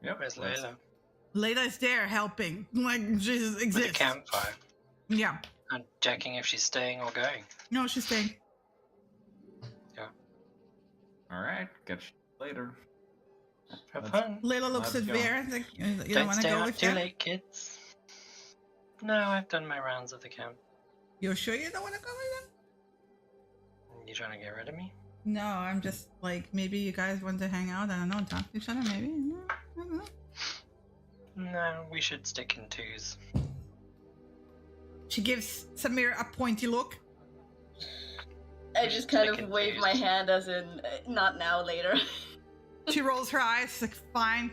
Yep. Where's Layla? Layla is there helping. Like, she exists. With the campfire. Yeah. I'm checking if she's staying or going. No, she's staying. Yeah. Alright, catch you later. Have fun. Layla looks at Vera. Like, you don't want to stay go out with too that? late, kids. No, I've done my rounds of the camp. You're sure you don't want to go with them? You trying to get rid of me? No, I'm just like, maybe you guys want to hang out. I don't know, talk to each other, maybe. No, I don't know. No, we should stick in twos. She gives Samir a pointy look. I just kind of wave my hand as in, not now, later. She rolls her eyes, like, fine.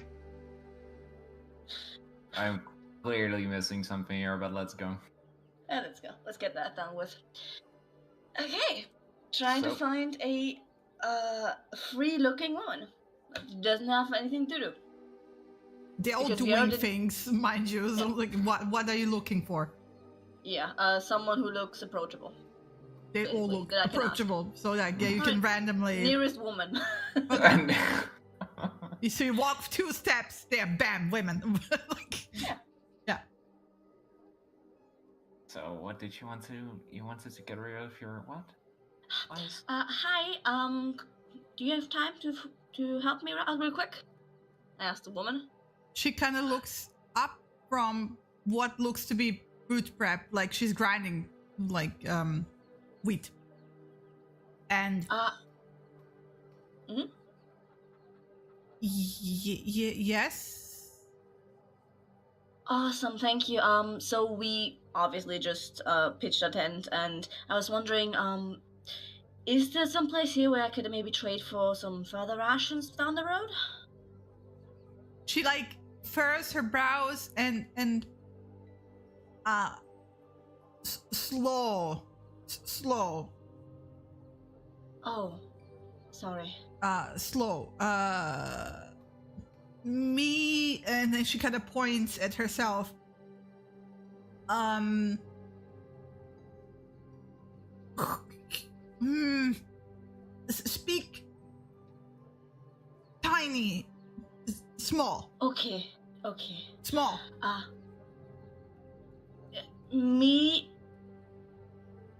I'm clearly missing something here, but let's go. Yeah, let's go. Let's get that done with. Okay. Trying to find a free-looking woman. Doesn't have anything to do. They're all doing things, mind you. So, like, what are you looking for? Yeah, someone who looks approachable. They all look approachable, so like, yeah, you can randomly... Nearest woman. So you walk 2 steps, there, bam, women. Like, yeah. So what did you want to... You wanted to get rid of your what? Hi, do you have time to help me out real quick? I asked the woman. She kind of looks up from what looks to be food prep, like she's grinding, like, wheat. And... yes? Awesome, thank you. So we obviously just pitched a tent, and I was wondering, is there some place here where I could maybe trade for some further rations down the road? She like furrows her brows and slow. Oh, sorry. Slow. Me, and then she kind of points at herself. Speak tiny, small. Okay. Small. Me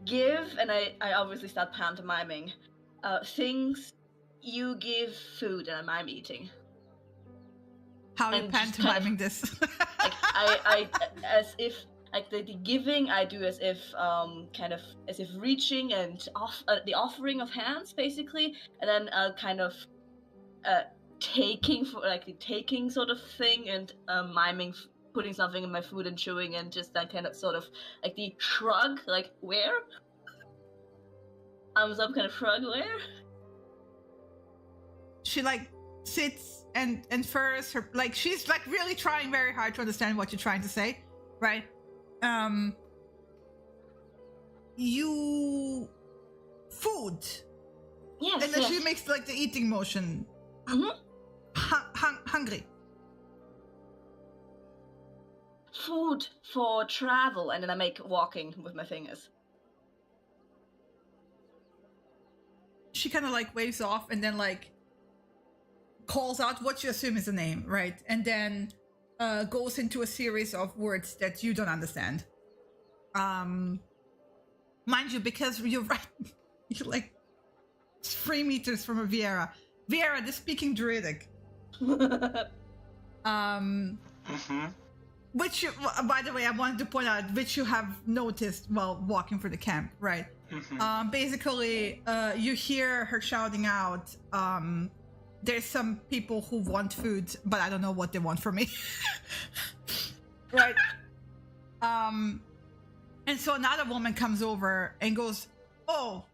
give, and I obviously start pantomiming. Things you give food, and I'm eating. How are you pantomiming this? Like I as if like the giving I do as if as if reaching and the offering of hands basically, and then kind of taking for like the taking sort of thing, and miming putting something in my food and chewing, and just that kind of sort of like the shrug, like where? Thumbs up kind of shrug where? She like sits and furrows her, like she's like really trying very hard to understand what you're trying to say, right? You food. Yes. And then she makes like the eating motion. Hungry. Food for travel, and then I make walking with my fingers. She kind of like waves off and then like calls out what you assume is a name, right? And then goes into a series of words that you don't understand. Mind you, because you're right, you're like 3 meters from a Viera. Viera, they're speaking Druidic. Which you, by the way, I wanted to point out, which you have noticed while walking through the camp, right? Basically, you hear her shouting out, there's some people who want food, but I don't know what they want from me. Right? And so another woman comes over and goes, oh,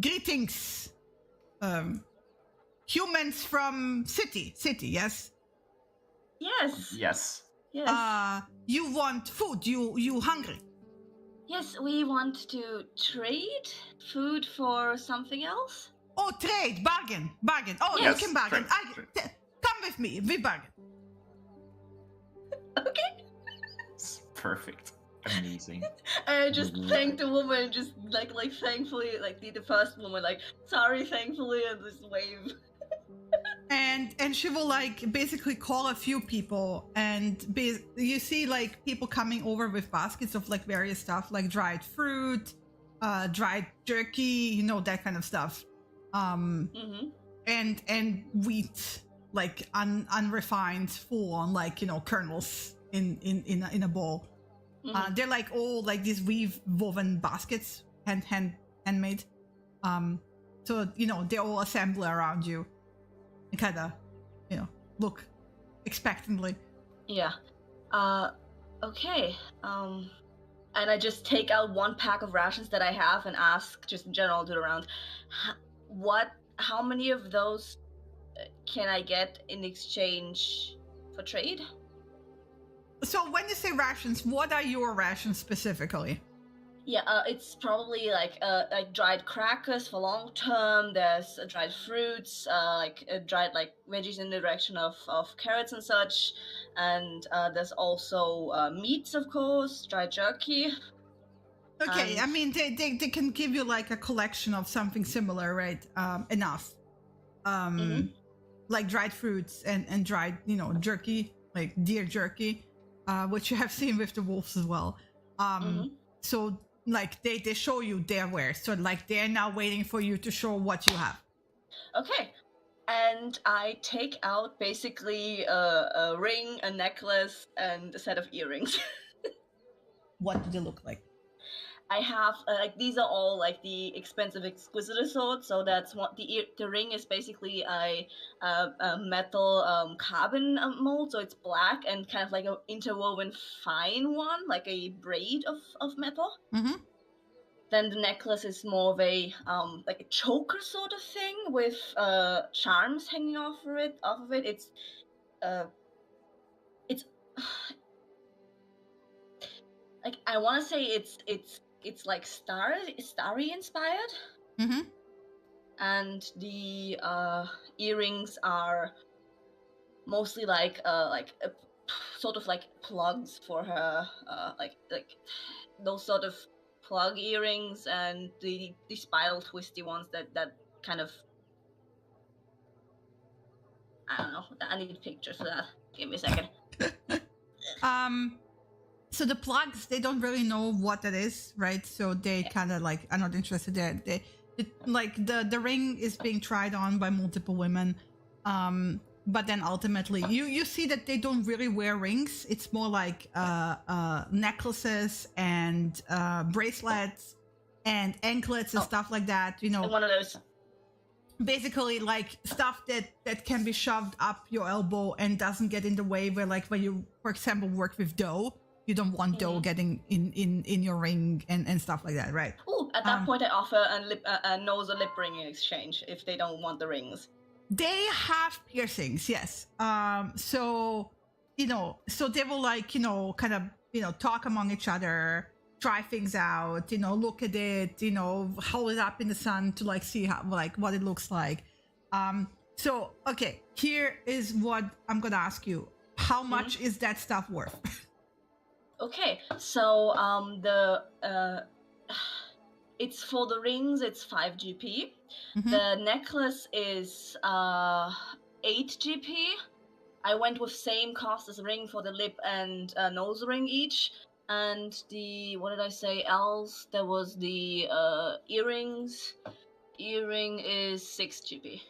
greetings, humans from city, yes? Yes. You want food, you hungry? Yes, we want to trade food for something else. Oh, trade, bargain. Oh, yes, you can bargain. Come with me, we bargain. Okay. It's perfect. Amazing. I just thank the woman, just like thankfully, like the first woman, like sorry, thankfully, and just wave. And she will like basically call a few people, and you see like people coming over with baskets of like various stuff, like dried fruit, dried jerky, you know, that kind of stuff. And wheat, like unrefined, full on, like, you know, kernels in a bowl. They're like all like these woven baskets, handmade. So you know they all assemble around you and kind of, you know, look expectantly. Yeah. Okay. And I just take out one pack of rations that I have and ask, just in general, to the round, how many of those can I get in exchange for trade? So when you say rations, what are your rations specifically? Yeah, it's probably like dried crackers for long term. There's dried fruits, dried like veggies in the direction of carrots and such, and there's also meats, of course, dried jerky. Okay, I mean they can give you like a collection of something similar, right? Enough, like dried fruits and dried, you know, jerky, like deer jerky, which you have seen with the wolves as well. So like they show you their wares, so like they're now waiting for you to show what you have. Okay, and I take out basically a ring, a necklace, and a set of earrings. What do they look like? I have like these are all like the expensive exquisite sort. So that's what the ring is basically a metal carbon mold. So it's black and kind of like an interwoven fine one, like a braid of metal. Then the necklace is more of a like a choker sort of thing with charms hanging off of it. It's like I want to say it's like starry inspired. And the earrings are mostly like sort of like plugs for her, like those sort of plug earrings, and the spiral twisty ones that kind of I don't know. I need pictures for that. Give me a second. So the plugs, they don't really know what that is, right? So they kind of like are not interested. The ring is being tried on by multiple women, but then ultimately you see that they don't really wear rings. It's more like necklaces and bracelets and anklets and stuff like that. You know, one of those. Basically, like stuff that can be shoved up your elbow and doesn't get in the way. Where like when you, for example, work with dough. You don't want dough getting in your ring and stuff like that, right? Oh, at that point I offer a nose or lip ring in exchange if they don't want the rings. They have piercings, yes. So they will like, kind of, talk among each other, try things out, look at it, hold it up in the sun to like see how, like what it looks like. So, okay, here is what I'm going to ask you. How much is that stuff worth? Okay, so it's for the rings, it's 5 GP. The necklace is 8 GP. I went with same cost as the ring for the lip and nose ring each. And the, what did I say else? There was the earrings. Earring is 6 GP.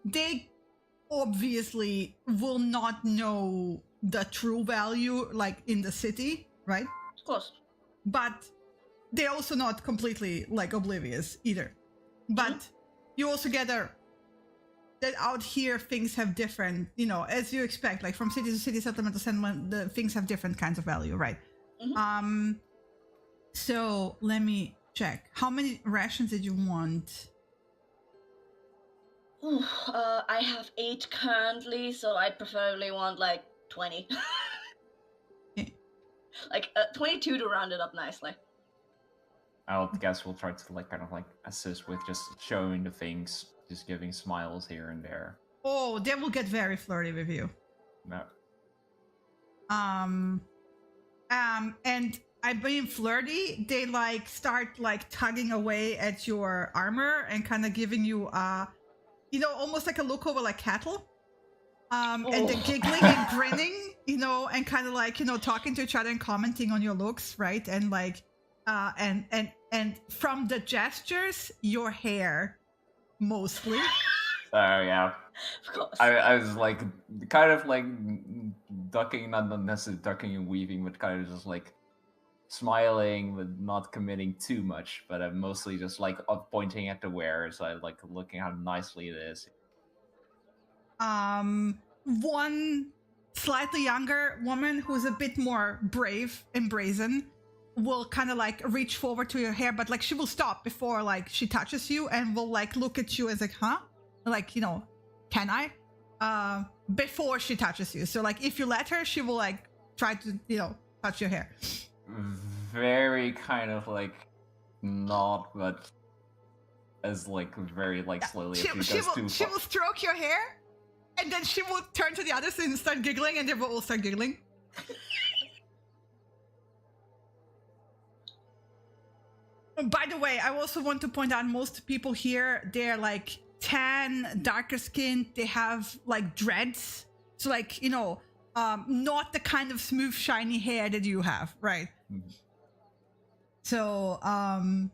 They obviously will not know the true value like in the city, right? Of course. But they're also not completely like oblivious either. But you also get that out here things have different, as you expect, like from city to city, settlement to settlement, the things have different kinds of value, right? So let me check. How many rations did you want? I have 8 currently, so I preferably want like 20. Okay. Like 22 to round it up nicely. I guess we'll try to like kind of like assist with just showing the things, just giving smiles here and there. Oh, they will get very flirty with you. No. And I mean flirty, they like start like tugging away at your armor and kind of giving you almost like a look over like cattle. And they're giggling and grinning, and kind of like, talking to each other and commenting on your looks, right? And like, and from the gestures, your hair, mostly. Oh, yeah. Of course. I was like, kind of like ducking, not necessarily ducking and weaving, but kind of just like smiling, but not committing too much. But I'm mostly just like pointing at the wares, like looking how nicely it is. One slightly younger woman who's a bit more brave and brazen will kind of like reach forward to your hair, but like she will stop before like she touches you and will like look at you as like, huh? Like, can I? Before she touches you. So like if you let her, she will like try to, touch your hair. Very kind of like not, but as like very like slowly. She will stroke your hair. And then she will turn to the others and start giggling, and they will all start giggling. By the way, I also want to point out most people here, they're like tan, darker skinned, they have like dreads. So like, not the kind of smooth, shiny hair that you have, right? Mm-hmm. So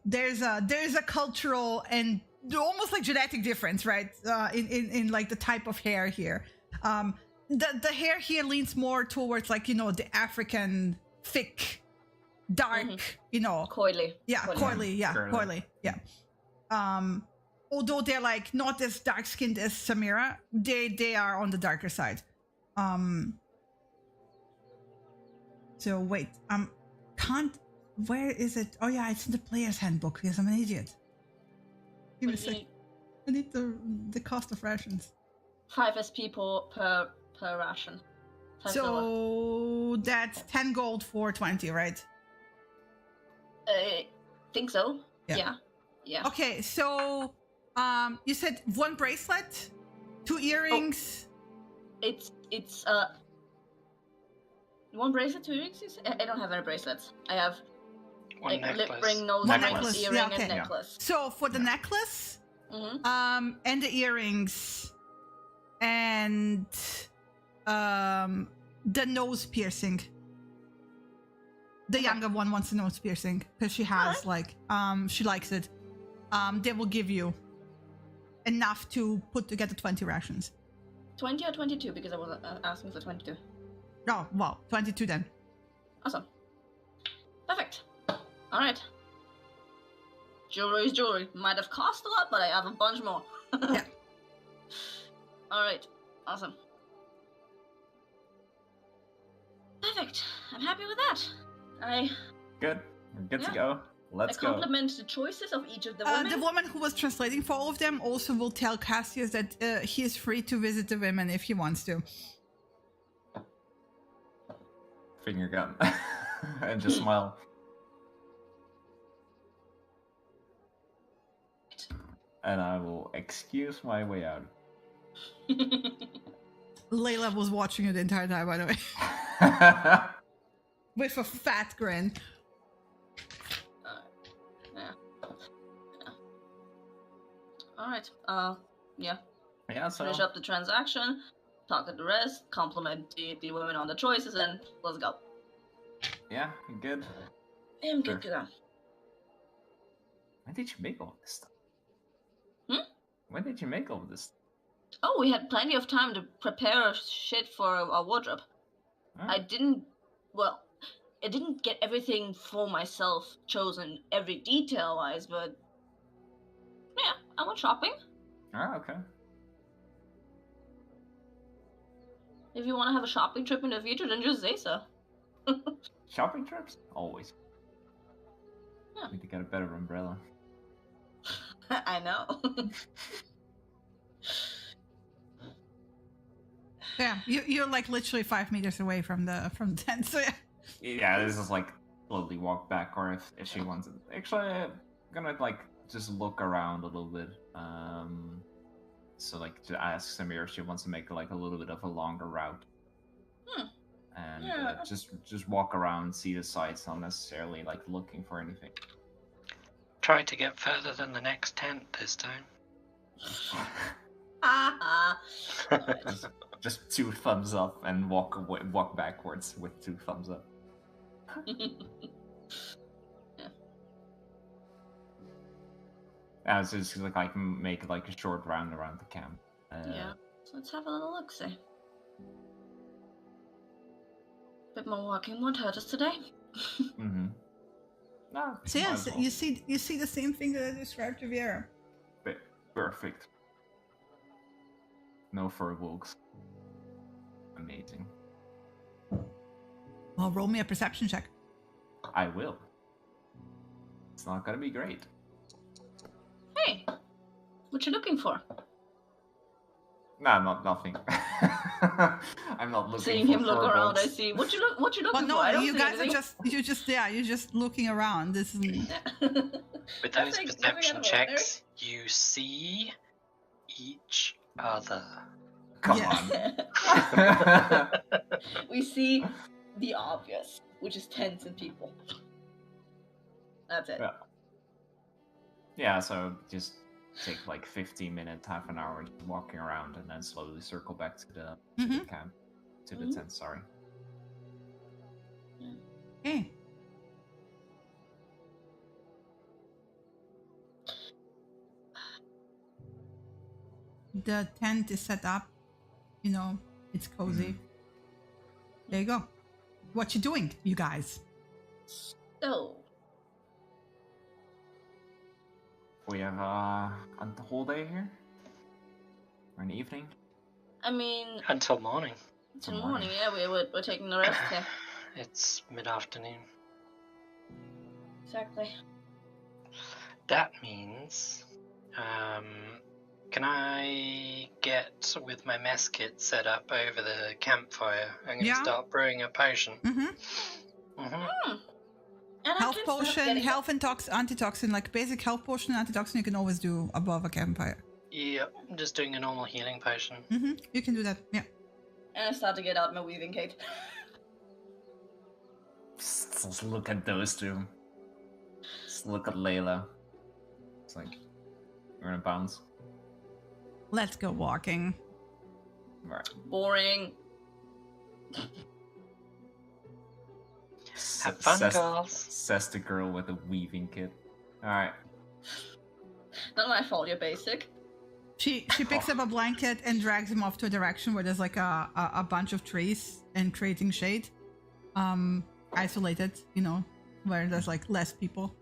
there's a cultural and almost like genetic difference, right? In like the type of hair here. The hair here leans more towards like, the African thick, dark, coily. Yeah, coily, yeah, coily, yeah. Although they're like not as dark skinned as Samira, they are on the darker side. So wait, where is it? Oh yeah, it's in the player's handbook because I'm an idiot. Give me a sec. I need the cost of rations. 5 SP per ration. So that's 10 gold for 20, right? Think so. Yeah. Okay, so you said 1 bracelet, 2 earrings. Oh, it's 1 bracelet, 2 earrings. I don't have any bracelets. I have one like necklace. Lip ring, nose ring, earring, and necklace. So for the necklace, And the earrings, and the nose piercing. The younger one wants a nose piercing because she has she likes it. They will give you enough to put together 20 rations. 20 or 22? Because I was asking for 22. Oh, wow, 22 then. Awesome. Perfect. All right. Jewelry is jewelry. Might have cost a lot, but I have a bunch more. Yeah. All right. Awesome. Perfect. I'm happy with that. Good. We're good to go. Let's go. I compliment the choices of each of the women. The woman who was translating for all of them also will tell Cassius that he is free to visit the women if he wants to. Finger gun. And just smile. And I will excuse my way out. Layla was watching you the entire time, by the way. With a fat grin. Alright, yeah. Yeah, so... Finish up the transaction, talk to the rest, compliment the women on the choices, and let's go. Yeah, good. I'm good to go. When did you make all this stuff? When did you make all of this? Oh, we had plenty of time to prepare shit for our wardrobe. Oh. I didn't get everything for myself chosen every detail-wise, but yeah, I went shopping. Oh, okay. If you want to have a shopping trip in the future, then just say so. Shopping trips? Always. Yeah. Need to get a better umbrella. I know. Yeah, you're like literally 5 meters away from the tent, so yeah. Yeah, this is like slowly walk back, or if she wants it. Actually, I'm gonna like just look around a little bit. So like to ask Samir if she wants to make like a little bit of a longer route. And just walk around, see the sights, not necessarily like looking for anything. Try to get further than the next tent this time. just 2 thumbs up and walk backwards with 2 thumbs up. Yeah, so it's like I can make like a short round around the camp. Yeah, so let's have a little look, see. Bit more walking won't hurt us today. Mm-hmm. No, so yeah, so you see the same thing that I described to Vera. Perfect. No fur wolves. Amazing. Well, roll me a perception check. I will. It's not gonna be great. Hey, what you looking for? Nah, nothing. I'm not looking. Seeing him look around, I see. What you looking for? No, you guys are you're just looking around. This is. With those perception checks, you see each other. Come on. We see the obvious, which is tents and people. That's it. Yeah, so just take like 15 minutes, half an hour walking around, and then slowly circle back to the camp, to the tent. Sorry. Okay. The tent is set up. You know, it's cozy. There you go. What you doing, you guys? So. We have a whole day here? Or an evening? I mean... Until morning. Until morning, yeah, we're taking the rest here. It's mid-afternoon. Exactly. That means... can I get with my mess kit set up over the campfire? I'm going to start brewing a potion. Health potion, health and antitoxin, like basic health potion and antitoxin you can always do above a campfire. Yeah, I'm just doing a normal healing potion. You can do that, yeah. And I start to get out my weaving cape. Just look at those two. Just look at Layla. It's like, We're gonna bounce. Let's go walking. Right. Boring. Have fun, girls. Says the girl with the weaving kit. Alright. Not my fault, you're basic. She picks up a blanket and drags him off to a direction where there's like a bunch of trees and creating shade. Isolated, you know, where there's like less people.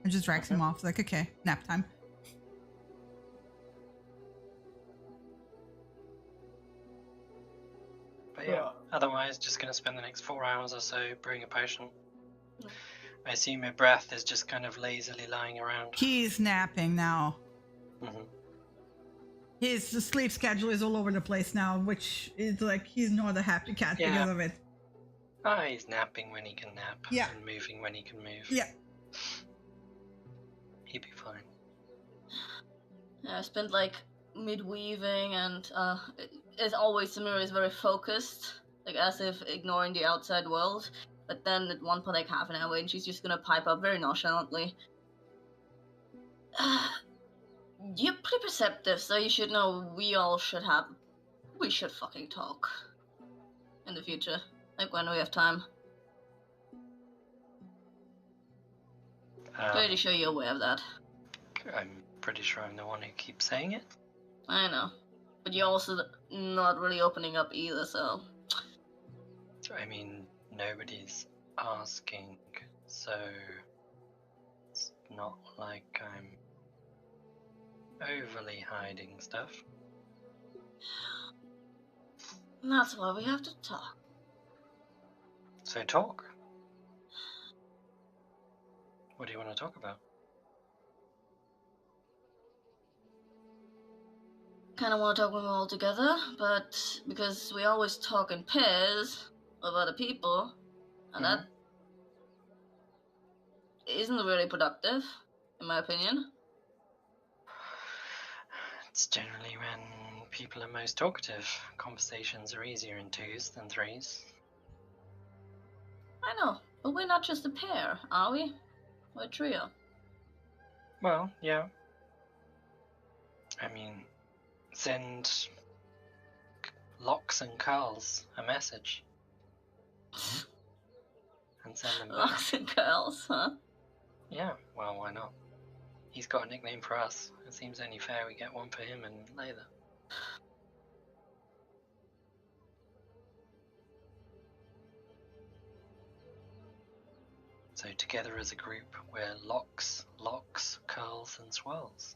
And just drags him off. Like, okay, nap time. But yeah, otherwise just gonna spend the next 4 hours or so brewing a potion. I assume your breath is just kind of lazily lying around. He's napping now. Mm-hmm. His sleep schedule is all over the place now, which is like he's not a happy cat because of it. He's napping when he can nap. Yeah. And moving when he can move. Yeah. He'd be fine. Yeah, I spent like mid-weaving, and as always, Samira is very focused, like as if ignoring the outside world. But then at one point, like half an hour, and she's just gonna pipe up very nonchalantly. You're pretty perceptive, so you should know we should fucking talk in the future, like when we have time. Pretty sure you're aware of that. I'm pretty sure I'm the one who keeps saying it. I know, but you're also not really opening up either, so... I mean, nobody's asking, so it's not like I'm overly hiding stuff. That's why we have to talk. So talk. What do you want to talk about? Kind of want to talk when we're all together, but because we always talk in pairs of other people, and that isn't really productive, in my opinion. It's generally when people are most talkative. Conversations are easier in 2s than 3s. I know, but we're not just a pair, are we? We're a trio. Well, yeah. I mean, send Locks and Curls a message. And send them back. Locks and Curls, huh? Yeah, well, why not? He's got a nickname for us. It seems only fair we get one for him and Layla. So together as a group, we're Locks, Curls, and Swirls.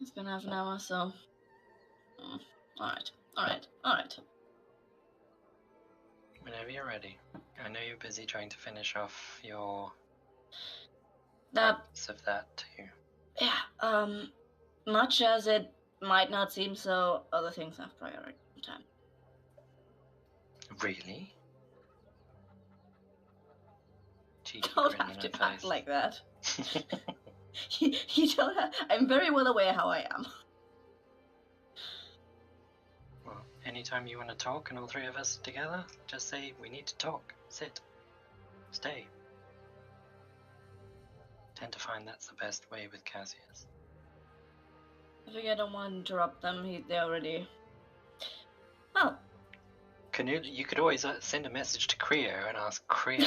It's been half an hour, so... Alright. Whenever you're ready. I know you're busy trying to finish off your... That... of that too. Yeah, much as it might not seem so, other things have priority time. Really? You don't have to act like that. You don't have... I'm very well aware how I am. Well, anytime you want to talk and all three of us together, just say, we need to talk. Sit. Stay. Tend to find that's the best way with Cassius. I think I don't want to interrupt them. They already... Well... You could always send a message to Creo and ask Creo.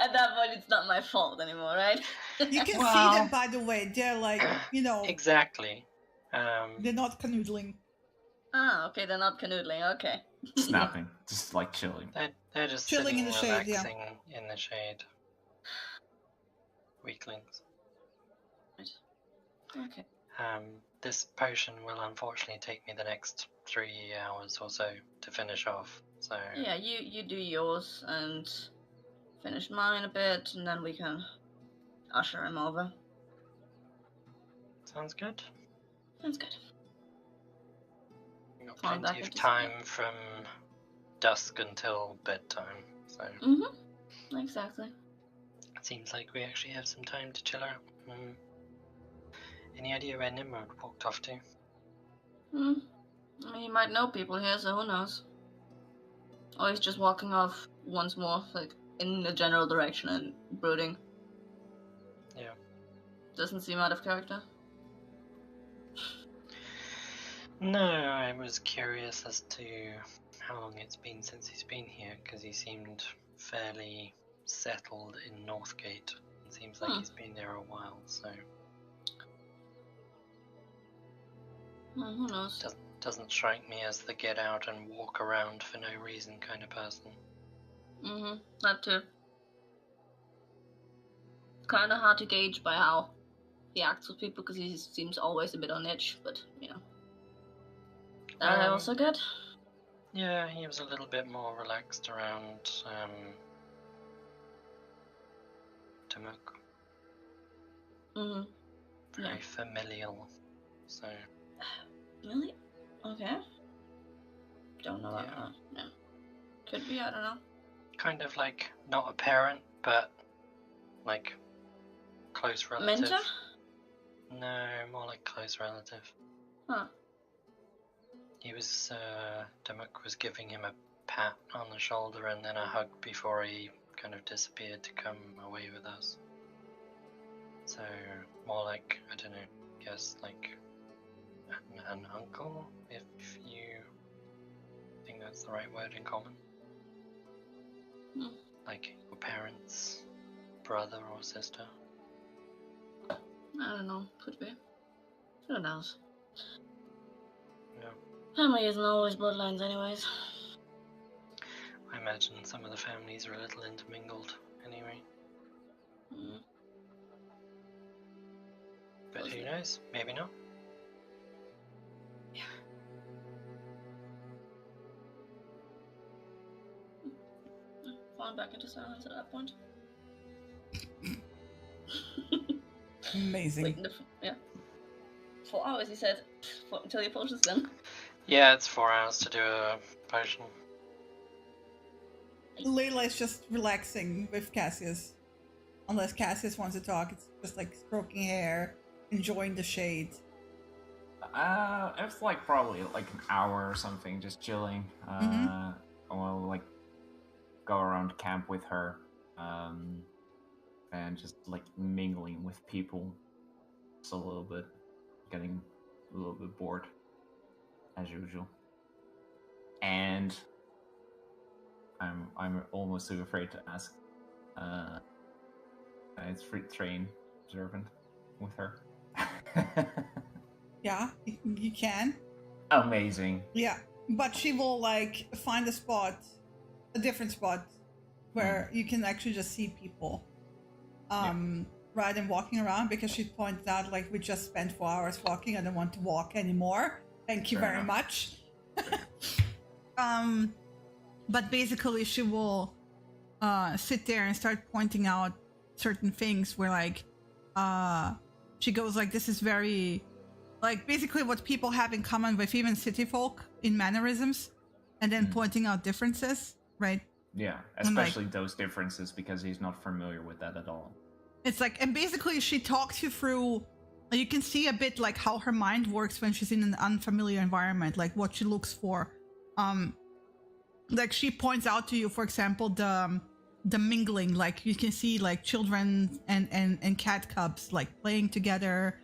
At that point, it's not my fault anymore, right? You can see them, by the way. They're like, you know... Exactly. They're not canoodling. Ah, okay, they're not canoodling, okay. Snapping. Just like chilling. They're just chilling sitting, in the shade, relaxing in the shade. Weaklings. Okay. This potion will unfortunately take me the next 3 hours or so to finish off, so... Yeah, you do yours, and finish mine a bit, and then we can usher him over. Sounds good. Sounds good. We've got plenty of time from dusk until bedtime, so... Mm-hmm. Exactly. Seems like we actually have some time to chill out. Any idea where Nimrod walked off to? I mean, you might know people here, so who knows? Or he's just walking off once more, like, in the general direction and brooding. Yeah. Doesn't seem out of character. No, I was curious as to how long it's been since he's been here, because he seemed fairly settled in Northgate. It seems like he's been there a while, so... Who knows? Doesn't strike me as the get out and walk around for no reason kind of person. That too. Kind of hard to gauge by how he acts with people, because he seems always a bit on edge, but, you know. That I also get. Yeah, he was a little bit more relaxed around Timok. Very familial, so... Really? Okay. Don't know about that. Yeah. Could be, I don't know. Kind of like, not a parent, but like close relative. Mentor? No, more like close relative. Huh. He was, Dimmock was giving him a pat on the shoulder and then a hug before he kind of disappeared to come away with us. So, more like, I don't know, guess like an uncle, if you think that's the right word in common. Like your parents' brother or sister. I don't know, could be. Who knows? Yeah. Family isn't always bloodlines anyways. I imagine some of the families are a little intermingled anyway. But who knows? Maybe not. Yeah. Falling back into silence at that point. Amazing. Yeah. 4 hours, he said, until your potion's done. Yeah, it's 4 hours to do a potion. Layla is just relaxing with Cassius. Unless Cassius wants to talk, it's just like stroking hair, enjoying the shade. It's like probably like an hour or something, just chilling. I'll like go around camp with her, and just like mingling with people. Just a little bit, getting a little bit bored, as usual. And I'm almost too afraid to ask. It's free train observant with her. Yeah, you can. Amazing. Yeah, but she will like find a different spot where you can actually just see people rather than walking around, because she pointed out like we just spent 4 hours walking. I don't want to walk anymore. Thank you very much. But basically she will sit there and start pointing out certain things where like she goes like, this is very like basically what people have in common with even city folk in mannerisms, and then pointing out differences, right? Yeah, especially like, those differences, because he's not familiar with that at all. It's like, and basically she talks you through, you can see a bit like how her mind works when she's in an unfamiliar environment, like what she looks for. Like she points out to you, for example, the mingling, like you can see like children and cat cubs like playing together.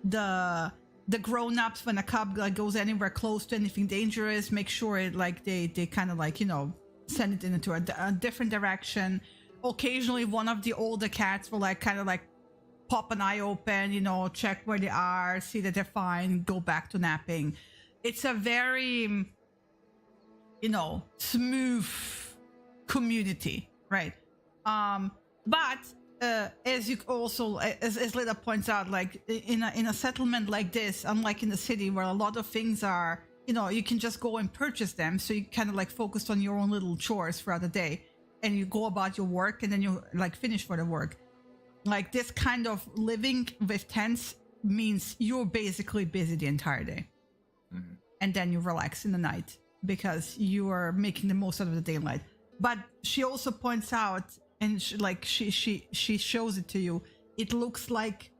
The grown-ups, when a cub like goes anywhere close to anything dangerous, make sure it like they kind of like, you know, send it into a different direction. Occasionally one of the older cats will like kind of like pop an eye open, you know, check where they are, see that they're fine, go back to napping. It's a very, you know, smooth community, right? But as you also, as Leda points out, like in a settlement like this, unlike in the city where a lot of things are, you know, you can just go and purchase them, so you kind of like focused on your own little chores throughout the day, and you go about your work, and then you like finish for the work. Like this kind of living with tents means you're basically busy the entire day, and then you relax in the night because you are making the most out of the daylight. But she also points out, and she shows it to you, it looks like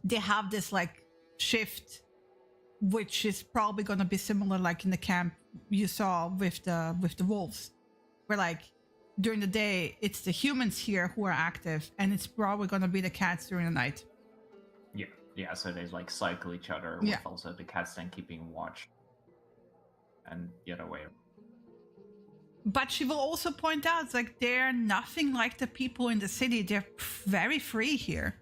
they have this like shift, which is probably going to be similar like in the camp you saw with the wolves, where like during the day it's the humans here who are active, and it's probably gonna be the cats during the night. Yeah. So they like cycle each other with also the cats then keeping watch, and the other way. But she will also point out, like, they're nothing like the people in the city. They're very free here.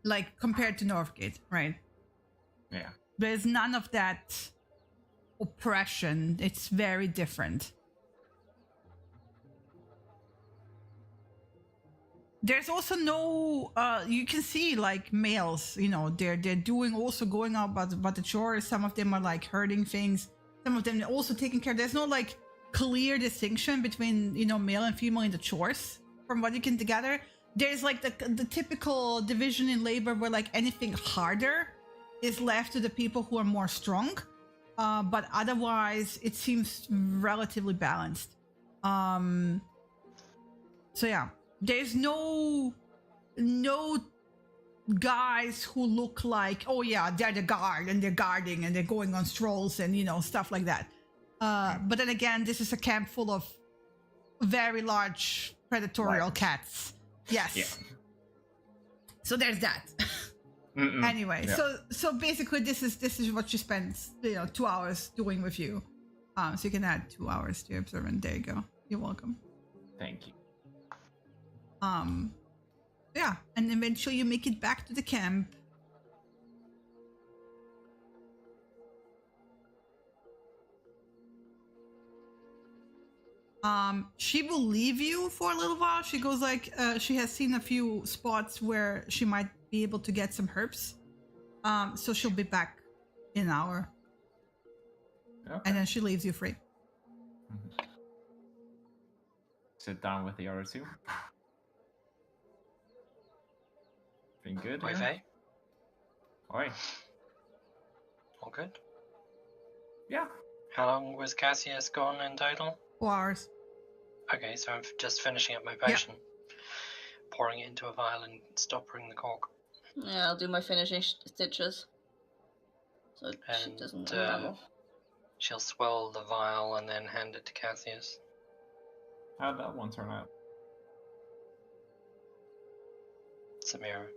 Like, compared to Northgate, right? Yeah. There's none of that oppression. It's very different. There's also no, you can see like males, you know, they're doing also going out about the chores. Some of them are like herding things. Some of them are also taking care. There's no like clear distinction between, you know, male and female in the chores from what you can gather. There's like the typical division in labor where like anything harder is left to the people who are more strong. But otherwise it seems relatively balanced. So yeah. There's no guys who look like, oh yeah, they're the guard and they're guarding and they're going on strolls and, you know, stuff like that. But then again, this is a camp full of very large predatorial cats. Yes. Yeah. So there's that. Anyway, yeah. So basically this is what she spends, you know, 2 hours doing with you. So you can add 2 hours to your observant. There you go. You're welcome. Thank you. Yeah, and eventually you make it back to the camp. She will leave you for a little while. She goes like, she has seen a few spots where she might be able to get some herbs. So she'll be back in an hour. Okay. And then she leaves you free. Mm-hmm. Sit down with the other two. Been good? Oi, Faye? Oi. All good? Yeah. How long was Cassius gone in total? 4 hours. Okay, so I'm just finishing up my potion. Yeah. Pouring it into a vial and stopping the cork. Yeah, I'll do my finishing stitches. So she doesn't unravel. She'll swell the vial and then hand it to Cassius. How'd that one turn out? Samira.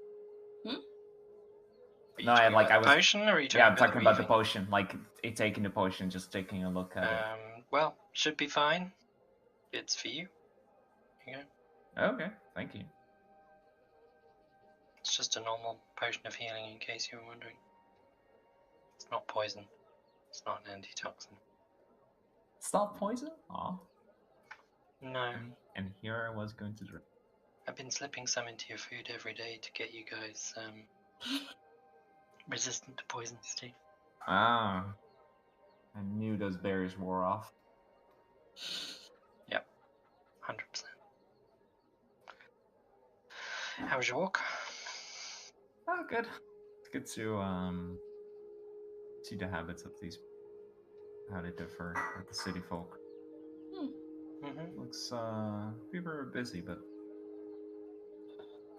No, I was potion, or are you talking I'm talking about the potion. Like taking the potion, just taking a look at it. Well, should be fine. It's for you. Here you go. Okay, thank you. It's just a normal potion of healing, in case you were wondering. It's not poison. It's not an antitoxin. It's not poison? Aw. No. And here I was going to drink. I've been slipping some into your food every day to get you guys resistant to poisons too. Ah. I knew those berries wore off. Yep. 100%. How was your walk? Oh, good. It's good to see the habits of these, how they differ with the city folk. Mm-hmm. Looks people are busy, but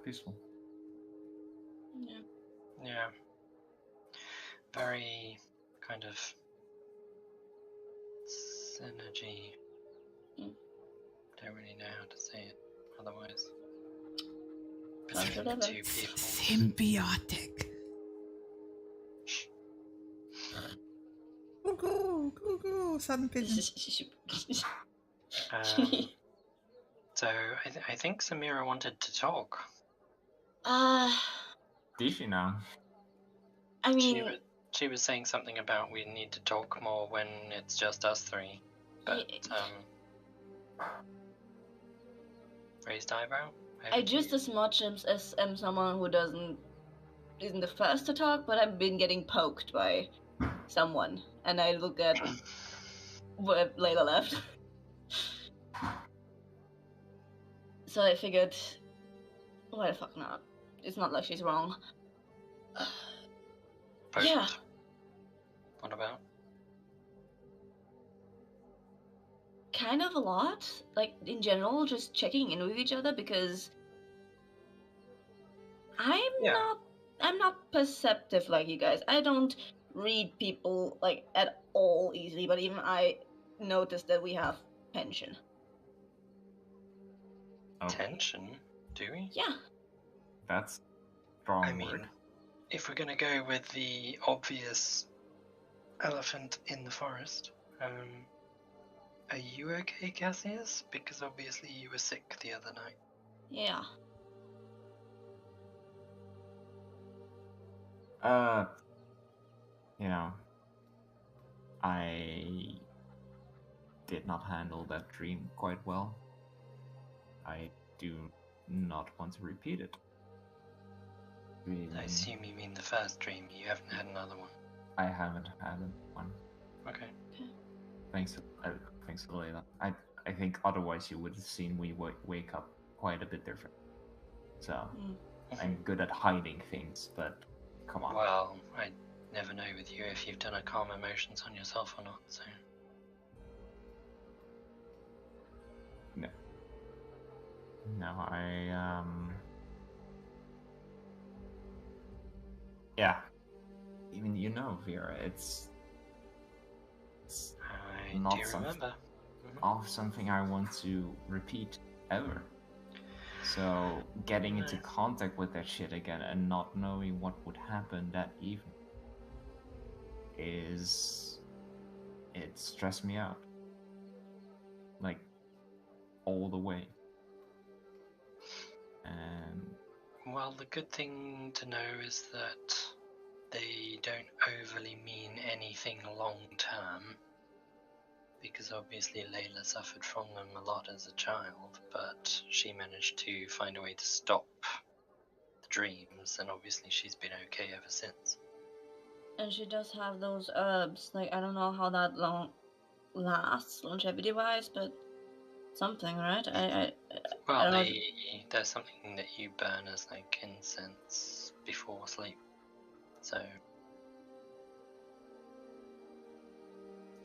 peaceful. Yeah. Yeah. Very kind of synergy. Don't really know how to say it otherwise. Between the two people. Symbiotic. Go, sudden pigeon. So I think Samira wanted to talk. Did she now? I mean, she was saying something about we need to talk more when it's just us three. But raised eyebrow. I just as much as am someone who isn't the first to talk, but I've been getting poked by someone, and I look at where Layla left. So I figured, why the fuck not? It's not like she's wrong. Yeah. What about? Kind of a lot. Like, in general, just checking in with each other, because I'm not perceptive like you guys. I don't read people like at all easily, but even I noticed that we have tension. Oh. Tension? Do we? Yeah. That's strong word. Mean, if we're gonna go with the obvious elephant in the forest, are you okay, Cassius? Because obviously you were sick the other night. Yeah. You know, I did not handle that dream quite well. I do not want to repeat it. I assume you mean the first dream. You haven't had another one. I haven't had one. Okay. Thanks, Elena. I think otherwise you would have seen me wake up quite a bit different. So I'm good at hiding things, but come on. Well, I never know with you if you've done a calm emotions on yourself or not. So. No, yeah. Even Vera, it's not something I want to repeat ever. So getting into contact with that shit again and not knowing what would happen that evening it stressed me out. Like all the way. And well, the good thing to know is that they don't overly mean anything long term, because obviously Layla suffered from them a lot as a child, but she managed to find a way to stop the dreams, and obviously she's been okay ever since. And she does have those herbs. Like, I don't know how that long lasts longevity wise, but something, right? There's something that you burn as like incense before sleep. So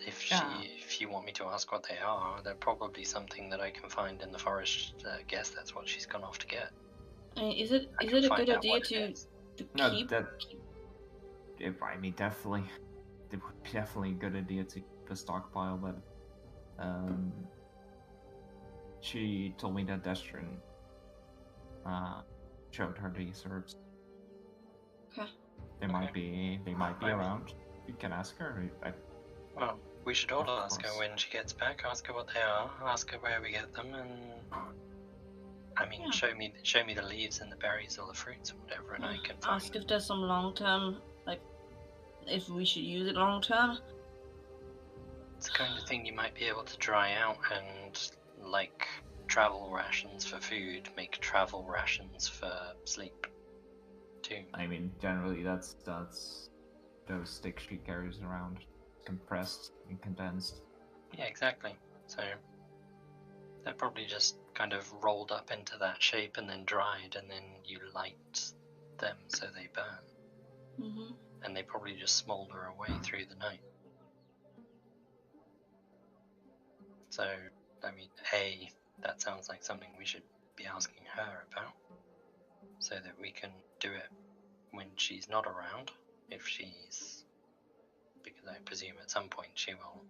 if you want me to ask what they are, they're probably something that I can find in the forest. I guess that's what she's gone off to get. Is it a good idea to keep? Definitely. It would be definitely a good idea to keep a stockpile, but she told me that Destrin showed her these herbs. Okay. They might be around. You can ask her. Well, we should all ask her when she gets back. Ask her what they are. Ask her where we get them, and show me the leaves and the berries or the fruits or whatever, and I can ask if there's some long term, like if we should use it long term. It's the kind of thing you might be able to dry out and, like travel rations for food, make travel rations for sleep too. Generally that's those sticks she carries around, compressed and condensed. Yeah, exactly. So they're probably just kind of rolled up into that shape and then dried, and then you light them so they burn. Mm-hmm. And they probably just smolder away through the night. So, that sounds like something we should be asking her about, so that we can do it when she's not around, because I presume at some point she will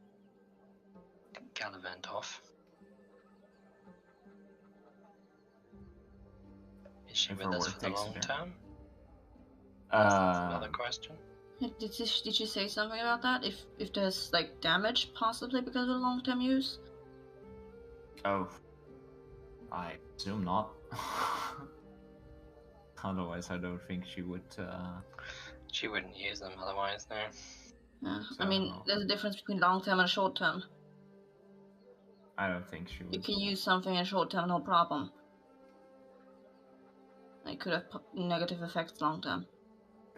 gallivant off. Is she with us for the long term? That's another question. Did she say something about that? If there's like damage possibly because of long-term use? Oh, I assume not. Otherwise, I don't think she would. She wouldn't use them otherwise, no. Yeah, so, there's a difference between long-term and short-term. I don't think she would. You can use something in short-term, no problem. It could have negative effects long-term.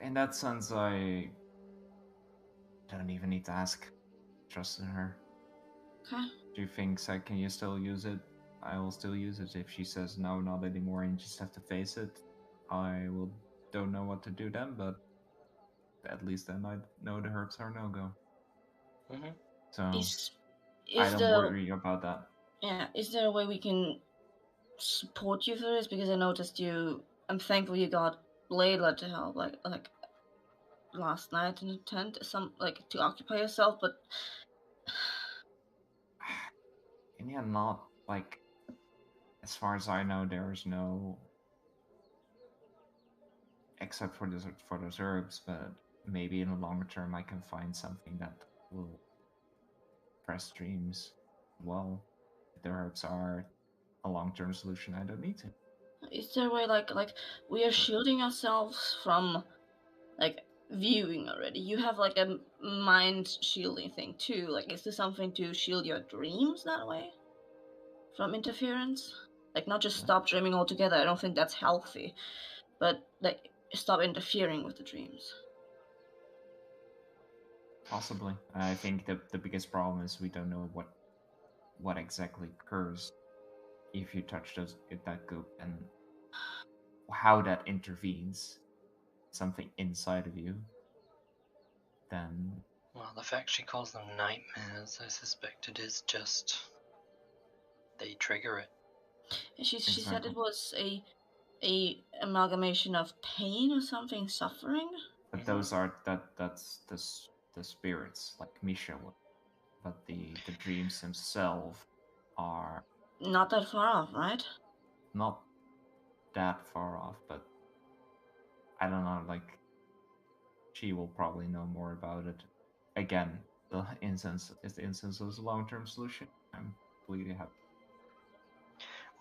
In that sense, I don't even need to ask. Trust in her. Okay. She thinks can you still use it? I will still use it. If she says no, not anymore, and you just have to face it, don't know what to do then, but at least then I know the herbs are no-go. Mm-hmm. So I don't worry about that. Yeah, is there a way we can support you for this? Because I noticed I'm thankful you got Blayla to help, like last night in a tent, to occupy yourself, but and yeah, not like, as far as I know, there is no, except for those herbs, but maybe in the longer term I can find something that will press dreams. Well, if the herbs are a long-term solution, I don't need to. is there a way like we are shielding ourselves from like viewing already? You have like a mind shielding thing too. Like, is this something to shield your dreams that way from interference? Like, not just stop dreaming altogether. I don't think that's healthy, but like stop interfering with the dreams. Possibly. I think the biggest problem is we don't know what exactly occurs if you touch that goop and how that intervenes. Something inside of you. Then. Well, the fact she calls them nightmares, I suspect it is just they trigger it. She said it was a amalgamation of pain or something, suffering. But those are that's the spirits, like Misha would. But the dreams themselves are not that far off, right? Not that far off, but I don't know, like, she will probably know more about it. Again, the incense is a long-term solution. I'm completely happy.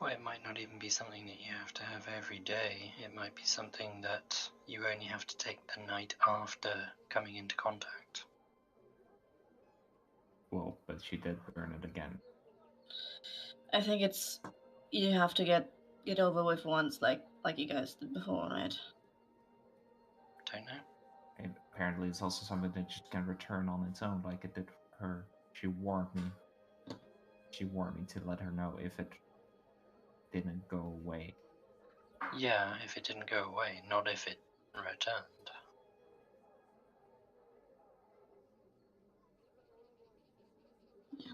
Well, it might not even be something that you have to have every day. It might be something that you only have to take the night after coming into contact. Well, but she did burn it again. I think it's you have to get over with once, like you guys did before, right? Don't know. And apparently, it's also something that just can return on its own, like it did for her. She warned me. She warned me to let her know if it didn't go away. Yeah, if it didn't go away, not if it returned. Yeah.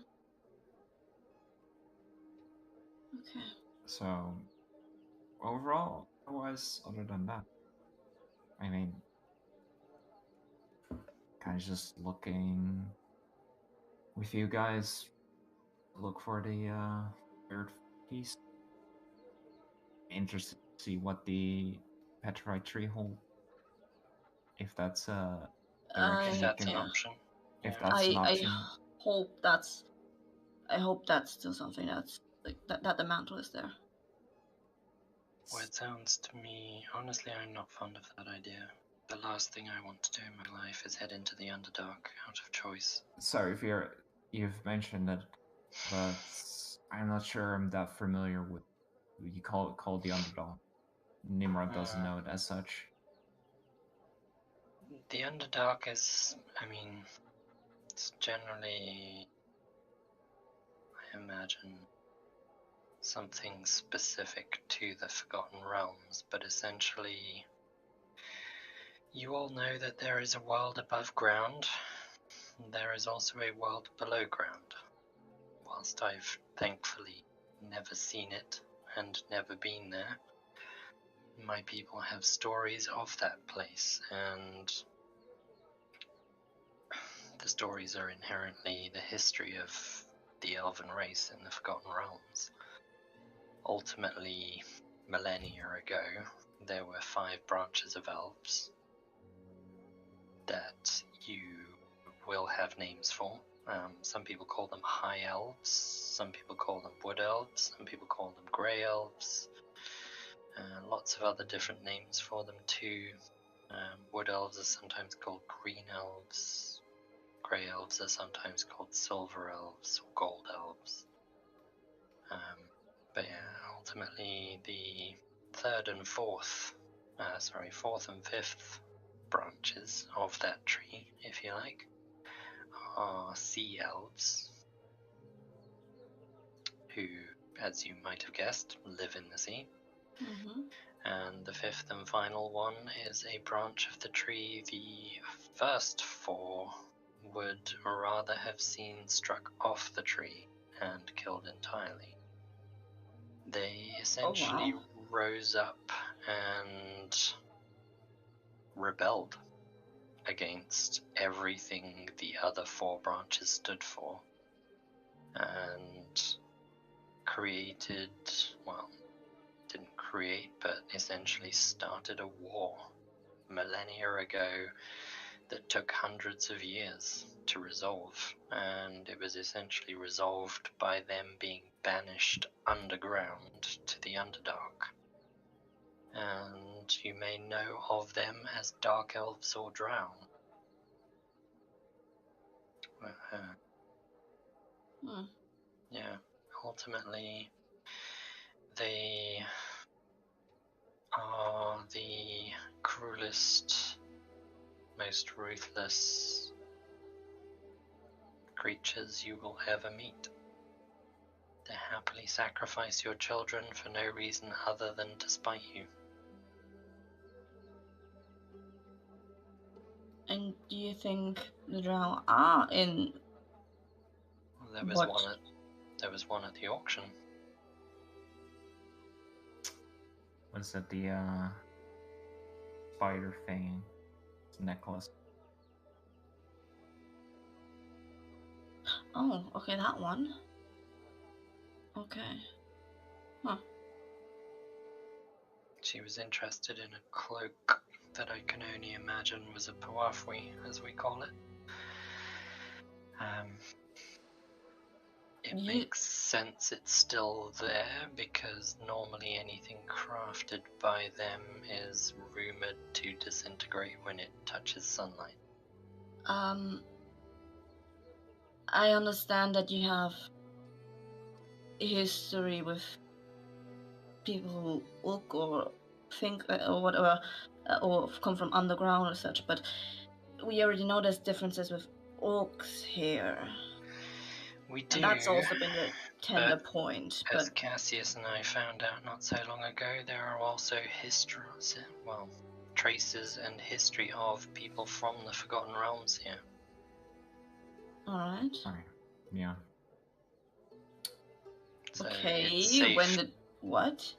Okay. So, overall, otherwise, other than that, I mean, kind of just looking with you guys, look for the third piece. Interested to see what the petrified tree hold. If that's a direction, if that's an option. If that's an option, I hope that's still something that's like that the mantle is there. Well, it sounds to me, honestly, I'm not fond of that idea. The last thing I want to do in my life is head into the Underdark out of choice. Sorry if you've mentioned it, but I'm not sure I'm that familiar with what you call the Underdark. Nimrod doesn't know it as such. The Underdark is, I mean, it's generally, I imagine, something specific to the Forgotten Realms, but essentially, you all know that there is a world above ground. There is also a world below ground. Whilst I've thankfully never seen it and never been there, my people have stories of that place, and the stories are inherently the history of the elven race in the Forgotten Realms. Ultimately, millennia ago, there were 5 branches of elves that you will have names for. Some people call them high elves, some people call them wood elves, some people call them grey elves, lots of other different names for them too. Wood elves are sometimes called green elves, grey elves are sometimes called silver elves or gold elves. But yeah, ultimately the fourth and fifth branches of that tree, if you like, are sea elves, who, as you might have guessed, live in the sea. Mm-hmm. And the 5th and final one is a branch of the tree the first 4 would rather have seen struck off the tree and killed entirely. They essentially rose up and rebelled against everything the other 4 branches stood for, and created, well, didn't create, but essentially started a war millennia ago that took hundreds of years to resolve, and it was essentially resolved by them being banished underground to the Underdark. And you may know of them as Dark Elves or Drow. Yeah, ultimately they are the cruelest, most ruthless creatures you will ever meet. They happily sacrifice your children for no reason other than to spite you. And do you think the Drow are in? Well, there was one at the auction. Was it the spider fang necklace? Oh, okay, that one. Okay. Huh. She was interested in a cloak that I can only imagine was a Puafwi, as we call it. It makes sense it's still there, because normally anything crafted by them is rumored to disintegrate when it touches sunlight. I understand that you have history with people who look or think or whatever, or come from underground or such, but we already know there's differences with orcs here. We do. And that's also been the tender point. As Cassius and I found out not so long ago, there are also traces and history of people from the Forgotten Realms here. Alright. Sorry. Yeah. So okay, what?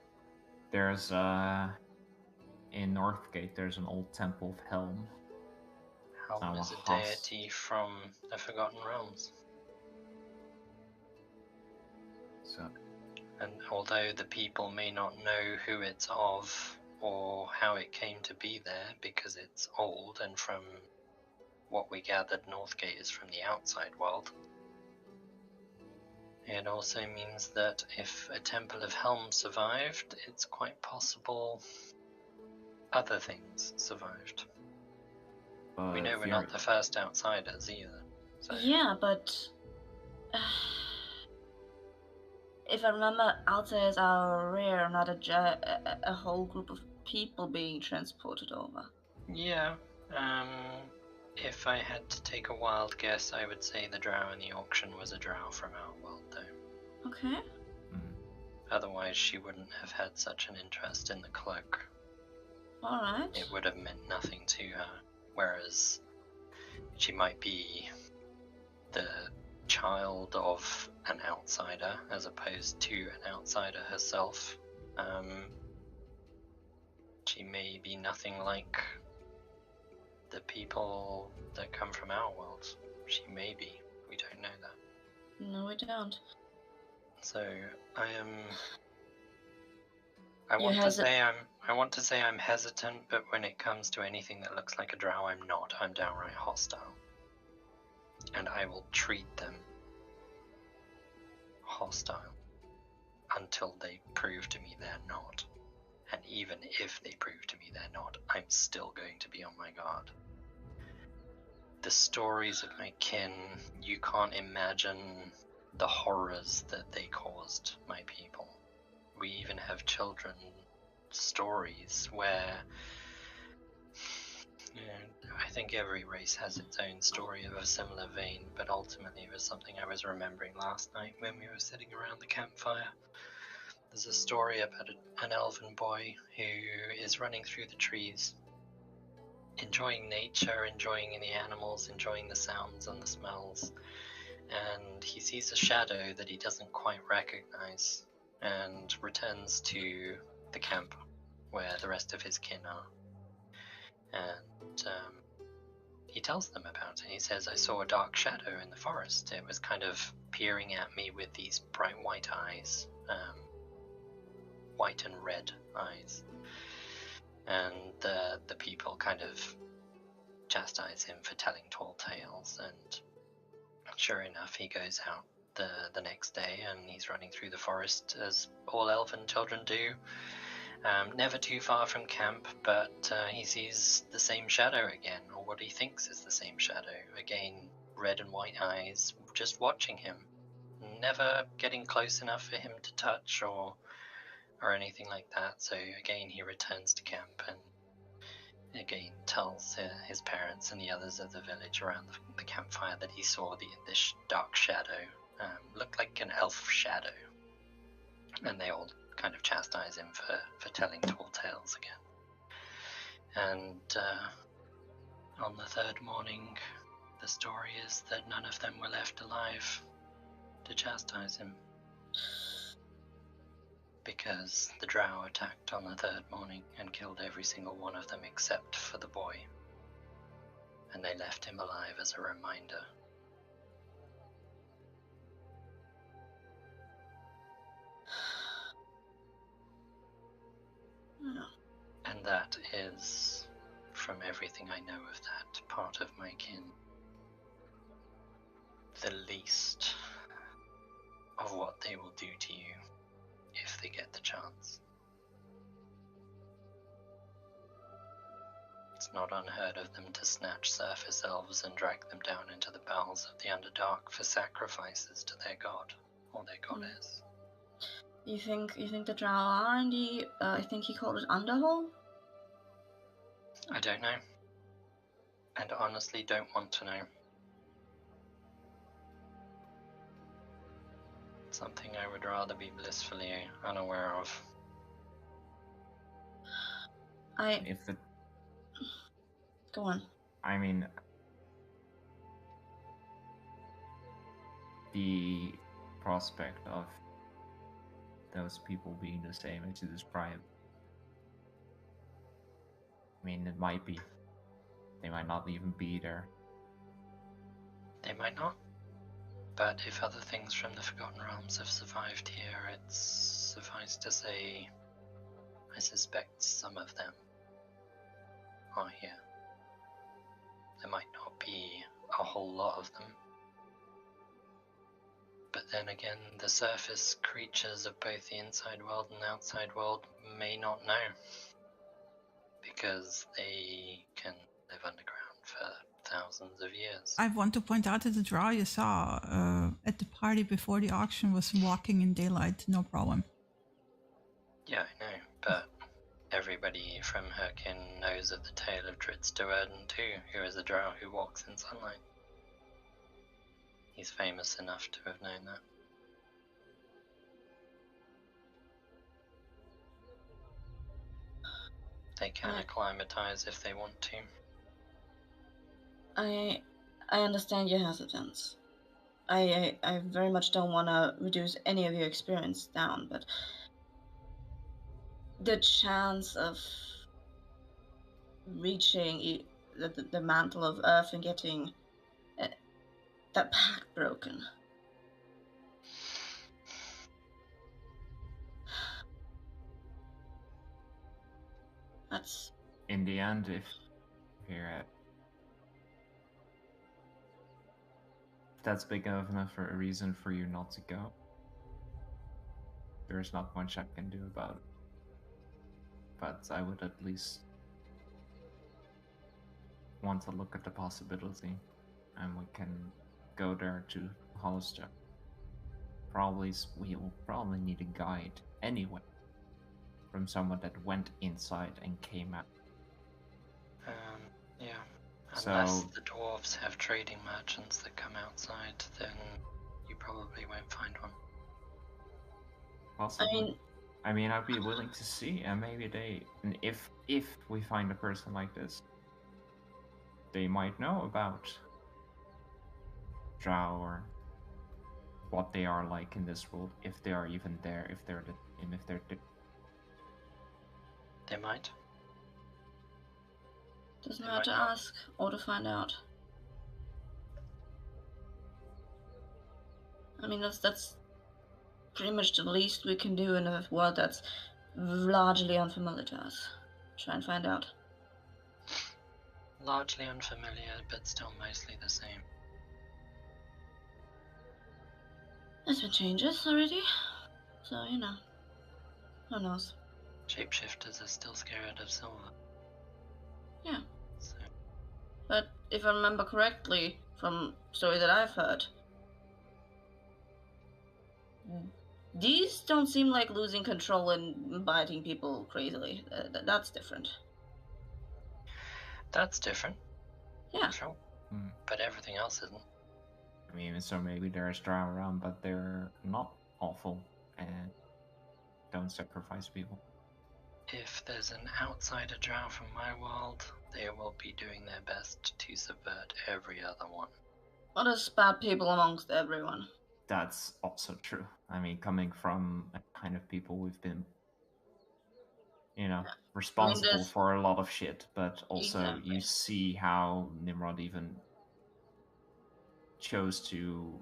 There's, in Northgate, there's an old Temple of Helm. Helm is a deity from the Forgotten Realms. So. And although the people may not know who it's of or how it came to be there, because it's old, and from what we gathered, Northgate is from the outside world, it also means that if a Temple of Helm survived, it's quite possible other things survived. We know we're not the first outsiders either. So. Yeah, but if I remember, outsiders are rare, not a whole group of people being transported over. Yeah. If I had to take a wild guess, I would say the drow in the auction was a drow from our world, though. Okay. Otherwise, she wouldn't have had such an interest in the cloak. Alright. It would have meant nothing to her, whereas she might be the child of an outsider as opposed to an outsider herself. She may be nothing like the people that come from our world. She may be. We don't know that. No, we don't. So I want to say I'm hesitant, but when it comes to anything that looks like a drow, I'm not. I'm downright hostile. And I will treat them hostile until they prove to me they're not. And even if they prove to me they're not, I'm still going to be on my guard. The stories of my kin, you can't imagine the horrors that they caused my people. We even have children stories where I think every race has its own story of a similar vein, but ultimately it was something I was remembering last night when we were sitting around the campfire. There's a story about an elven boy who is running through the trees, enjoying nature, enjoying the animals, enjoying the sounds and the smells, and he sees a shadow that he doesn't quite recognize and returns to the camp where the rest of his kin are. and he tells them about it. He says, I saw a dark shadow in the forest. It was kind of peering at me with these bright white eyes, white and red eyes. And the people kind of chastise him for telling tall tales, and sure enough, he goes out the next day, and he's running through the forest as all elven children do. Never too far from camp, but he sees the same shadow again, or what he thinks is the same shadow. Again, red and white eyes, just watching him. Never getting close enough for him to touch or anything like that. So again, he returns to camp and again tells his parents and the others of the village around the campfire that he saw this dark shadow. Looked like an elf shadow. And they all kind of chastise him for telling tall tales again. And on the third morning, the story is that none of them were left alive to chastise him, because the drow attacked on the third morning and killed every single one of them except for the boy, and they left him alive as a reminder. And that is, from everything I know of that part of my kin, the least of what they will do to you if they get the chance. It's not unheard of them to snatch surface elves and drag them down into the bowels of the Underdark for sacrifices to their god or their goddess. You think the drow are in the, I think he called it Underhole? I don't know. And honestly don't want to know. It's something I would rather be blissfully unaware of. Go on. I mean, the prospect of those people being the same as you describe, I mean, it might be. They might not even be there. They might not. But if other things from the Forgotten Realms have survived here, it's suffice to say, I suspect some of them are here. There might not be a whole lot of them. But then again, the surface creatures of both the inside world and outside world may not know, because they can live underground for thousands of years. I want to point out that the drow you saw at the party before the auction was walking in daylight, no problem. Yeah, I know, but everybody from her kin knows of the tale of Dritz Do'Urden too, who is a drow who walks in sunlight. He's famous enough to have known that. They can acclimatize if they want to. I understand your hesitance. I very much don't want to reduce any of your experience down, but the chance of reaching the mantle of Earth and getting that pact broken. That's... In the end, if that's big enough for a reason for you not to go, there's not much I can do about it. But I would at least want to look at the possibility, and we can go there to Hollister. We will probably need a guide anyway, from someone that went inside and came out. Yeah. Unless the dwarves have trading merchants that come outside, then you probably won't find one. Possibly. I mean, I'd be willing to see, and maybe and if we find a person like this, they might know about drow or what they are like in this world, if they are even there, if they're They might. Doesn't hurt to ask or to find out. I mean, that's pretty much the least we can do in a world that's largely unfamiliar to us. Try and find out. Largely unfamiliar, but still mostly the same. There's been changes already, so you know. Who knows? Shapeshifters are still scared of silver. Yeah. So. But if I remember correctly from stories that I've heard, these don't seem like losing control and biting people crazily. That's different. That's different. Yeah. Sure. But everything else isn't. I mean, so maybe there's drow around, but they're not awful and don't sacrifice people. If there's an outsider drow from my world, they will be doing their best to subvert every other one. Well, there's bad people amongst everyone. That's also true. I mean, coming from a kind of people we've been, responsible for a lot of shit, but also you see how Nimrod even chose to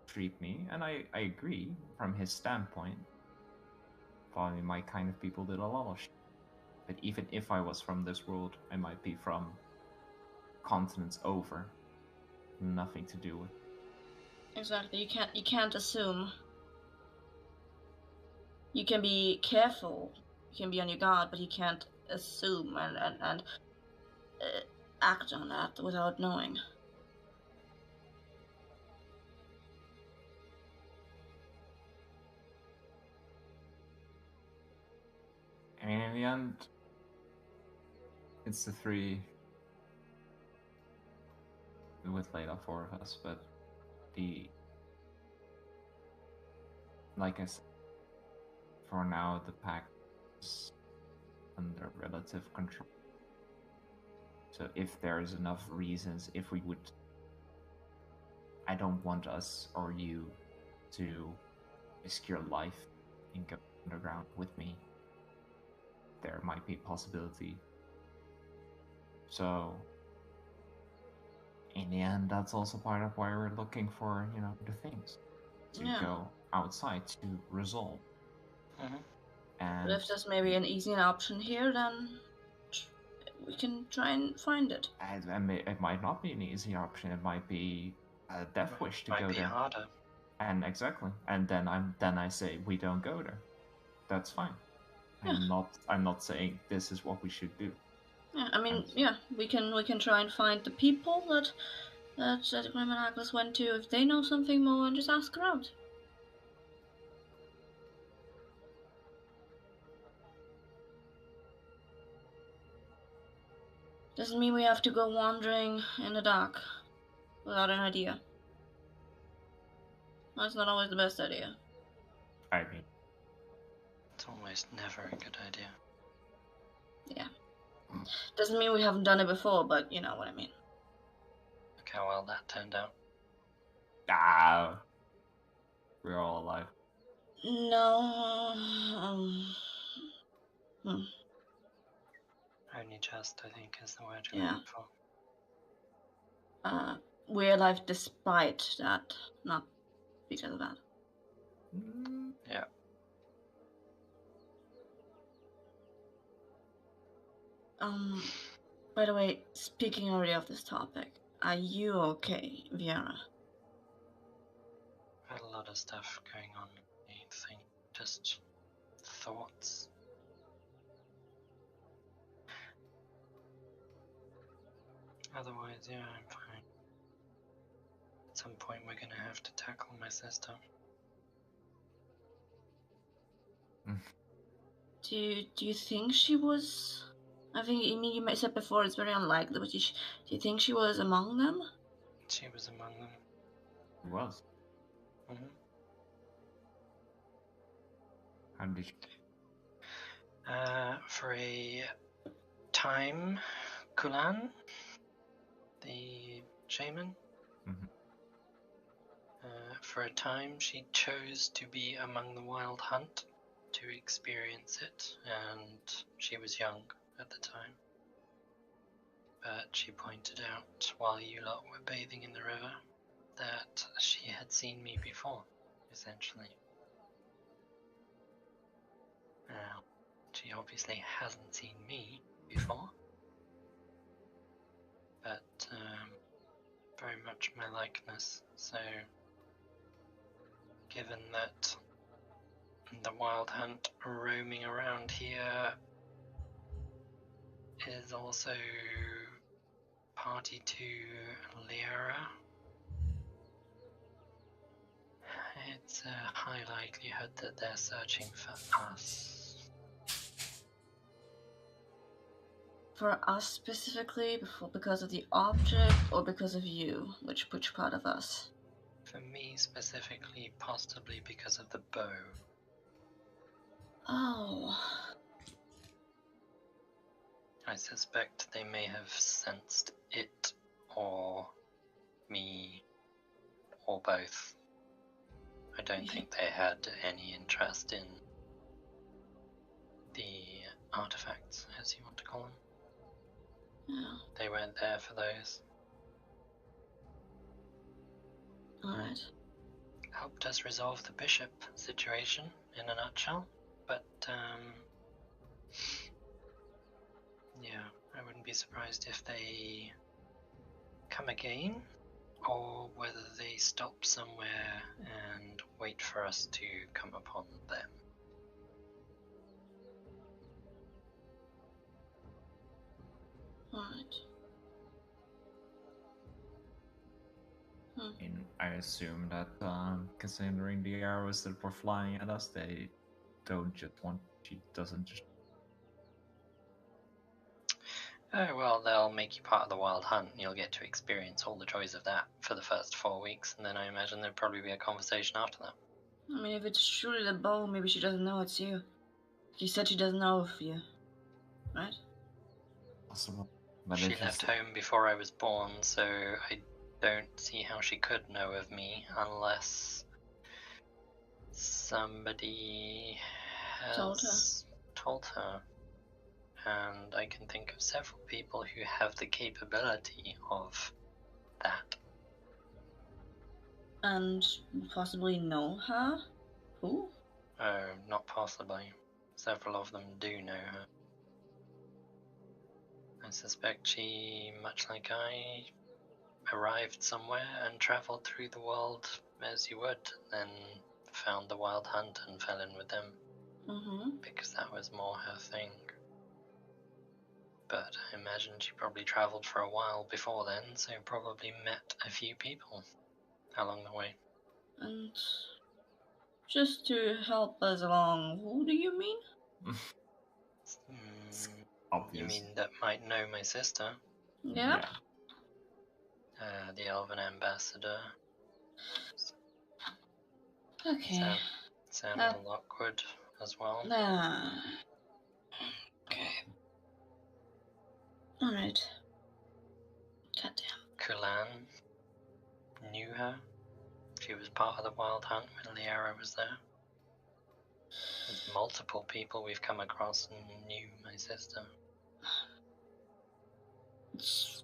treat me, and I agree from his standpoint. Probably my kind of people did a lot of shit. But even if I was from this world, I might be from continents over. Nothing to do with. Exactly. You can't assume. You can be careful. You can be on your guard, but you can't assume and act on that without knowing. I mean, in the end, it's the three with Layla, 4 of us, but like I said, for now the pack is under relative control. So if there's enough reasons, if we would, I don't want us or you to risk your life and go underground with me. There might be a possibility. So in the end, that's also part of why we're looking for, the things to go outside to resolve. Mm-hmm. And but if there's maybe an easy option here, then we can try and find it. It might not be an easy option. It might be a death wish to go there. Might be harder. And exactly. And then I say we don't go there. That's fine. Yeah. I'm not saying this is what we should do. Yeah, I mean, we can try and find the people that Grim and Agnes went to. If they know something more, and just ask around. Doesn't mean we have to go wandering in the dark without an idea. That's not always the best idea. I mean, it's almost never a good idea. Yeah. Doesn't mean we haven't done it before, but you know what I mean. Look how well that turned out. We're all alive. No. Only just, I think, is the word you're looking for. We're alive despite that, not because of that. Yeah. By the way, speaking already of this topic, are you okay, Viera? I had a lot of stuff going on. I think just thoughts. Otherwise, yeah, I'm fine. At some point, we're gonna have to tackle my sister. Do you think she was? I mean, you said before it's very unlikely, but do you think she was among them? She was among them. She was. Mm-hmm. How did you? For a time, Kulan, the shaman, for a time she chose to be among the wild hunt to experience it, and she was young at the time. But she pointed out, while you lot were bathing in the river, that she had seen me before, essentially. Now, she obviously hasn't seen me before, but very much my likeness. So, given that the Wild Hunt roaming around here is also party to Liara, it's a high likelihood that they're searching for us. For us specifically, because of the object, or because of you, which part of us? For me specifically, possibly because of the bow. Oh. I suspect they may have sensed it, or me, or both. I don't think they had any interest in the artifacts, as you want to call them. Yeah. They weren't there for those. Alright. Helped us resolve the bishop situation in a nutshell, but yeah, I wouldn't be surprised if they come again, or whether they stop somewhere and wait for us to come upon them. Alright. I assume that considering the arrows that were flying at us, she doesn't just... Oh, well, they'll make you part of the Wild Hunt, and you'll get to experience all the joys of that for the first 4 weeks, and then I imagine there'll probably be a conversation after that. I mean, if it's truly the bow, maybe she doesn't know it's you. She said she doesn't know of you, right? Possible. But she left home before I was born, so I don't see how she could know of me unless somebody has told her. And I can think of several people who have the capability of that. And possibly know her? Who? Oh, not possibly. Several of them do know her. I suspect she, much like I, arrived somewhere and travelled through the world as you would, then found the Wild Hunt and fell in with them. Because that was more her thing. But I imagine she probably travelled for a while before then, so probably met a few people along the way. And just to help us along, who do you mean? You mean that might know my sister? Yeah. The Elven Ambassador. Okay. Samuel Lockwood as well. Okay. Alright. Goddamn. Kulan knew her. She was part of the Wild Hunt when Liara was there. There's multiple people we've come across and knew my sister. So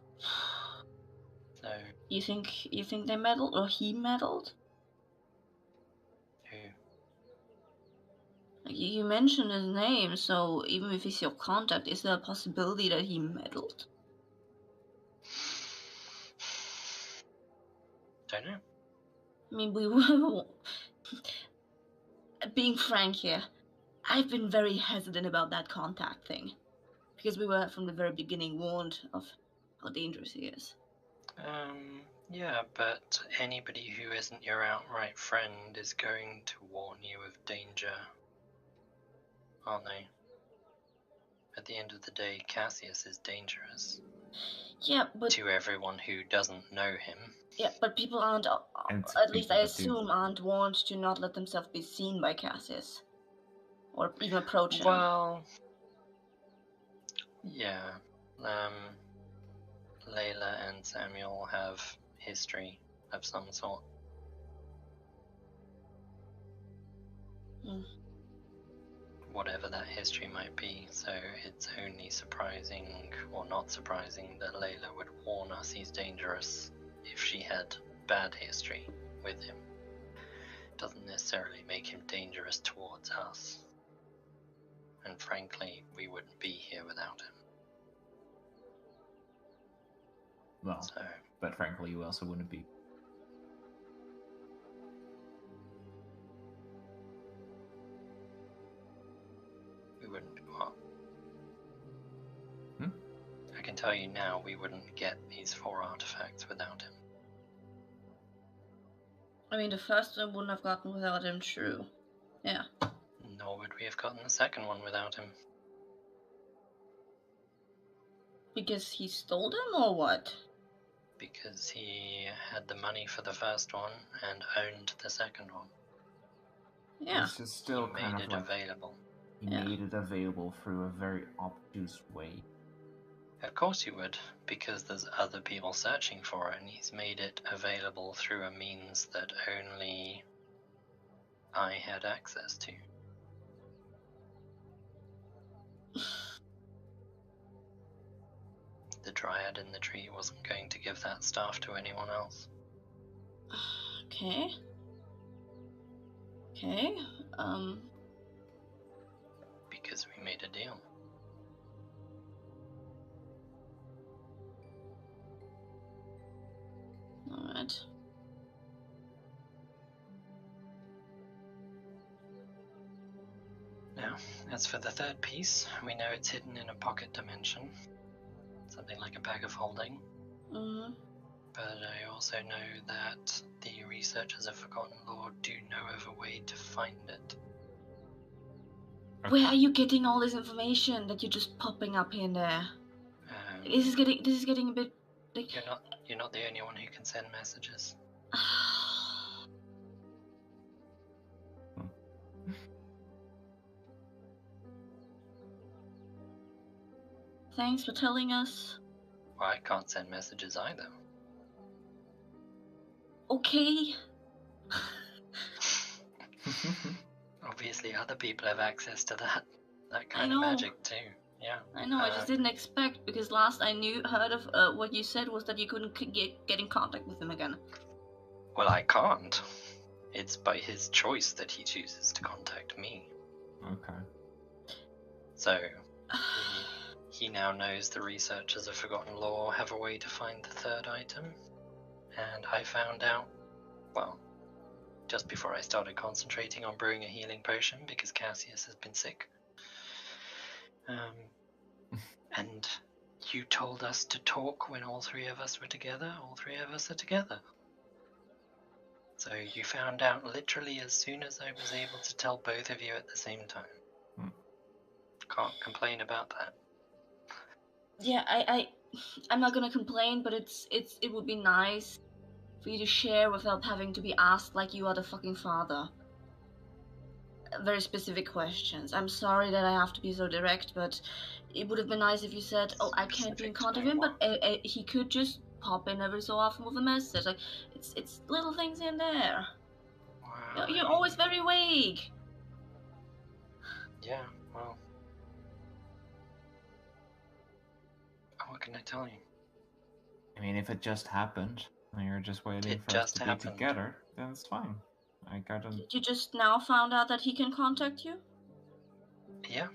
you think they meddled, or he meddled? Who? You mentioned his name, so even if he's your contact, is there a possibility that he meddled? Don't know. I mean, we were... Being frank here, I've been very hesitant about that contact thing. Because we were, from the very beginning, warned of how dangerous he is. Yeah, but anybody who isn't your outright friend is going to warn you of danger, aren't they? At the end of the day, Cassius is dangerous. Yeah, but... to everyone who doesn't know him. Yeah, but people aren't, at least I assume, aren't warned to not let themselves be seen by Cassius. Or even approach him. Well, yeah. Layla and Samuel have history of some sort. Whatever that history might be, so it's only surprising or not surprising that Layla would warn us he's dangerous if she had bad history with him. Doesn't necessarily make him dangerous towards us. And frankly, we wouldn't be here without him. Well, but frankly, you also wouldn't be. We wouldn't do what? I can tell you now, we wouldn't get these 4 artifacts without him. I mean, the first one wouldn't have gotten without him, true. Yeah. Nor would we have gotten the second one without him. Because he stole them, or what? Because he had the money for the first one and owned the second one. Yeah. It's just still he kind made of it like available. He made it available through a very obtuse way. Of course you would, because there's other people searching for it, and he's made it available through a means that only I had access to. The Dryad in the tree wasn't going to give that staff to anyone else. Okay. Okay, Because we made a deal. Alright. Now, as for the third piece, we know it's hidden in a pocket dimension. Something like a bag of holding. Mm-hmm. But I also know that the researchers of Forgotten Lore do know of a way to find it. Where are you getting all this information that you're just popping up here and there? This is getting a bit like... You're not the only one who can send messages. Thanks for telling us. Well, I can't send messages either. Okay. Obviously, other people have access to that kind of magic too. Yeah. I know. I just didn't expect, because last I heard of what you said was that you couldn't get in contact with him again. Well, I can't. It's by his choice that he chooses to contact me. Okay. So he now knows the researchers of Forgotten Lore have a way to find the third item, and I found out, well, just before I started concentrating on brewing a healing potion because Cassius has been sick. And you told us to talk when all 3 of us were together. All 3 of us are together. So you found out literally as soon as I was able to tell both of you at the same time. Can't complain about that. Yeah, I'm not gonna complain, but it would be nice for you to share without having to be asked like you are the fucking father. Very specific questions. I'm sorry that I have to be so direct, but it would have been nice if you said, "Oh, I can't be in contact with him, but he could just pop in every so often with a message." Like, it's little things in there. Wow. You're always very vague. Yeah, well, what can I tell you? I mean, if it just happened, and you're just waiting for us to be together, then it's fine. I gotta... Did you just now found out that he can contact you? Yeah.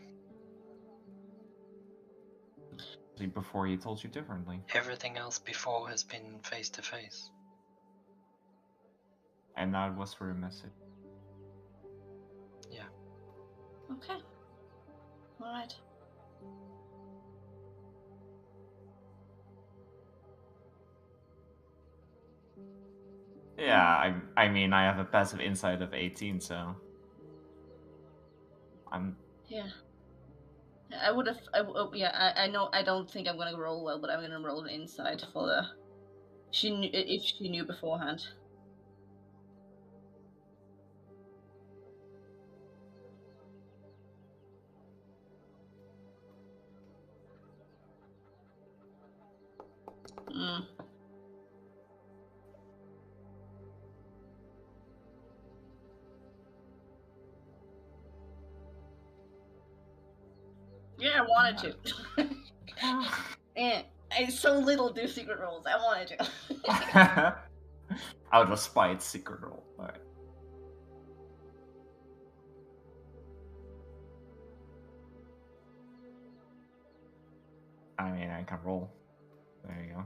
Before he told you differently. Everything else before has been face to face. And now it was through a message. Yeah. Okay. Alright. Yeah, I mean, I have a passive insight of 18, so... Yeah. I know, I don't think I'm gonna roll well, but I'm gonna roll an insight for the... if she knew beforehand. Yeah, I wanted to. Yeah, I so little do secret rolls. I wanted to. Out of spite, secret roll. Alright. I mean, I can roll. There you go.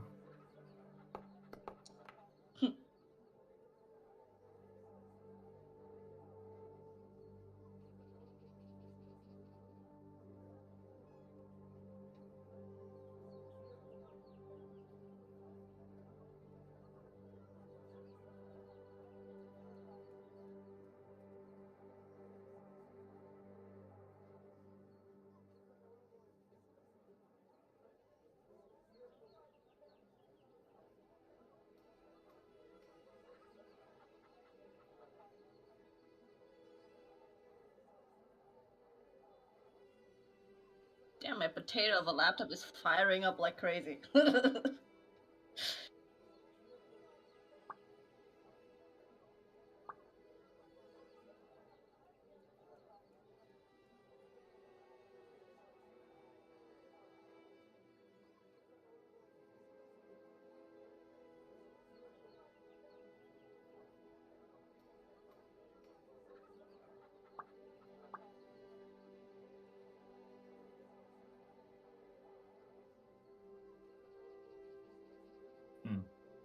Damn, my potato of a laptop is firing up like crazy.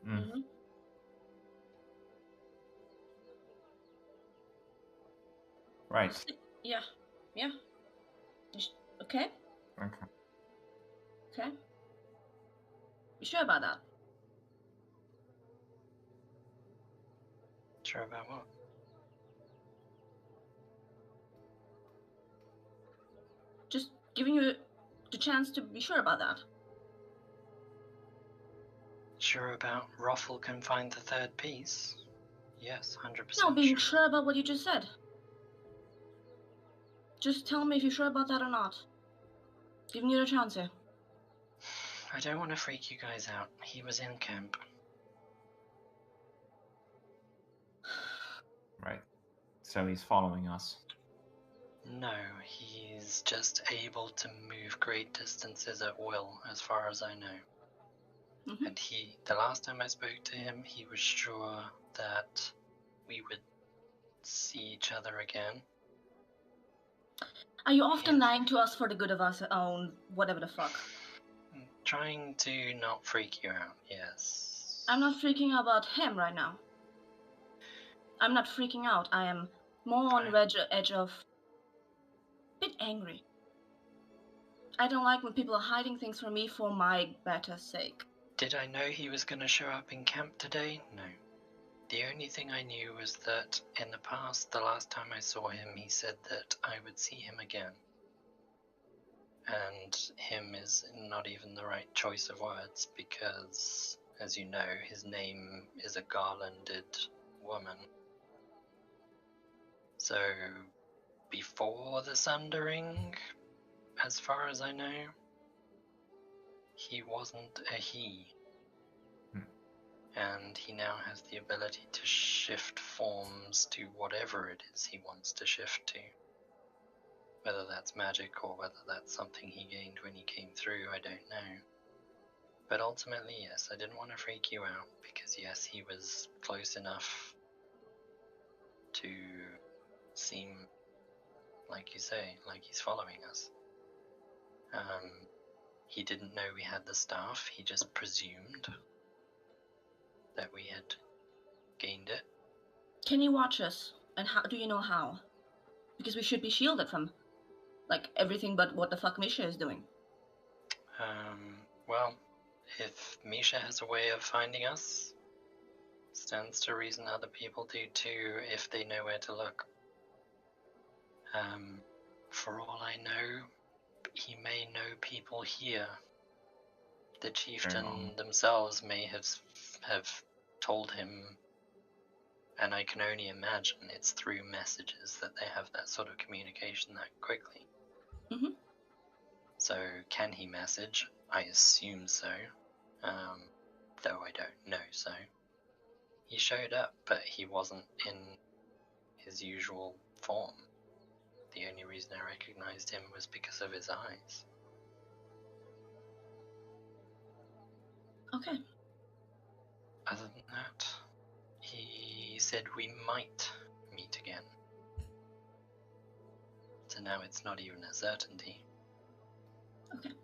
Mm-hmm. Right. Yeah. Okay. Okay. Okay. You sure about that? Sure about what? Just giving you the chance to be sure about that. Sure about Ruffle can find the third piece? Yes, 100%. No, being sure about what you just said. Just tell me if you're sure about that or not. Giving you the chance here. I don't want to freak you guys out. He was in camp. Right. So he's following us. No, he's just able to move great distances at will, as far as I know. Mm-hmm. And the last time I spoke to him, he was sure that we would see each other again. Are you often lying to us for the good of us own whatever the fuck? Trying to not freak you out, yes. I'm not freaking out about him right now. I'm not freaking out. I am more on the edge of a bit angry. I don't like when people are hiding things from me for my better sake. Did I know he was going to show up in camp today? No. The only thing I knew was that in the past, the last time I saw him, he said that I would see him again. And him is not even the right choice of words because, as you know, his name is a garlanded woman. So, before the sundering, as far as I know, he wasn't a he. And he now has the ability to shift forms to whatever it is he wants to shift to. Whether that's magic or whether that's something he gained when he came through, I don't know. But ultimately, yes, I didn't want to freak you out, because yes, he was close enough to seem, like you say, like he's following us. He didn't know we had the staff, he just presumed that we had gained it. Can you watch us? And how do you know how? Because we should be shielded from, like, everything but what the fuck Misha is doing. Well, if Misha has a way of finding us, stands to reason other people do too if they know where to look. For all I know, he may know people here. The chieftain themselves may have told him, and I can only imagine it's through messages that they have that sort of communication that quickly. Mm-hmm. So can he message? I assume so, though I don't know so. He showed up, but he wasn't in his usual form. the only reason I recognized him was because of his eyes. Okay. Other than that, he said we might meet again. So now it's not even a certainty. Okay.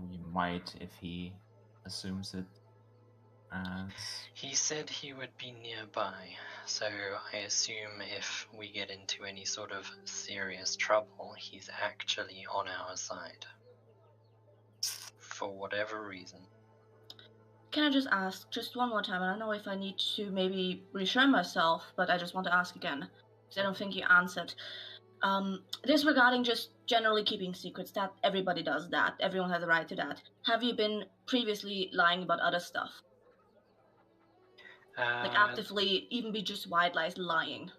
We might if he assumes it as... He said he would be nearby, so I assume if we get into any sort of serious trouble, he's actually on our side. For whatever reason. Can I just ask, just one more time, and I don't know if I need to maybe reassure myself, but I just want to ask again, because I don't think you answered. This regarding just generally keeping secrets, that everybody does that, everyone has a right to that. Have you been previously lying about other stuff? Like actively, even be just white lies, lying?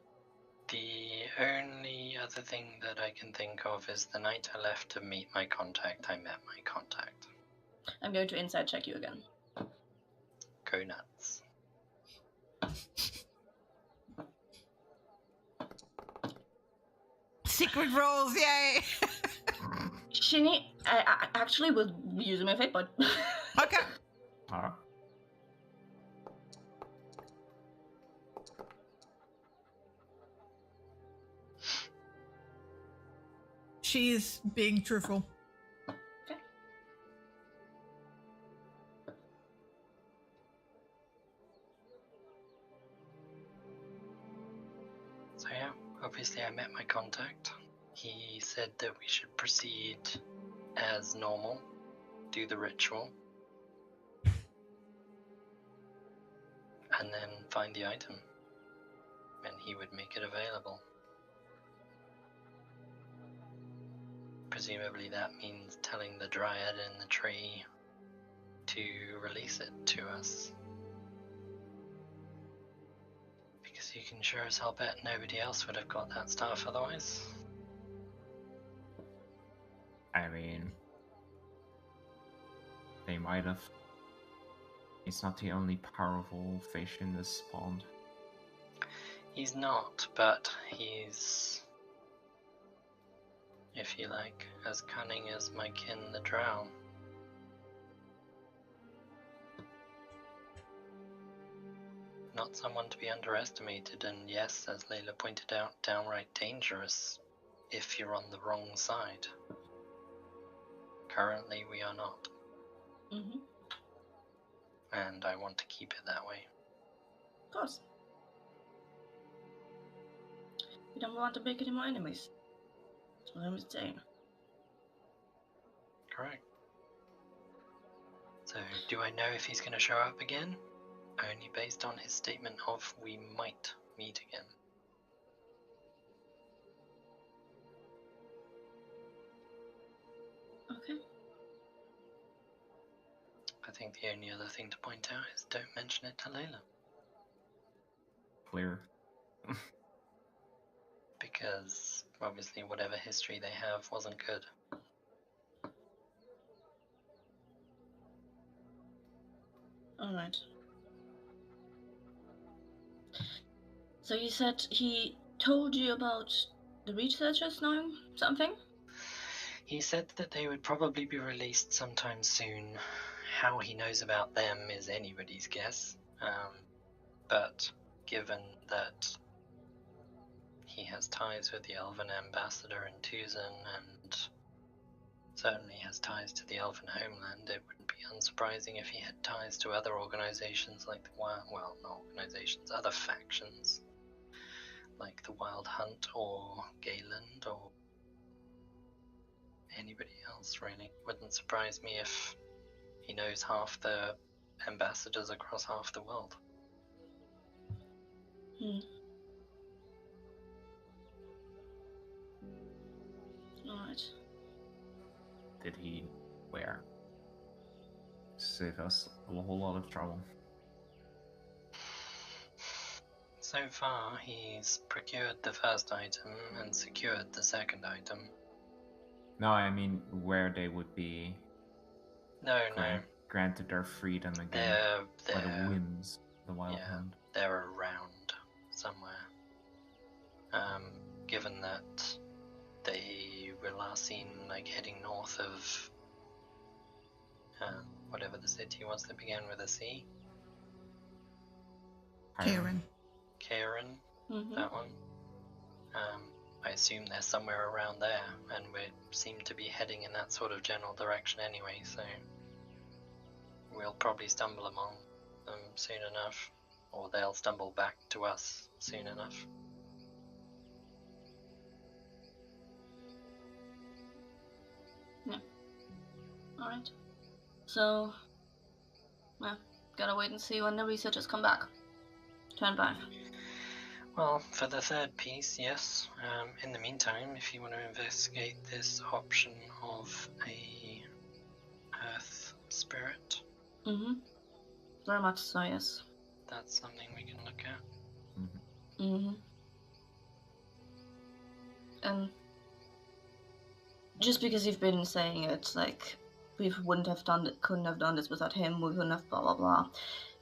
The only other thing that I can think of is the night I left to meet my contact, I met my contact. I'm going to inside check you again. Go nuts. Secret rolls, yay! Shinny, I actually was using my fate point. Okay. She's being truthful. Okay. So yeah, obviously I met my contact. He said that we should proceed as normal, do the ritual, and then find the item, and he would make it available. Presumably that means telling the dryad in the tree to release it to us. Because you can sure as hell bet nobody else would have got that stuff otherwise. I mean, they might have. He's not the only powerful fish in this pond. He's not, but he's, if you like, as cunning as my kin the drow. Not someone to be underestimated, and yes, as Layla pointed out, downright dangerous if you're on the wrong side. Currently, we are not. Mm-hmm. And I want to keep it that way. Of course. We don't want to make any more enemies. That's what I'm saying. Correct. So, do I know if he's going to show up again? Only based on his statement of we might meet again. Okay. I think the only other thing to point out is don't mention it to Layla. Clear. Because obviously whatever history they have wasn't good. Alright. So you said he told you about the researchers knowing something? He said that they would probably be released sometime soon. How he knows about them is anybody's guess. But given that he has ties with the Elven ambassador in Tuzan and certainly has ties to the Elven homeland, it wouldn't be unsurprising if he had ties to other organizations like the Wild, well, not organizations, other factions like the Wild Hunt or Galen or anybody else really. Wouldn't surprise me if he knows half the ambassadors across half the world. Alright. Did he where? Save us a whole lot of trouble. So far, he's procured the first item and secured the second item. No, I mean where they would be granted their freedom again. By the whims of the Wild Hunt. They're around somewhere. Given that they were last seen like heading north of whatever the city was that began with a C. Karen. That one. I assume they're somewhere around there, and we seem to be heading in that sort of general direction anyway, so we'll probably stumble among them soon enough, or they'll stumble back to us soon enough. Yeah. Alright. So, well, gotta wait and see when the researchers come back. Turn 5. Well, for the third piece, yes. In the meantime, if you want to investigate this option of a earth spirit. Mm-hmm. Very much so, yes. That's something we can look at. Mm-hmm. And just because you've been saying it, like, we couldn't have done this without him, we wouldn't have blah blah blah.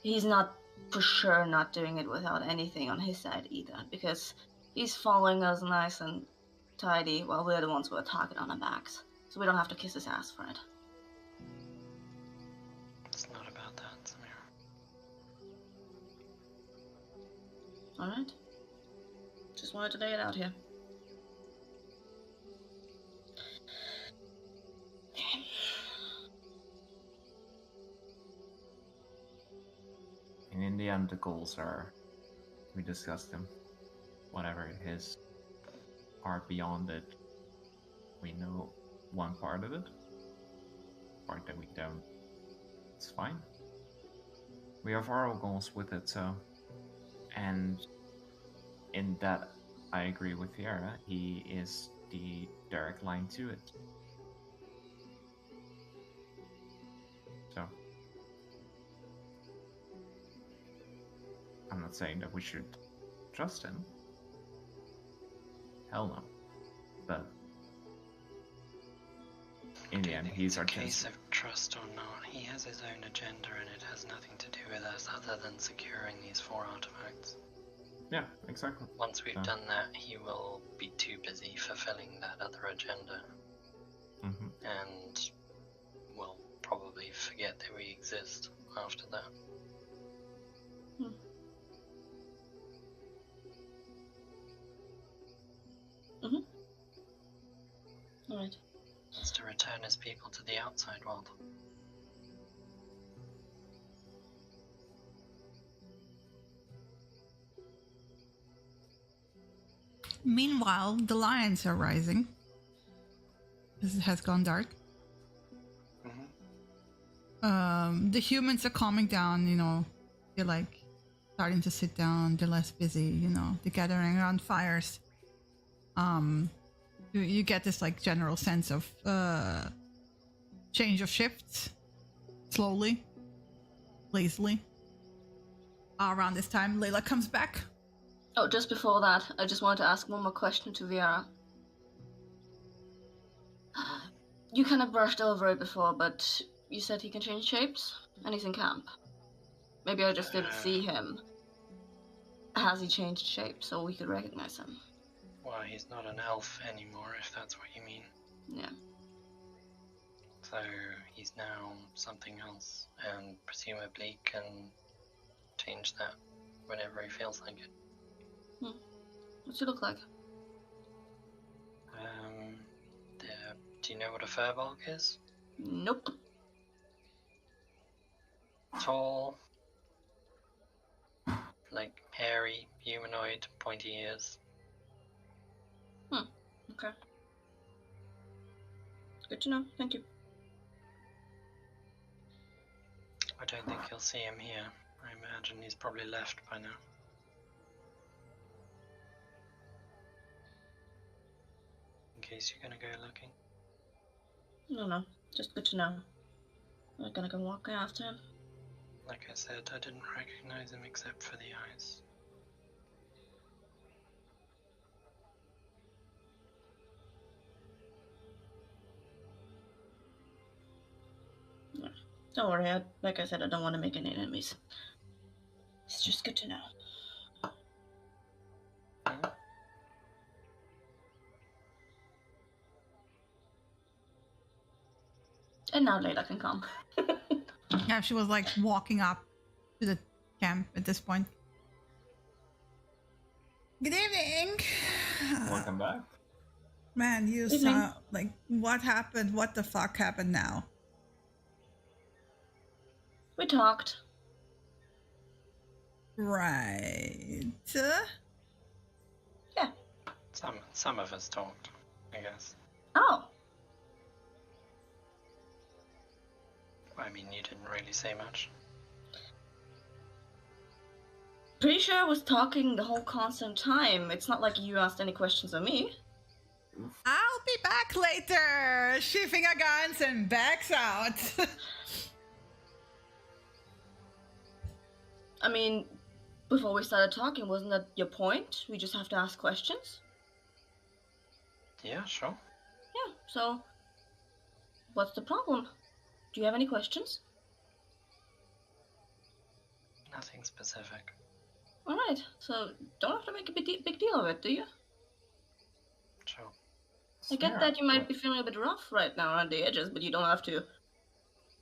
He's not for sure not doing it without anything on his side either, because he's following us nice and tidy while we're the ones with a target on our backs. So we don't have to kiss his ass for it. It's not about that, Samira. Alright. Just wanted to lay it out here. And in the end, the goals are, we discussed them, whatever it is, are beyond it. We know one part of it, part that we don't. It's fine. We have our own goals with it, so. And in that, I agree with Viera. He is the direct line to it. So. I'm not saying that we should trust him. Hell no. But in the end, he's our case of trust or not. He has his own agenda, and it has nothing to do with us other than securing these 4 artifacts. Yeah, exactly. Once we've done that, he will be too busy fulfilling that other agenda, and will probably forget that we exist after that. Alright. Wants to return his people to the outside world. Meanwhile, the lions are rising. This has gone dark. The humans are calming down, you know. They're like starting to sit down. They're less busy, you know. They're gathering around fires. You get this like general sense of change of shifts, slowly, lazily. Around this time, Layla comes back. Oh, just before that, I just wanted to ask one more question to Viera. You kind of brushed over it before, but you said he can change shapes, and he's in camp. Maybe I just didn't see him. Has he changed shape so we could recognize him? Well, he's not an elf anymore, if that's what you mean. Yeah. So he's now something else, and presumably can change that whenever he feels like it. What's he look like? Do you know what a furbolg is? Nope. Tall, like hairy, humanoid, pointy ears. Okay. Good to know. Thank you. I don't think you'll see him here. I imagine he's probably left by now. In case you're gonna go looking. No. Just good to know. We're gonna go walking after him. Like I said, I didn't recognize him except for the eyes. Yeah. Don't worry, like I said, I don't want to make any enemies. It's just good to know. And now Layla can come. Yeah, she was like walking up to the camp at this point. Good evening. Welcome back. Man, you saw, like, what happened? What the fuck happened now? We talked. Right. Yeah. Some of us talked, I guess. Oh. I mean, you didn't really say much. Pretty sure I was talking the whole constant time. It's not like you asked any questions of me. I'll be back later. Sheathing her guns and backs out. I mean, before we started talking, wasn't that your point? We just have to ask questions? Yeah, sure. Yeah, so what's the problem? Do you have any questions? Nothing specific. Alright, so don't have to make a big deal of it, do you? Sure. I get that you might be feeling a bit rough right now around the edges, but you don't have to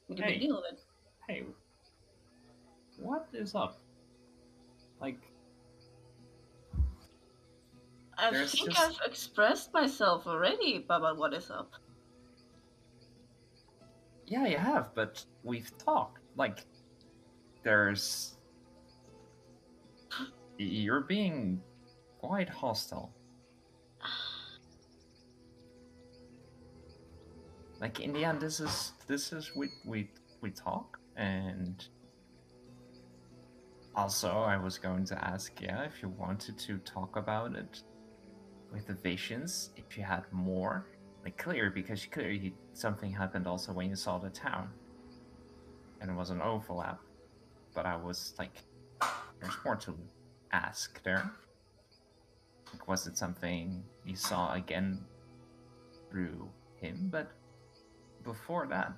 make a big deal of it. Hey, what is up? Like, I think I've expressed myself already about what is up. Yeah, you have, but we've talked. Like, you're being quite hostile. Like, in the end, this is we talk, and also I was going to ask, if you wanted to talk about it with the visions, if you had more, like, because clearly something happened also when you saw the town, and it was an overlap, but I was like, there's more to ask there. Like, was it something you saw again through him? But before that,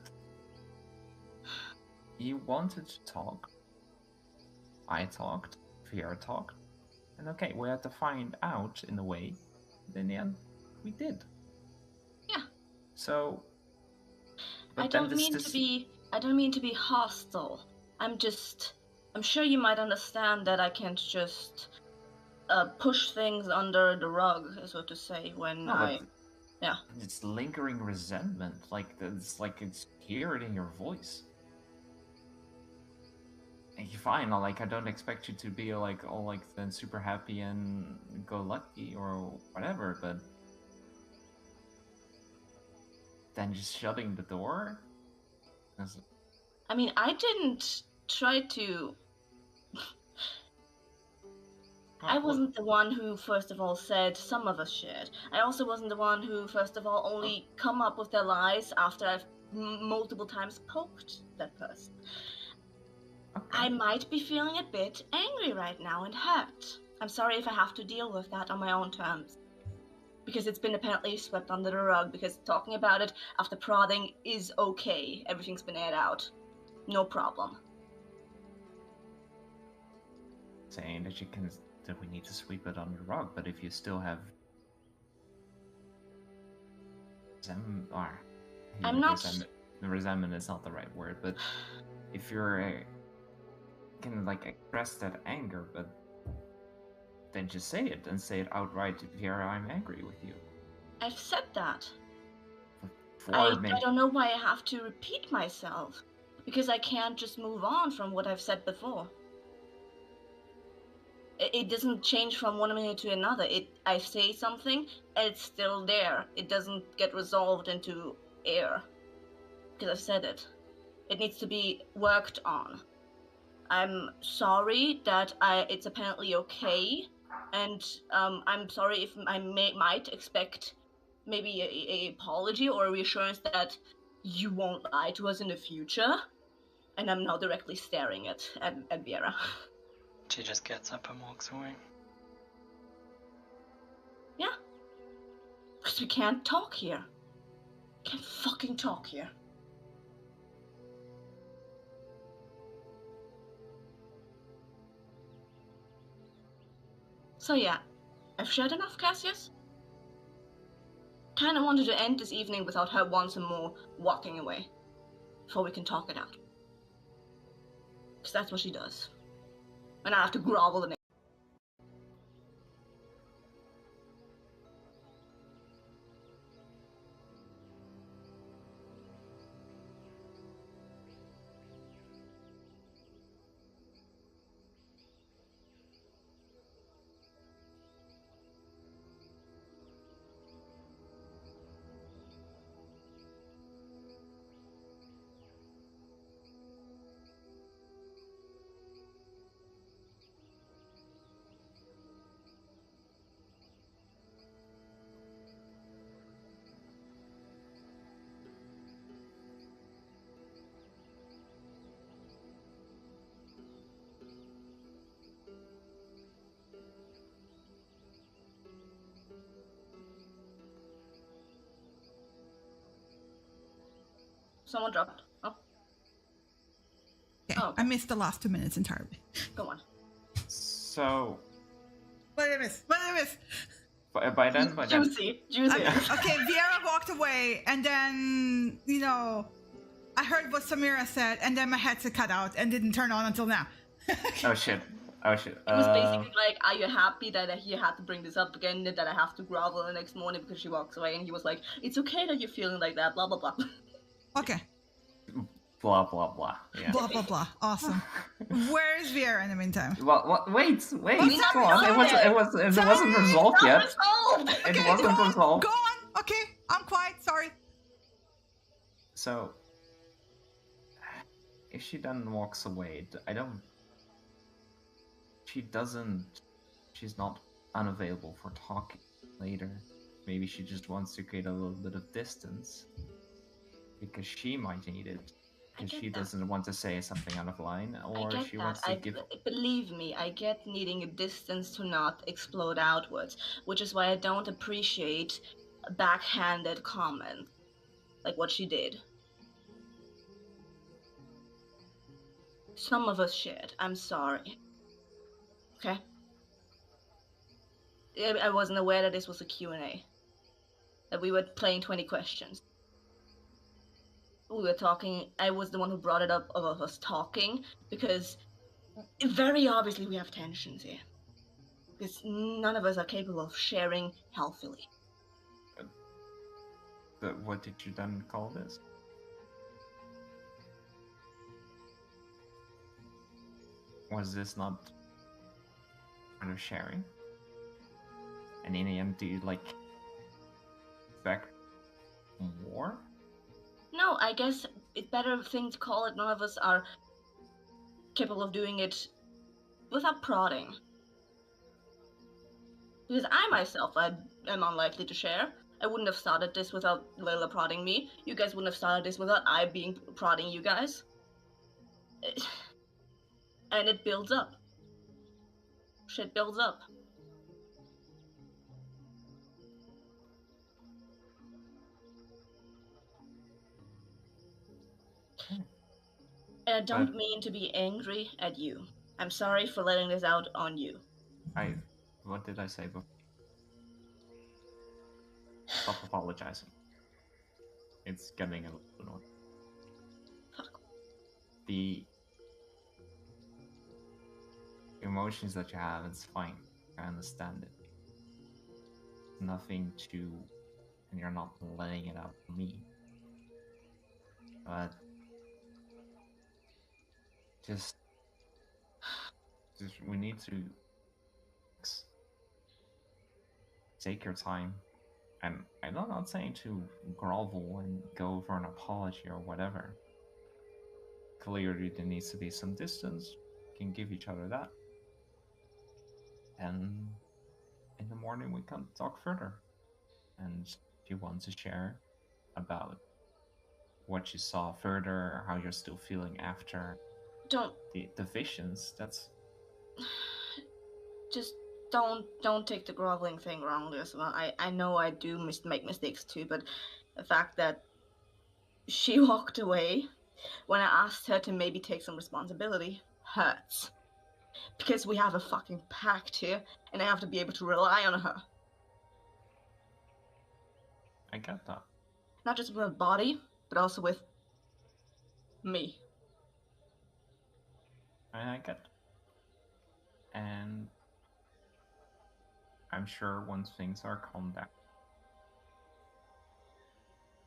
you wanted to talk. I talked. Viera talked. And okay, we had to find out in a way. But in the end, we did. Yeah. So. I don't mean to be hostile. I'm sure you might understand that I can't just push things under the rug, so to say, when Yeah. It's lingering resentment, it's heard in your voice. And you're fine, I don't expect you to be all then super happy and go lucky or whatever, but then just shutting the door? I mean, I didn't try to... I wasn't the one who, first of all, said some of us shared. I also wasn't the one who, first of all, only come up with their lies after I've multiple times poked that person. Okay. I might be feeling a bit angry right now and hurt. I'm sorry if I have to deal with that on my own terms. Because it's been apparently swept under the rug, because talking about it after prodding is okay. Everything's been aired out. No problem. Saying that we need to sweep it under the rug, but if you still have resentment is not the right word, but if you're can express that anger, but then just say it and say it outright. Viera, I'm angry with you. I've said that. I don't know why I have to repeat myself, because I can't just move on from what I've said before. It doesn't change from one minute to another. I say something, and it's still there. It doesn't get resolved into air, because I've said it. It needs to be worked on. I'm sorry that it's apparently okay, and I'm sorry if I might expect maybe a apology or a reassurance that you won't lie to us in the future. And I'm now directly staring at Viera. She just gets up and walks away. Yeah. Because we can't talk here. Can't fucking talk here. So yeah, I've shared enough, Cassius. Kinda wanted to end this evening without her once more walking away. before we can talk it out. Because that's what she does. And I have to grovel in it. Someone dropped. Oh. Okay. Oh, okay. I missed the last 2 minutes entirely. Go on. So. What did I miss? By then? Juicy. Okay, Viera walked away, and then, I heard what Samira said, and then my headset cut out and didn't turn on until now. Oh shit. It was basically like, are you happy that he had to bring this up again, that I have to grovel the next morning because she walks away? And he was like, it's okay that you're feeling like that, blah, blah, blah. Okay. Blah, blah, blah. Yeah. Blah, blah, blah. Awesome. Where is Viera in the meantime? Well, wait. Come on. It wasn't resolved yet. Okay, it wasn't resolved. Go on. Okay, I'm quiet. Sorry. So, if she then walks away, she's not unavailable for talking later. Maybe she just wants to create a little bit of distance. Because she might need it. Because she doesn't want to say something out of line, or she wants to give. Believe me, I get needing a distance to not explode outwards, which is why I don't appreciate backhanded comments like what she did. Some of us shared. I'm sorry. Okay? I wasn't aware that this was a Q&A. That we were playing 20 questions. We were talking, I was the one who brought it up of us talking, because very obviously we have tensions here. Because none of us are capable of sharing healthily. But what did you then call this? Was this not part of sharing? And in the end, do you expect more? No, I guess it's better thing to call it. None of us are capable of doing it without prodding. Because I myself am unlikely to share. I wouldn't have started this without Layla prodding me. You guys wouldn't have started this without I prodding you guys. And it builds up. Shit builds up. And I don't mean to be angry at you. I'm sorry for letting this out on you. What did I say before? Stop apologizing. It's getting a little annoying. Fuck. The emotions that you have, it's fine. I understand it. Nothing to... and you're not letting it out on me. But... Just we need to take your time, and I'm not saying to grovel and go for an apology or whatever. Clearly there needs to be some distance. We can give each other that, and in the morning we can talk further. And if you want to share about what you saw further, or how you're still feeling after the visions, that's just don't take the groveling thing wrongly as well. I know I do make mistakes too, but the fact that she walked away when I asked her to maybe take some responsibility hurts, because we have a fucking pact here and I have to be able to rely on her. I get that. Not just with my body, but also with Me. I get it. And I'm sure once things are calmed down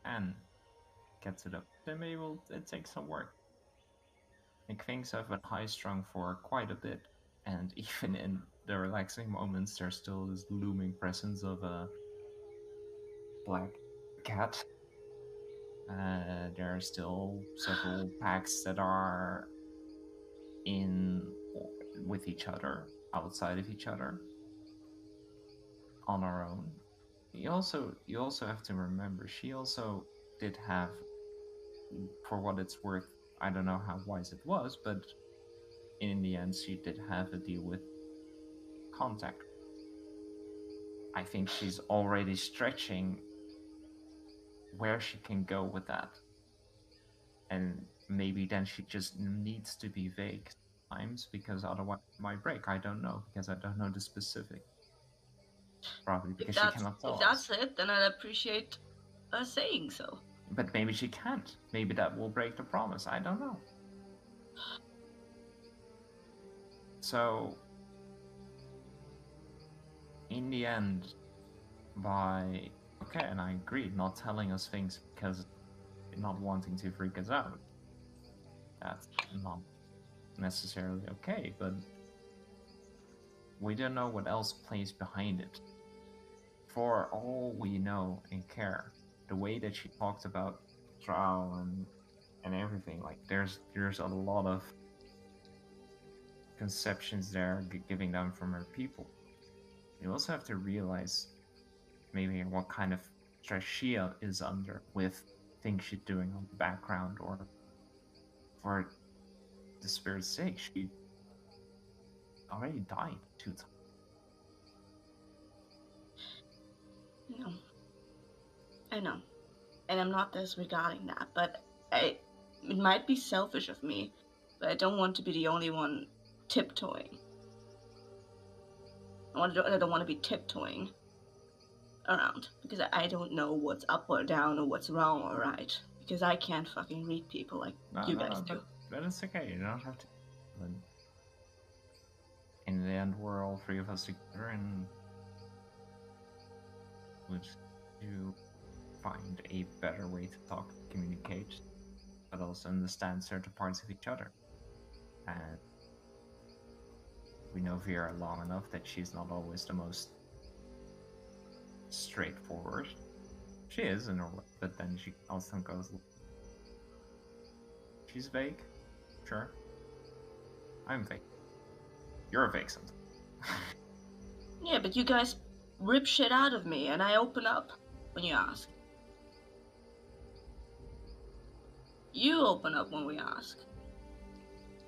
and gets it up, then maybe it takes some work. I think things have been high-strung for quite a bit, and even in the relaxing moments, there's still this looming presence of a black cat. There are still several packs that are with each other, outside of each other, on our own. You also have to remember, she also did have, for what it's worth, I don't know how wise it was, but in the end she did have a deal with contact. I think she's already stretching where she can go with that. And maybe then she just needs to be vague sometimes, because otherwise it might break. I don't know, because I don't know the specific. Probably because she cannot tell us. If that's it, then I'd appreciate her saying so. But maybe she can't. Maybe that will break the promise. I don't know. So, in the end, and I agree, not telling us things because not wanting to freak us out. That's not necessarily okay, but we don't know what else plays behind it. For all we know and care, the way that she talked about trial and everything, like there's a lot of conceptions there giving them from her people. You also have to realize maybe what kind of stress she is under with things she's doing on the background, or for the spirit's sake, she already died 2 times. No. I know. And I'm not disregarding that, but it might be selfish of me, but I don't want to be the only one tiptoeing. I don't want to be tiptoeing around, because I don't know what's up or down or what's wrong or right, because I can't fucking read people like you guys do. But it's okay, you don't have to. But in the end, we're all 3 of us together, and would you find a better way to talk, communicate, but also understand certain parts of each other. And we know Vera long enough that she's not always the most straightforward. She is in her way, but then she also goes, she's vague, sure. I'm vague. You're vague sometimes. Yeah, but you guys rip shit out of me, and I open up when you ask. You open up when we ask.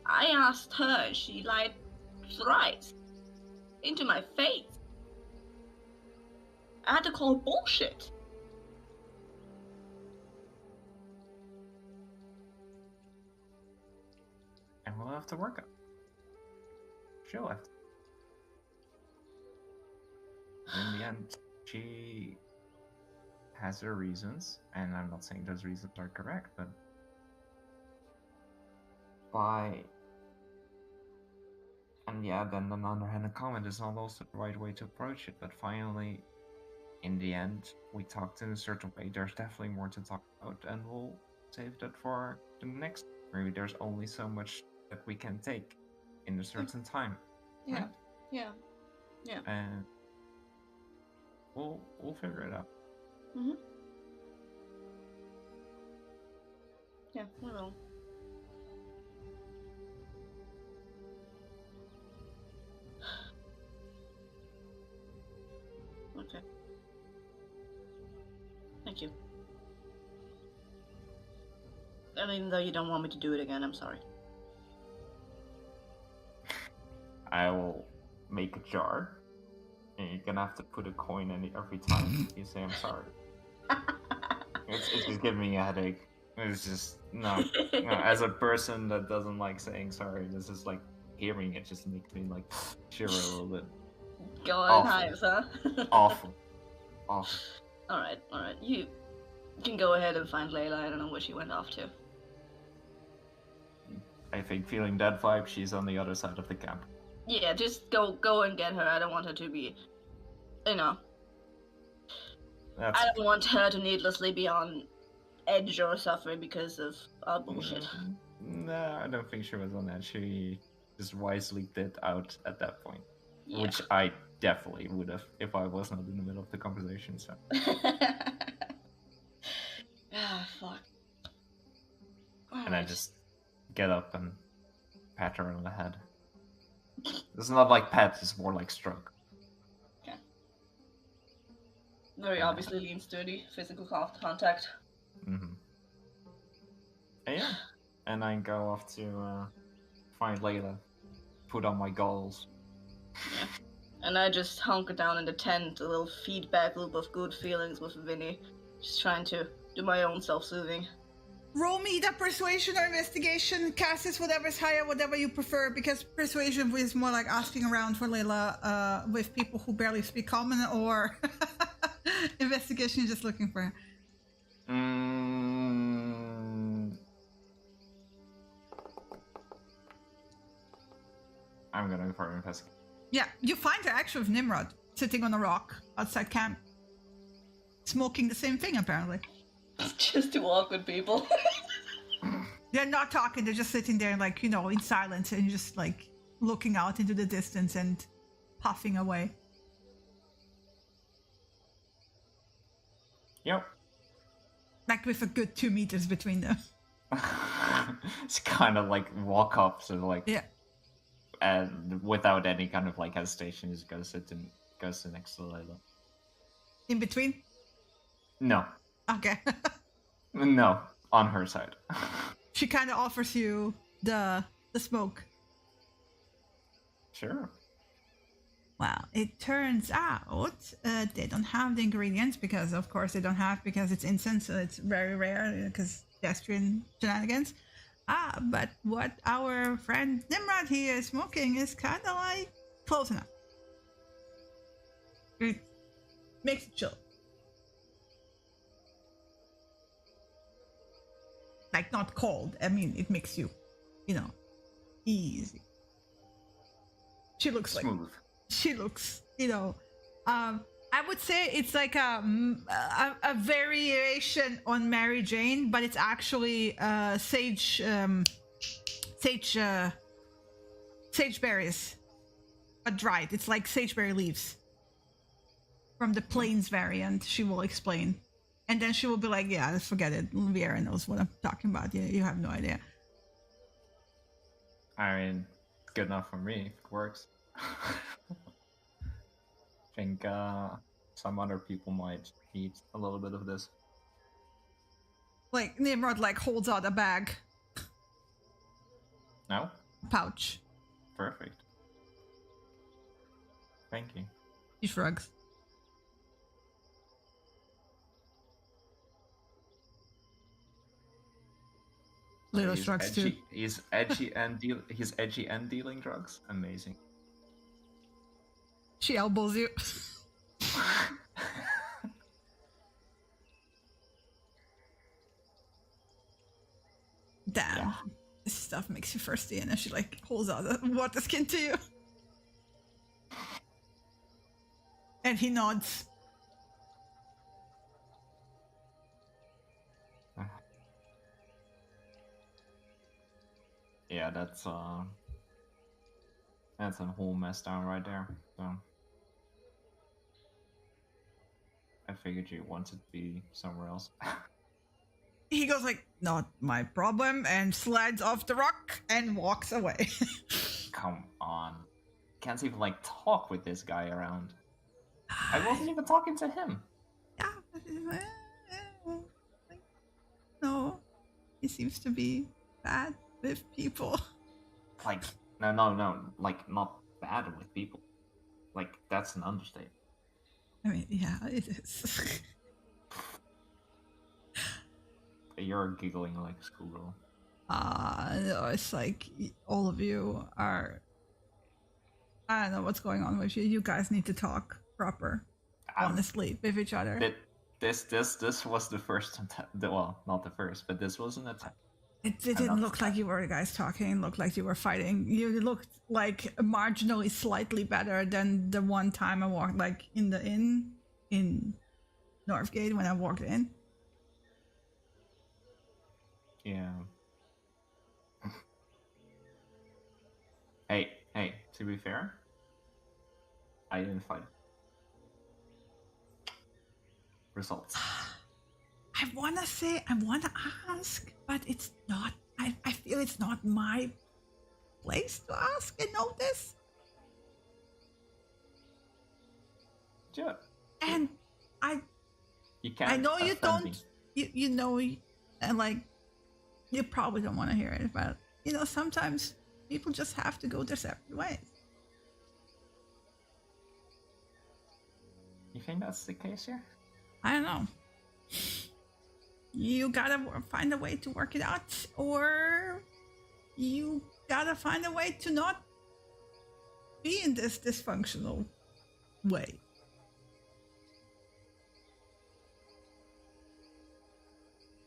I asked her, and she lied thrice into my face. I had to call bullshit. And we'll have to work it. She'll have to. In the end, she has her reasons, and I'm not saying those reasons are correct, but then on the other hand, a comment is not also the right way to approach it, but finally, in the end, we talked in a certain way. There's definitely more to talk about, and we'll save that for the next. Maybe there's only so much that we can take in a certain time. Yeah. Right? Yeah. And we'll figure it out. Mhm. Yeah, we will. Okay. Thank you. And even though you don't want me to do it again, I'm sorry. I will make a jar, and you're gonna have to put a coin in it every time you say I'm sorry. It's just giving me a headache. It's just no. As a person that doesn't like saying sorry, this is like hearing it just makes me like shiver a little bit. Go on hives, huh? Awful. Alright. You can go ahead and find Layla. I don't know where she went off to. I think feeling that vibe, she's on the other side of the camp. Yeah, just go and get her. I don't want her to be, I don't want her to needlessly be on edge or suffering because of our bullshit. No, I don't think she was on edge. She just wisely did out at that point. Yeah. Which I definitely would have if I was not in the middle of the conversation, so. Fuck. And I just get up and pat her on the head. It's not like pet, it's more like stroke. Okay. Very obviously lean, sturdy, physical contact. Mm-hmm. And yeah. And I go off to find Layla, put on my goggles. Yeah. And I just hunker down in the tent, a little feedback loop of good feelings with Vinny. Just trying to do my own self-soothing. Roll me the persuasion or investigation. Cassis, whatever's higher, whatever you prefer, because persuasion is more like asking around for Layla with people who barely speak common, or investigation is just looking for her. I'm gonna go for investigation. Yeah, you find her actually with Nimrod sitting on a rock outside camp, smoking the same thing apparently. It's just two awkward people. They're not talking, they're just sitting there like, you know, in silence and just like looking out into the distance and puffing away. Yep. Like with a good 2 meters between them. It's kind of like walk up, so like, yeah. And without any kind of like hesitation, just goes sit next to Layla. In between? No. Okay. No, on her side. She kind of offers you the smoke. Sure. Well, it turns out they don't have the ingredients because, of course, they don't have because it's incense, so it's very rare because pedestrian shenanigans. But what our friend Nimrod here is smoking is kind of like close enough. It makes it chill. Like, not cold. I mean, it makes you, you know, easy. She looks smooth. Like... She looks, you know... I would say it's like a variation on Mary Jane, but it's actually sage berries, but dried. It's like sageberry leaves from the plains variant. She will explain, and then she will be like, "Yeah, forget it. Viera knows what I'm talking about. Yeah, you have no idea." I mean, it's good enough for me. It works. I think some other people might need a little bit of this. Like Nimrod, like holds out a bag. No? Pouch. Perfect. Thank you. He shrugs. Little shrugs too. He's edgy and he's edgy and dealing drugs. Amazing. She elbows you. Damn. Yeah. This stuff makes you thirsty, and then she like holds out the water skin to you. And he nods. Yeah, that's a whole mess down right there. So I figured you wanted to be somewhere else. He goes like, "Not my problem," and slides off the rock and walks away. Come on. Can't even like talk with this guy around. I wasn't even talking to him. No, he seems to be bad with people. Like, no, like not bad with people. Like, that's an understatement. I mean, yeah, it is. You're giggling like a schoolgirl. No, it's like all of you are. I don't know what's going on with you. You guys need to talk proper, honestly, with each other. This was the first attempt. Well, not the first, but this was an attempt. It didn't look like you were the guys talking. It looked like you were fighting. You looked like marginally slightly better than the one time I walked, like in the inn in Northgate when I walked in. Yeah. Hey, to be fair, I didn't fight. Results. I want to ask, but it's not, I feel it's not my place to ask and know this. Sure. And I know you don't, you know, and like, you probably don't want to hear it, but, you know, sometimes people just have to go their separate ways. You think that's the case here? I don't know. You gotta find a way to work it out, or you gotta find a way to not be in this dysfunctional way.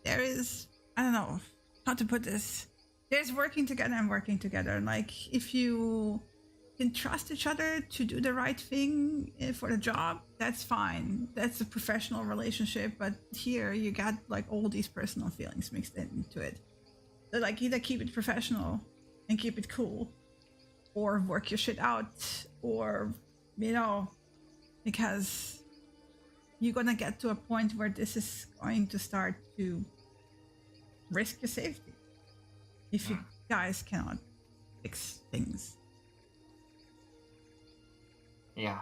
There is, I don't know how to put this. There's working together and working together. Like, if you can trust each other to do the right thing for the job, that's fine. That's a professional relationship. But here you got like all these personal feelings mixed into it. So like, either keep it professional and keep it cool, or work your shit out, or, you know, because you're gonna get to a point where this is going to start to risk your safety if you guys cannot fix things. Yeah,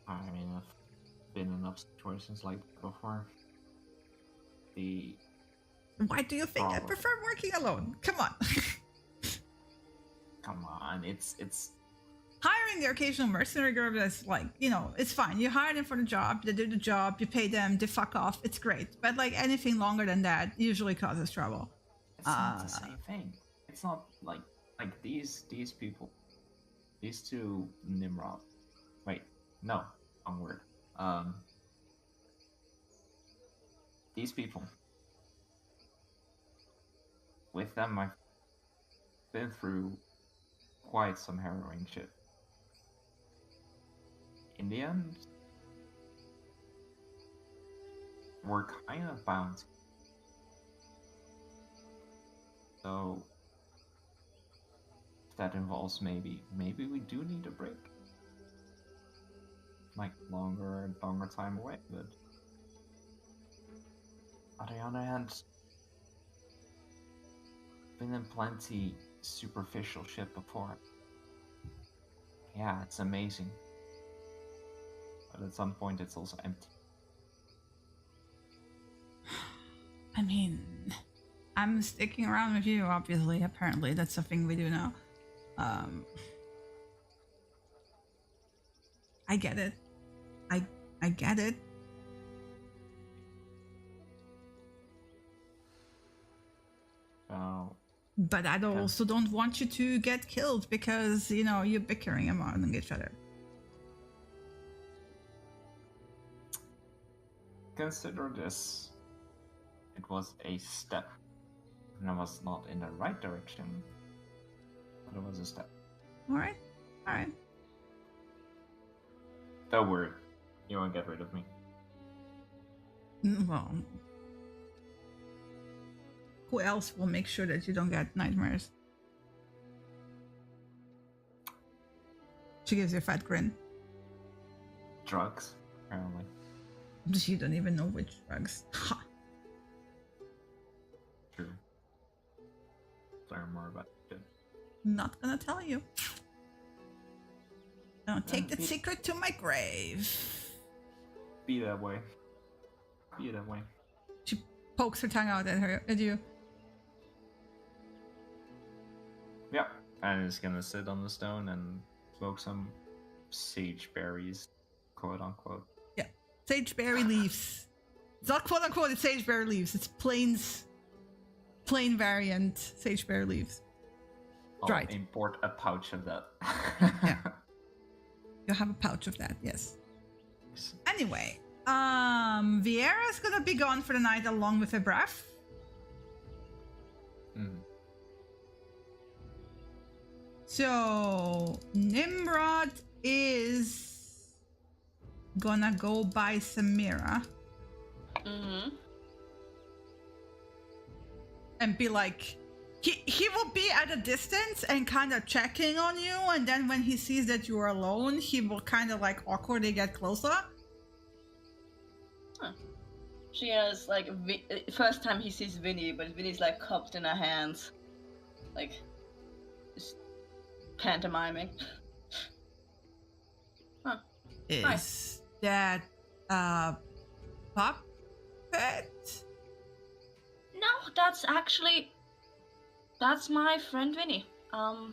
I mean, I've been in enough situations like that before. Why do you think I prefer working alone? Come on. Come on, it's hiring the occasional mercenary group that's like, you know, it's fine. You hire them for the job, they do the job, you pay them, they fuck off, it's great. But like, anything longer than that usually causes trouble. It's not the same thing. It's not like these people, these two Nimrod. Wait, no, wrong word. These people. With them, I've been through quite some harrowing shit. In the end, we're kind of bound. So, if that involves maybe we do need a break. Like longer time away, but on the other hand, been in plenty superficial shit before. Yeah, it's amazing. But at some point it's also empty. I mean, I'm sticking around with you, obviously. Apparently, that's a thing we do now. I get it. I get it. But I also don't want you to get killed because, you know, you're bickering among each other. Consider this. It was a step. And it was not in the right direction. But it was a step. Alright. Don't worry. You won't get rid of me. Well, who else will make sure that you don't get nightmares? She gives you a fat grin. Drugs, apparently. You don't even know which drugs. Ha! True. Learn more about it. Not gonna tell you. I'll take that secret to my grave. Be that way. She pokes her tongue out at you. Yeah, I'm just gonna sit on the stone and smoke some sage berries, quote unquote. Yeah, sageberry leaves. It's not quote unquote, it's sageberry leaves. It's plain variant sageberry leaves. I'll import a pouch of that. Yeah. You'll have a pouch of that, yes. Anyway, Viera's gonna be gone for the night along with her breath. So Nimrod is gonna go by Samira. And be like, he will be at a distance and kind of checking on you, and then when he sees that you are alone, he will kind of like awkwardly get closer. Huh. She has like first time he sees Vinny, but Vinny's like cupped in her hands, like just pantomiming. Huh. Is Nice. that puppet? No, that's my friend Vinny. I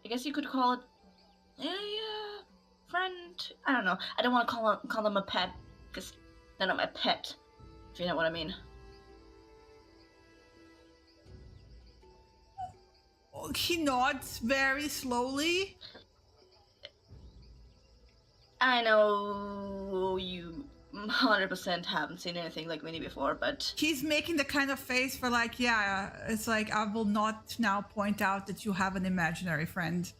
guess you could call it a friend. I don't know. I don't want to call them a pet because they're not my pet. If you know what I mean. He nods very slowly. I know you 100% haven't seen anything like Vinny before, but he's making the kind of face for like, yeah, it's like, I will not now point out that you have an imaginary friend.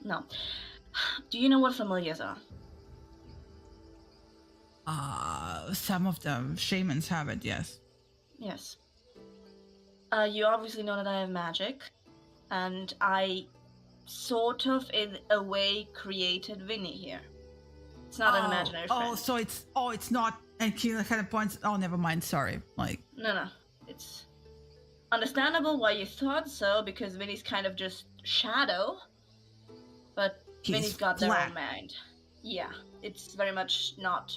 No. Do you know what familiars are? Some of them shamans have it, yes. Yes. You obviously know that I have magic, and I sort of, in a way, created Vinny here. It's not an imaginary friend. It's not, and he kind of points, oh, never mind, sorry. Like, No. It's understandable why you thought so, because Vinny's kind of just shadow, but Vinny's got their own mind. Yeah, it's very much not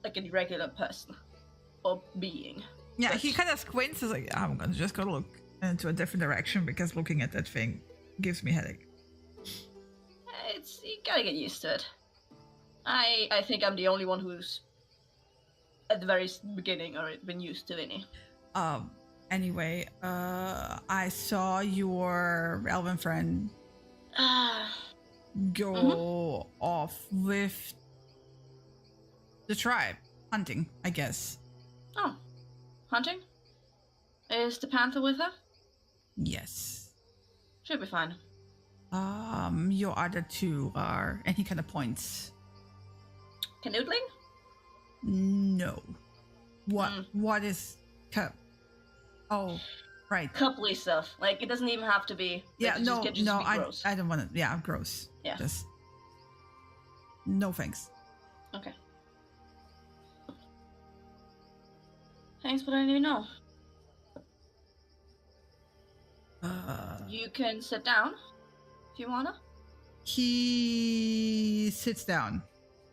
like a regular person or being. Yeah, he kind of squints, is like, I'm gonna just go look into a different direction because looking at that thing gives me headache. You gotta get used to it. I think I'm the only one who's at the very beginning or been used to Vinny. Anyway, I saw your elven friend go off with the tribe hunting, I guess. Oh, hunting? Is the panther with her? Yes. Should be fine. Your other two are, and he kind of points. Canoodling? No. What is oh, right. Coupley stuff. Like, it doesn't even have to be. Yeah, no, gross. I don't want to. Yeah, gross. Yeah. Just no thanks. Okay. Thanks, but I didn't even know. You can sit down if you wanna. He sits down.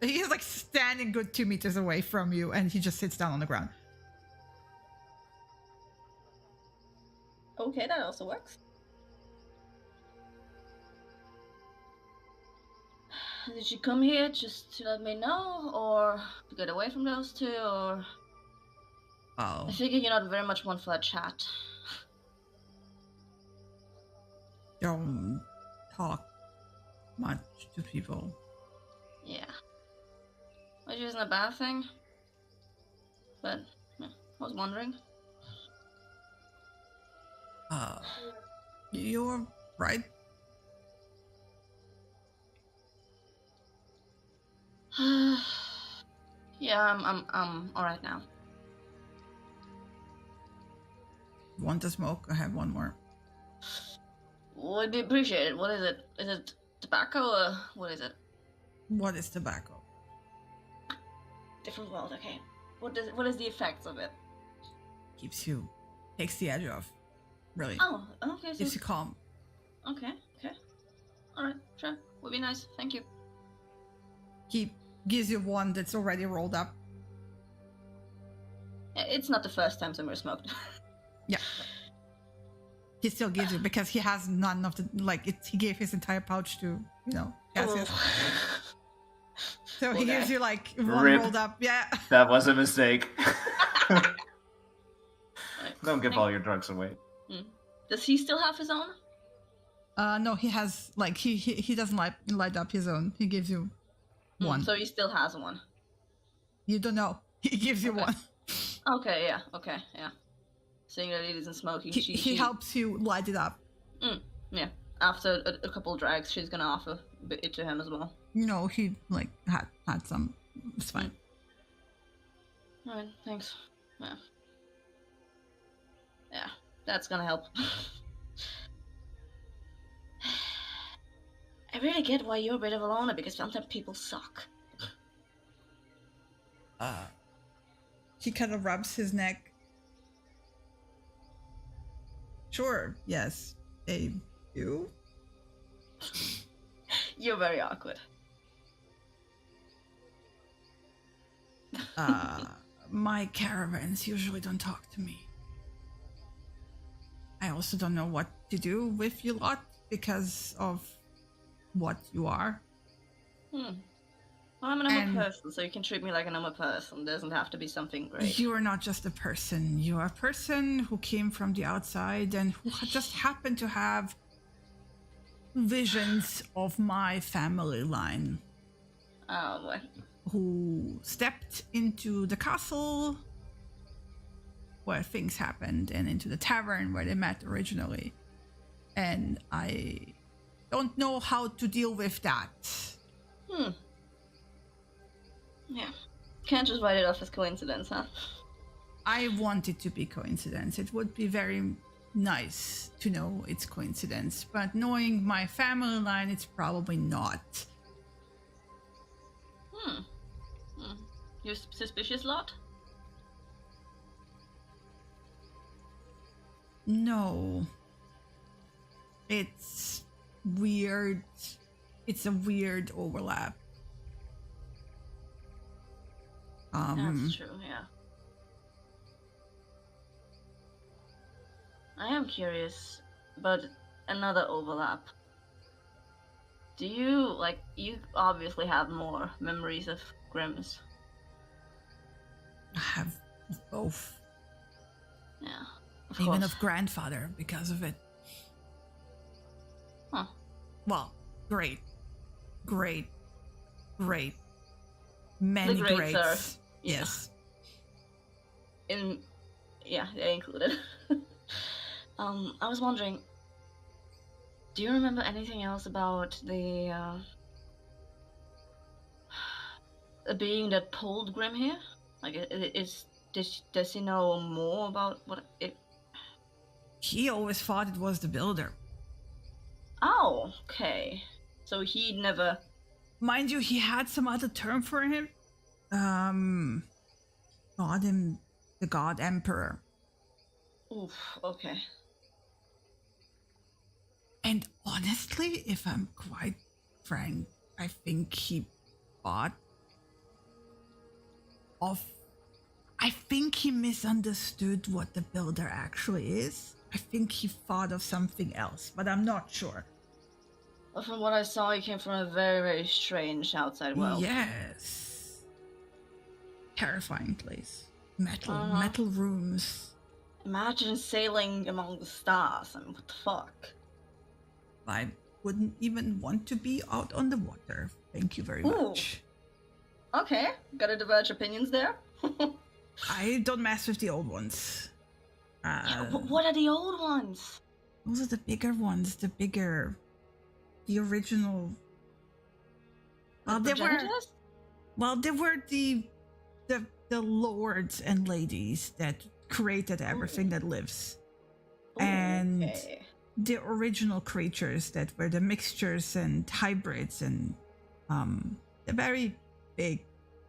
He's like standing good 2 meters away from you, and he just sits down on the ground. Okay, that also works. Did you come here just to let me know, or to get away from those two, or... Oh. I figure you're not very much one for a chat. Don't talk much to people. Yeah. Which isn't a bad thing. But, yeah, I was wondering. You're right. Yeah, I'm alright now. Want to smoke? I have one more. Would be appreciated. What is it? Is it tobacco or what is it? What is tobacco? Different world, okay. What is the effects of it? Takes the edge off. Really. Oh, okay. So... Keeps you calm. Okay. Alright, sure. Would be nice. Thank you. He gives you one that's already rolled up. It's not the first time Samir smoked. Yeah. He still gives you because he has none of the he gave his entire pouch to Cassius. So he gives you like one Rip. rolled up. Yeah. That was a mistake. Don't give all your drugs away. Does he still have his own? No, he has he doesn't light up his own. He gives you one. So he still has one. You don't know. He gives you one. Okay, yeah. Okay, yeah. seeing that it isn't smoking, he helps you light it up. Yeah. After a couple of drags, she's gonna offer it to him as well. No, he had some. It's fine. Alright, thanks. Yeah, that's gonna help. I really get why you're a bit of a loner, because sometimes people suck. He kind of rubs his neck. Sure, yes. You? You're very awkward. My caravans usually don't talk to me. I also don't know what to do with you lot because of what you are. Well, I'm a normal person, so you can treat me like a normal person. It doesn't have to be something great. You are not just a person. You are a person who came from the outside and who just happened to have visions of my family line. Oh, what? Who stepped into the castle where things happened and into the tavern where they met originally. And I don't know how to deal with that. Yeah. Can't just write it off as coincidence, huh? I want it to be coincidence. It would be very nice to know it's coincidence, but knowing my family line, it's probably not. You're suspicious lot? No. It's weird. It's a weird overlap. That's true, yeah. I am curious about another overlap. Do you, you obviously have more memories of Grimm's. I have both. Yeah, even of grandfather because of it. Huh. Well, great. Many greats. Yes. They included. I was wondering, do you remember anything else about the a being that pulled Grimm here? Does he know more about what it? He always thought it was the builder. Oh, okay. So he never. Mind you, he had some other term for him. Called him the God Emperor. Oof. Okay. And honestly, if I'm quite frank, I think he thought of. I think he misunderstood what the builder actually is. I think he thought of something else, but I'm not sure. Well, from what I saw, he came from a very, very strange outside world. Yes. Terrifying place. Metal rooms. Imagine sailing among the stars. I mean, what the fuck? I wouldn't even want to be out on the water. Thank you very much. Okay, gotta diverge opinions there. I don't mess with the old ones. What are the old ones? Those are the bigger ones. The original. They were the lords and ladies that created everything that lives. And the original creatures that were the mixtures and hybrids, and they're very big,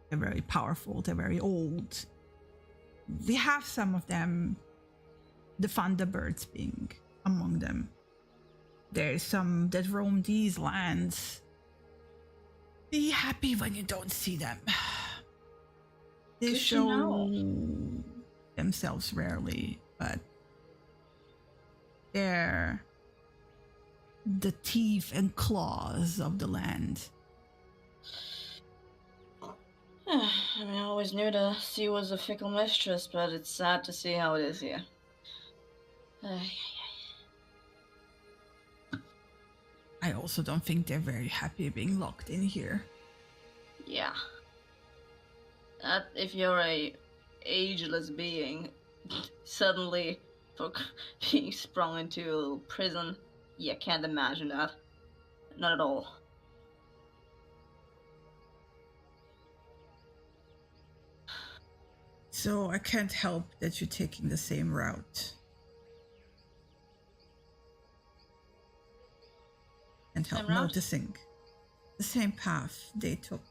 they're very powerful, they're very old. We have some of them, the Thunderbirds being among them. There's some that roam these lands. Be happy when you don't see them. They show themselves rarely, but they're the teeth and claws of the land. I mean, I always knew the sea was a fickle mistress, but it's sad to see how it is here. I also don't think they're very happy being locked in here. Yeah. If you're a ageless being, suddenly for being sprung into prison. Yeah, can't imagine that. Not at all. So I can't help that you're taking the same route. And help noticing the same path they took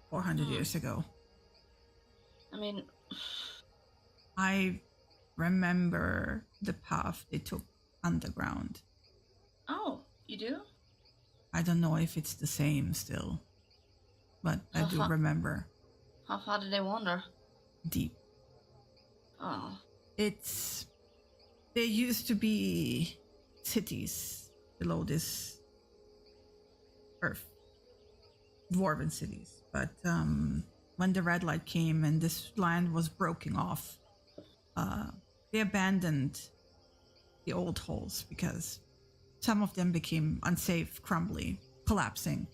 400 years ago. I mean, I remember the path they took underground. Oh, you do? I don't know if it's the same still, but I do remember. How far did they wander? Deep. Oh. There used to be cities below this earth. Dwarven cities. But when the red light came and this land was broken off, they abandoned the old halls because some of them became unsafe, crumbly, collapsing.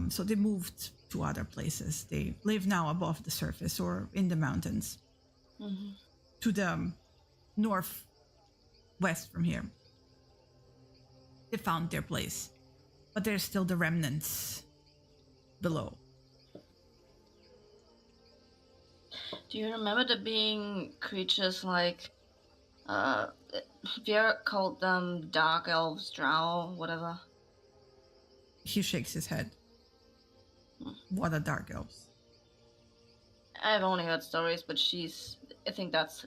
So they moved to other places. They live now above the surface or in the mountains. Mm-hmm. To the northwest from here. They found their place. But there's still the remnants below. Do you remember there being creatures like, Vera called them dark elves, drow, whatever? He shakes his head. What are dark elves? I've only heard stories, but I think that's...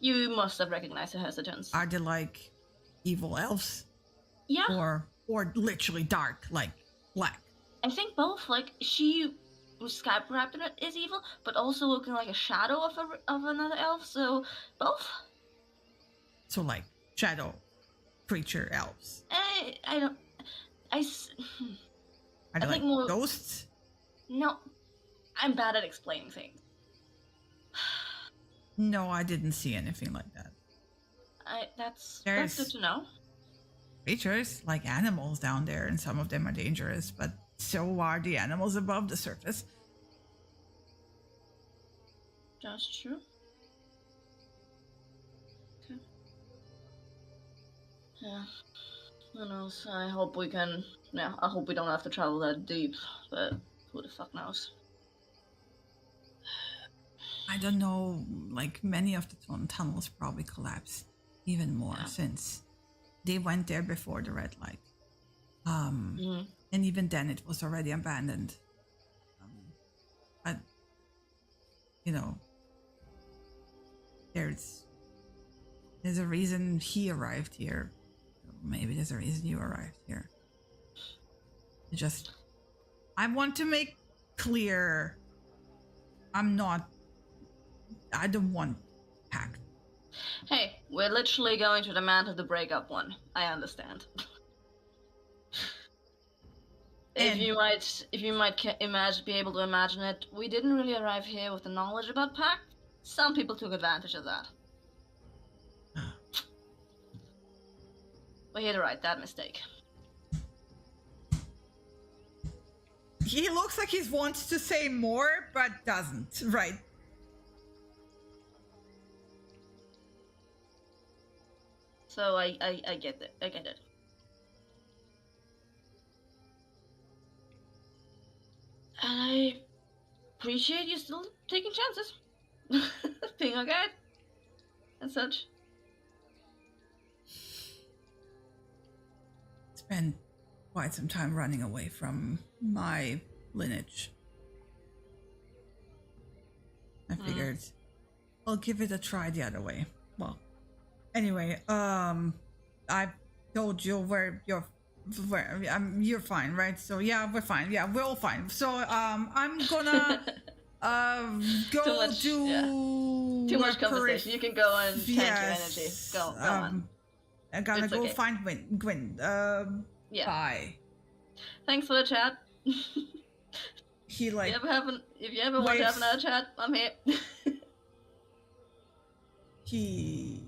You must have recognized her hesitance. Are they like evil elves? Yeah. Or literally dark, like black? I think both. Like, she was Skype wrapped in it is evil, but also looking like a shadow of another elf, so both. So like shadow creature elves. I don't... Are they like more ghosts? No. I'm bad at explaining things. No, I didn't see anything like that. That's good to know. Creatures, like animals down there, and some of them are dangerous, but so are the animals above the surface. That's true. Okay. Yeah. Who knows? I hope we can... Yeah, I hope we don't have to travel that deep, but who the fuck knows? I don't know, like many of the tunnels probably collapsed even more since they went there before the red light. And even then it was already abandoned. But, you know, there's a reason he arrived here. Maybe there's a reason you arrived here. I want to make clear I don't want pact. Hey, we're literally going to the man of the breakup one. I understand. If you might be able to imagine it, we didn't really arrive here with the knowledge about pact. Some people took advantage of that. We're here to right that mistake. He looks like he wants to say more, but doesn't, right? So I get it. I get it. And I appreciate you still taking chances. Being a guide. And such. Spent quite some time running away from my lineage. I figured I'll give it a try the other way. Well, anyway, I told you you're fine, right? So yeah, we're fine. Yeah, we're all fine. So I'm gonna go too much conversation. You can go and tank your energy. Go on. I gotta go find Gwyn. Bye. Thanks for the chat. He like. If you ever want to have another chat, I'm here. He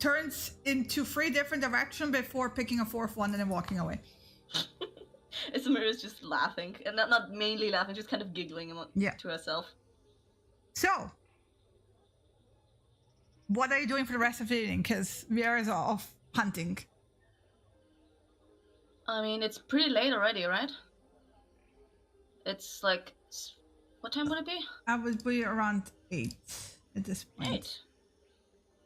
turns into 3 different directions before picking a 4th one and then walking away. Ismir is just laughing, and not mainly laughing, just kind of giggling to herself. So, what are you doing for the rest of the evening? Because Viera's off hunting. I mean, it's pretty late already, right? It's like, what time would it be? I would be around 8 at this point. 8.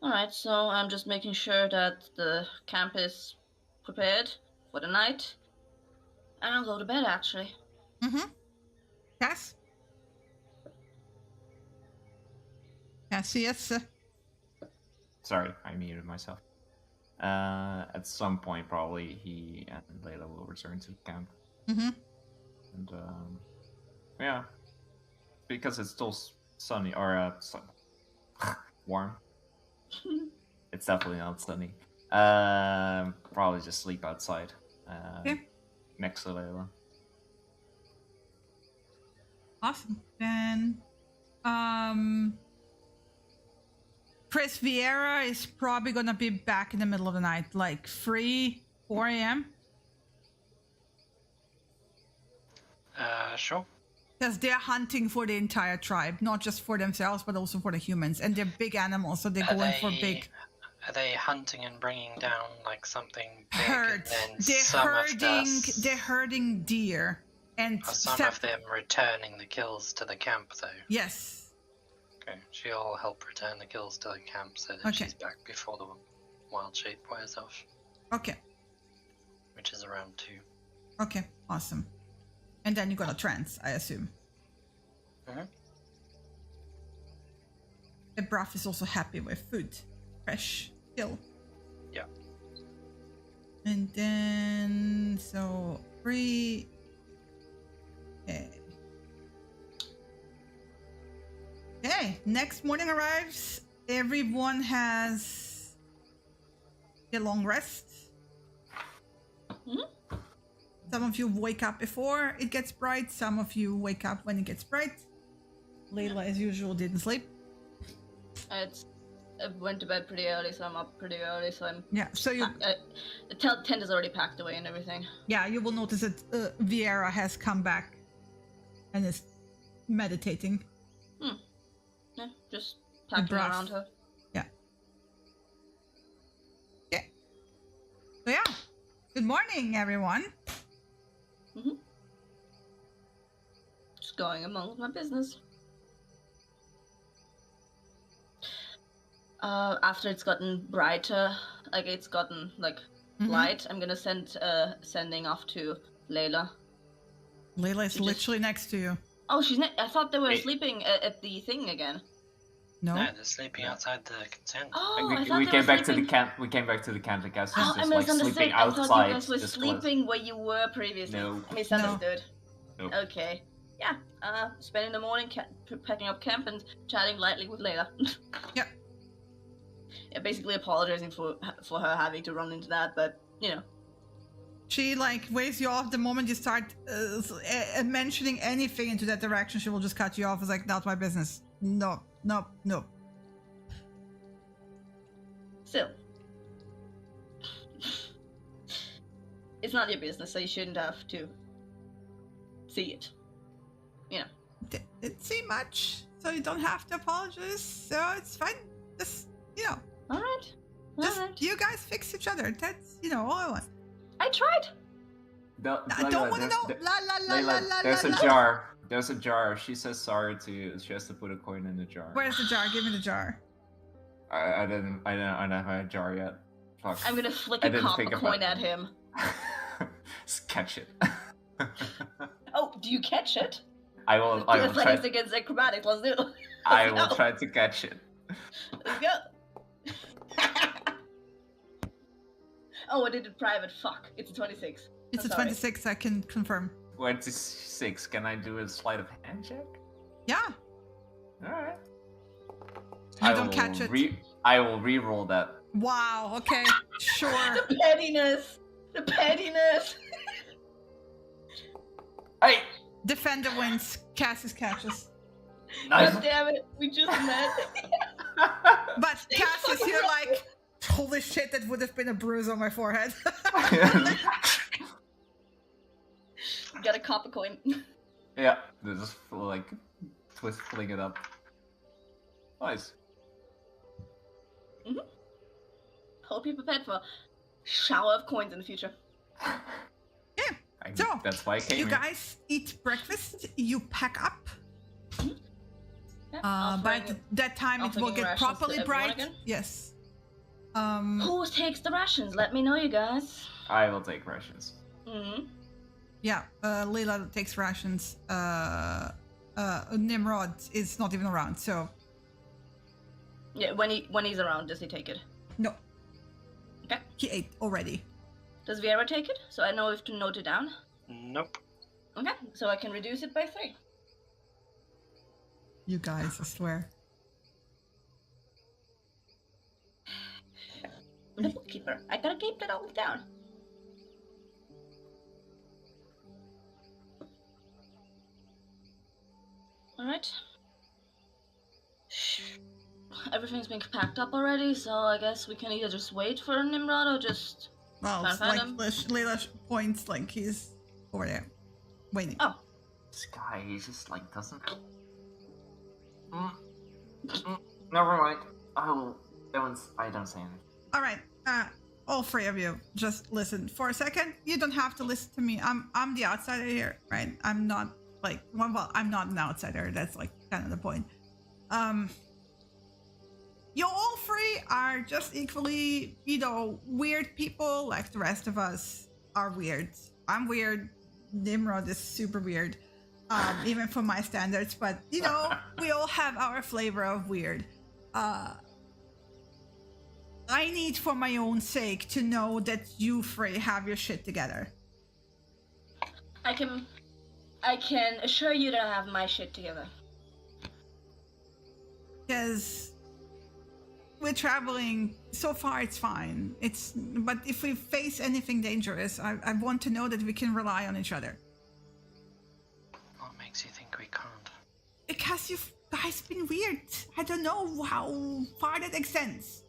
Alright, so I'm just making sure that the camp is prepared for the night. And I'll go to bed, actually. Mm-hmm. Cass? Cassius? Sorry, I muted myself. At some point, probably he and Layla will return to the camp. Mm-hmm. And yeah, because it's still sunny or warm. It's definitely not sunny. Probably just sleep outside. Next to Layla. Awesome. Then, Chris Viera is probably gonna be back in the middle of the night, like 3, 4 a.m. Sure. Because they're hunting for the entire tribe, not just for themselves, but also for the humans. And they're big animals, so they're going for big. Are they hunting and bringing down like something big? Herd. They're herding deer, and are some of them returning the kills to the camp, though? Yes. Okay, she'll help return the kills to the camp so that she's back before the wild shape wears off. Okay. Which is around 2. Okay, awesome. And then you got a trance, I assume. Mm-hmm. The Bruff is also happy with food. Fresh. Kill. Yeah. And then... So... 3... Okay. Okay, next morning arrives. Everyone has a long rest. Mm-hmm. Some of you wake up before it gets bright. Some of you wake up when it gets bright. Layla, as usual, didn't sleep. I went to bed pretty early, so I'm up pretty early. So I'm So you. The tent is already packed away and everything. Yeah, you will notice that Viera has come back and is meditating. Yeah, just packing around her. Yeah. Okay. So yeah. Good morning, everyone. Mm-hmm. Just going along with my business. After it's gotten brighter, like it's gotten light, I'm gonna sending off to Layla. Layla is literally next to you. Oh, she's I thought they were sleeping at the thing again. No, they're sleeping outside the consent. Oh, we came back to the camp. We came back to the camp. The guys just like sleeping outside. I thought you guys were sleeping where you were previously. No. Misunderstood. No. Nope. Okay. Yeah. Spending the morning packing up camp and chatting lightly with Layla. Yep. Yeah, basically apologizing for her having to run into that, but you know. She waves you off the moment you start mentioning anything into that direction. She will just cut you off. It's like, not my business. No. Still, it's not your business, so you shouldn't have to see it. You know. Didn't see much, so you don't have to apologize. So it's fine. Just All right. You guys fix each other. That's all I want. I tried. I don't want to know. There's a jar. There's a jar. She says sorry to. She has to put a coin in the jar. Where's the jar? Give me the jar. I don't have a jar yet. Fuck. I'm gonna flick a copper coin at him. Just catch it. Oh, do you catch it? I will try. Athletics against acrobatics. Let's do it. I will try to catch it. Let's go. Oh, I did it private. Fuck. It's a 26. It's a 26. I can confirm. 26. Can I do a sleight of hand check? Yeah. All right. You don't catch it. I will re-roll that. Wow. Okay. Sure. The pettiness. Hey. Defender wins. Cassius catches. Nice. God damn it. We just met. But Cassius, you're like, holy shit, that would have been a bruise on my forehead. Got a copper coin. Yeah, they're just fling it up. Nice. Mm-hmm. Hope you're prepared for a shower of coins in the future. Yeah. So that's why I came you here. guys eat breakfast. You pack up. Mm-hmm. Yeah, by that time it will get properly bright. Yes. Who takes the rations? Let me know, you guys. I will take rations. Mm-hmm. Yeah, Layla takes rations. Nimrod is not even around, so. Yeah, when he's around, does he take it? No. Okay. He ate already. Does Viera take it? So I know if to note it down. Nope. Okay, so I can reduce it by 3. You guys, I swear. I'm the bookkeeper. I gotta keep that all down. Alright. Everything's been packed up already, so I guess we can either just wait for Nimrod or just... Well, it's like Layla points like he's over there, waiting. Oh. This guy, he just like doesn't... Never mind. I don't say anything. Alright, all 3 of you, just listen for a second. You don't have to listen to me. I'm the outsider here, right? I'm not like, well, I'm not an outsider. That's like kind of the point. You all 3 are just equally, weird people like the rest of us are weird. I'm weird. Nimrod is super weird, even for my standards, but we all have our flavor of weird. I need, for my own sake, to know that you 3 have your shit together. I can assure you that I have my shit together. Because we're traveling, so far it's fine. But if we face anything dangerous, I want to know that we can rely on each other. What makes you think we can't? Because you guys been weird. I don't know how far that extends.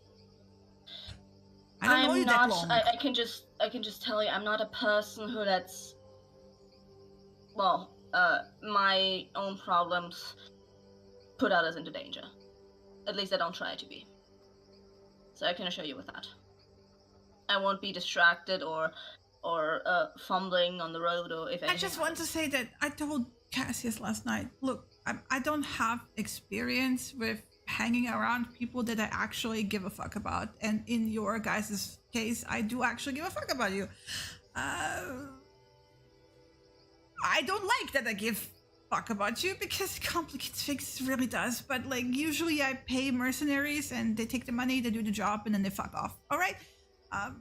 I don't know you that long. I can just tell you, I'm not a person who lets, my own problems put others into danger. At least I don't try to be. So I can assure you with that. I won't be distracted or fumbling on the road or if anything. I just want to say that I told Cassius last night, look, I don't have experience with hanging around people that I actually give a fuck about. And in your guys' case, I do actually give a fuck about you. I don't like that I give fuck about you because it complicates things, it really does. But like usually I pay mercenaries and they take the money, they do the job, and then they fuck off. All right. I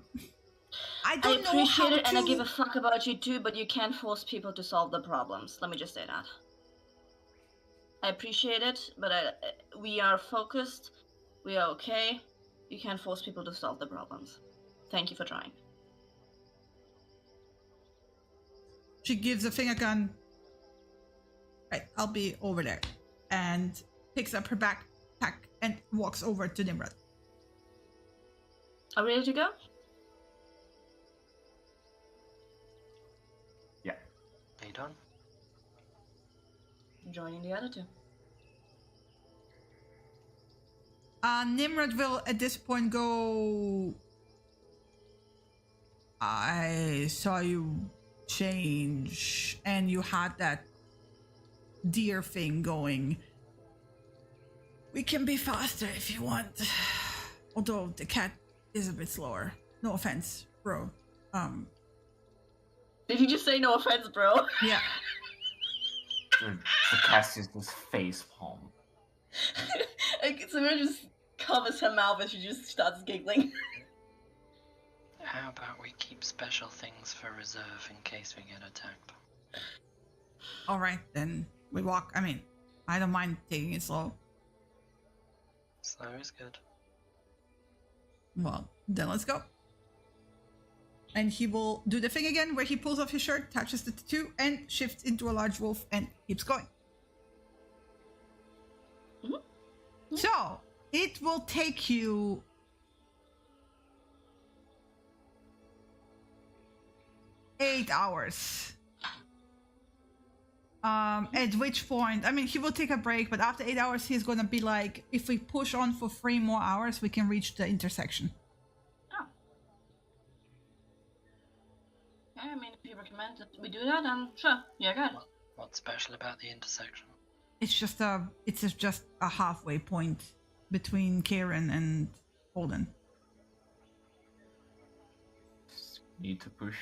appreciate it, and I give a fuck about you too. But you can't force people to solve the problems. Let me just say that. I appreciate it, but we are focused. We are okay. You can't force people to solve the problems. Thank you for trying. She gives a finger gun. Right, I'll be over there. And picks up her backpack and walks over to Nimrod. Are we ready to go? Yeah. Are you done? Joining the other 2. Nimrod will at this point go... I saw you change and you had that deer thing going. We can be faster if you want. Although the cat is a bit slower. No offense, bro. Did you just say no offense, bro? Yeah. The Cassius' face palm. Samira just covers her mouth and she just starts giggling. How about we keep special things for reserve in case we get attacked? Alright, then we walk. I mean, I don't mind taking it slow. Slow is good. Well, then let's go. And he will do the thing again where he pulls off his shirt, touches the tattoo, and shifts into a large wolf and keeps going. Mm-hmm. So, it will take you... $8 hours At which point, I mean, he will take a break, but after 8 hours, he's gonna be like, if we push on for 3 more hours, we can reach the intersection. Oh. Yeah, I mean, if you recommend that we do that, then sure, yeah, good. What's special about the intersection? It's just a halfway point between Kieran and Holden. Need to push.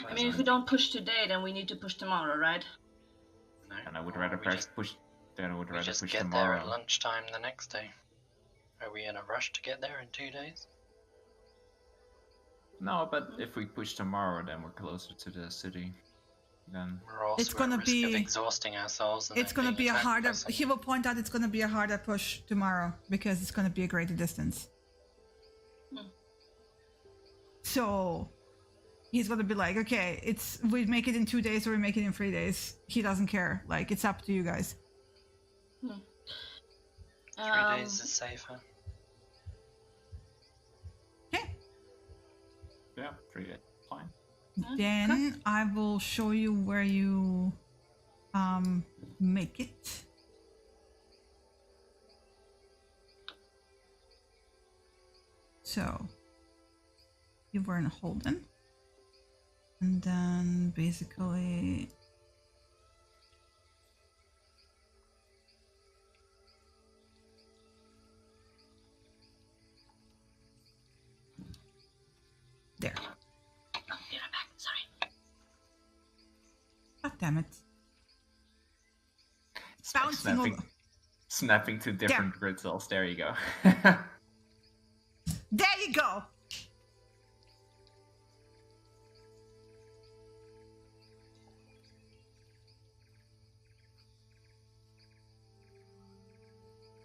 I mean, if we don't push today, then we need to push tomorrow, right? No. And I would rather push. Then I would rather just push get tomorrow. there at lunchtime the next day. Are we in a rush to get there in 2 days? No, but if we push tomorrow, then we're closer to the city. Then We're also It's gonna at risk be- of exhausting ourselves. And It's then gonna being be a attacked by harder. someone. He will point out it's gonna be a harder push tomorrow because it's gonna be a greater distance. So he's gonna be like, okay, we make it in 2 days or we make it in 3 days. He doesn't care. Like, it's up to you guys. 3 days is safer. Okay. yeah, 3 days, fine. Then I will show you where you make it. So you were in Holden, and then basically there. Oh, be right back. Sorry. God damn it. It's like Bouncing over. snapping to different grid cells. There you go. There you go.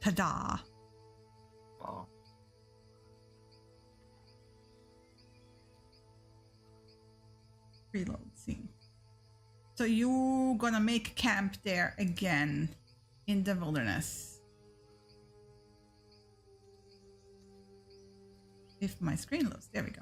Ta-da. Wow. Reload scene. So you gonna make camp there again in the wilderness. If my screen loads, there we go.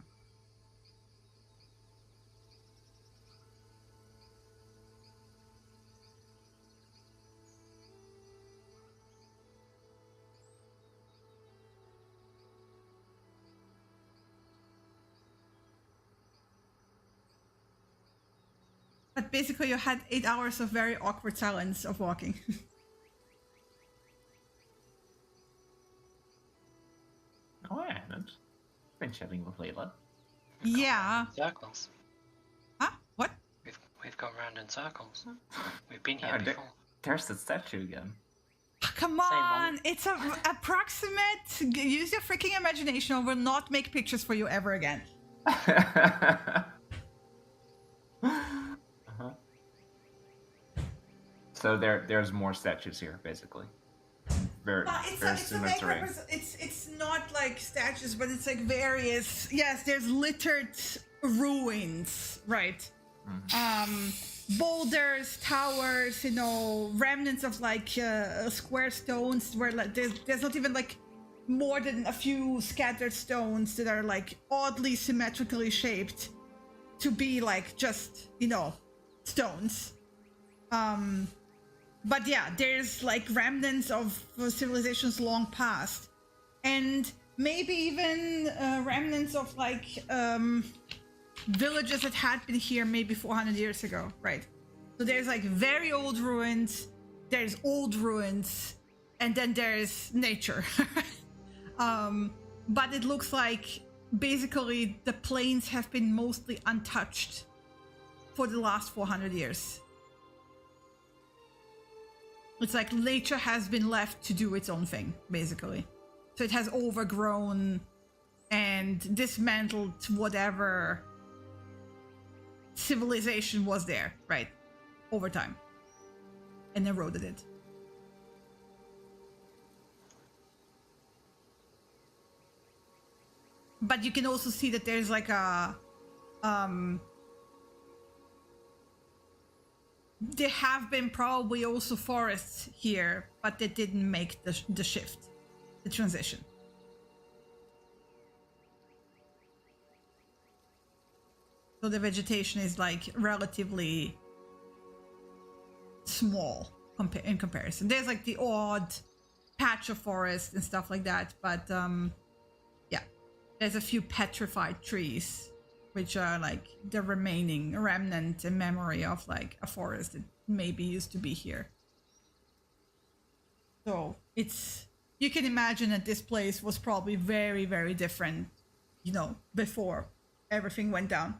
But basically you had 8 hours of very awkward silence of walking. Oh, I haven't. Been chatting with Layla. Yeah. Circles. Huh? What? We've gone round in circles. We've been here Yeah, before. There's the statue again. Come Same on, one. it's a approximate. Use your freaking imagination or we'll not make pictures for you ever again. So there's more statues here, basically. Very similar terrain. It's not like statues, but it's like various. Yes, there's littered ruins, right? Boulders, towers, remnants of like square stones where like there's not even like more than a few scattered stones that are like oddly symmetrically shaped to be like just stones. But yeah, there's like remnants of civilizations long past, and maybe even remnants of like villages that had been here maybe 400 years ago, right? So there's like very old ruins, there's old ruins, and then there's nature. But it looks like basically the plains have been mostly untouched for the last 400 years. It's like nature has been left to do its own thing, basically. So it has overgrown and dismantled whatever civilization was there, right? Over time. And eroded it. But you can also see that there's like a there have been probably also forests here, but they didn't make the shift, the transition. So the vegetation is like relatively small in comparison. There's like the odd patch of forest and stuff like that, but yeah, there's a few petrified trees, which are like the remaining remnant and memory of like a forest that maybe used to be here. So you can imagine that this place was probably very, very different, you know, before everything went down.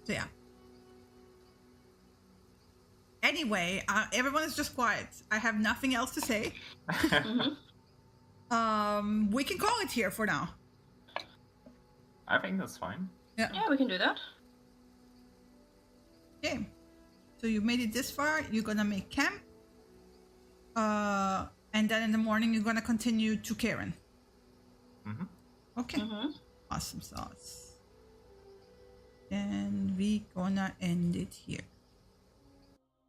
So yeah. Anyway, everyone is just quiet. I have nothing else to say. We can call it here for now. I think that's fine. Yeah, we can do that. Okay. So you made it this far. You're gonna make camp. And then in the morning you're gonna continue to Karen. Okay. Awesome sauce. And we gonna end it here.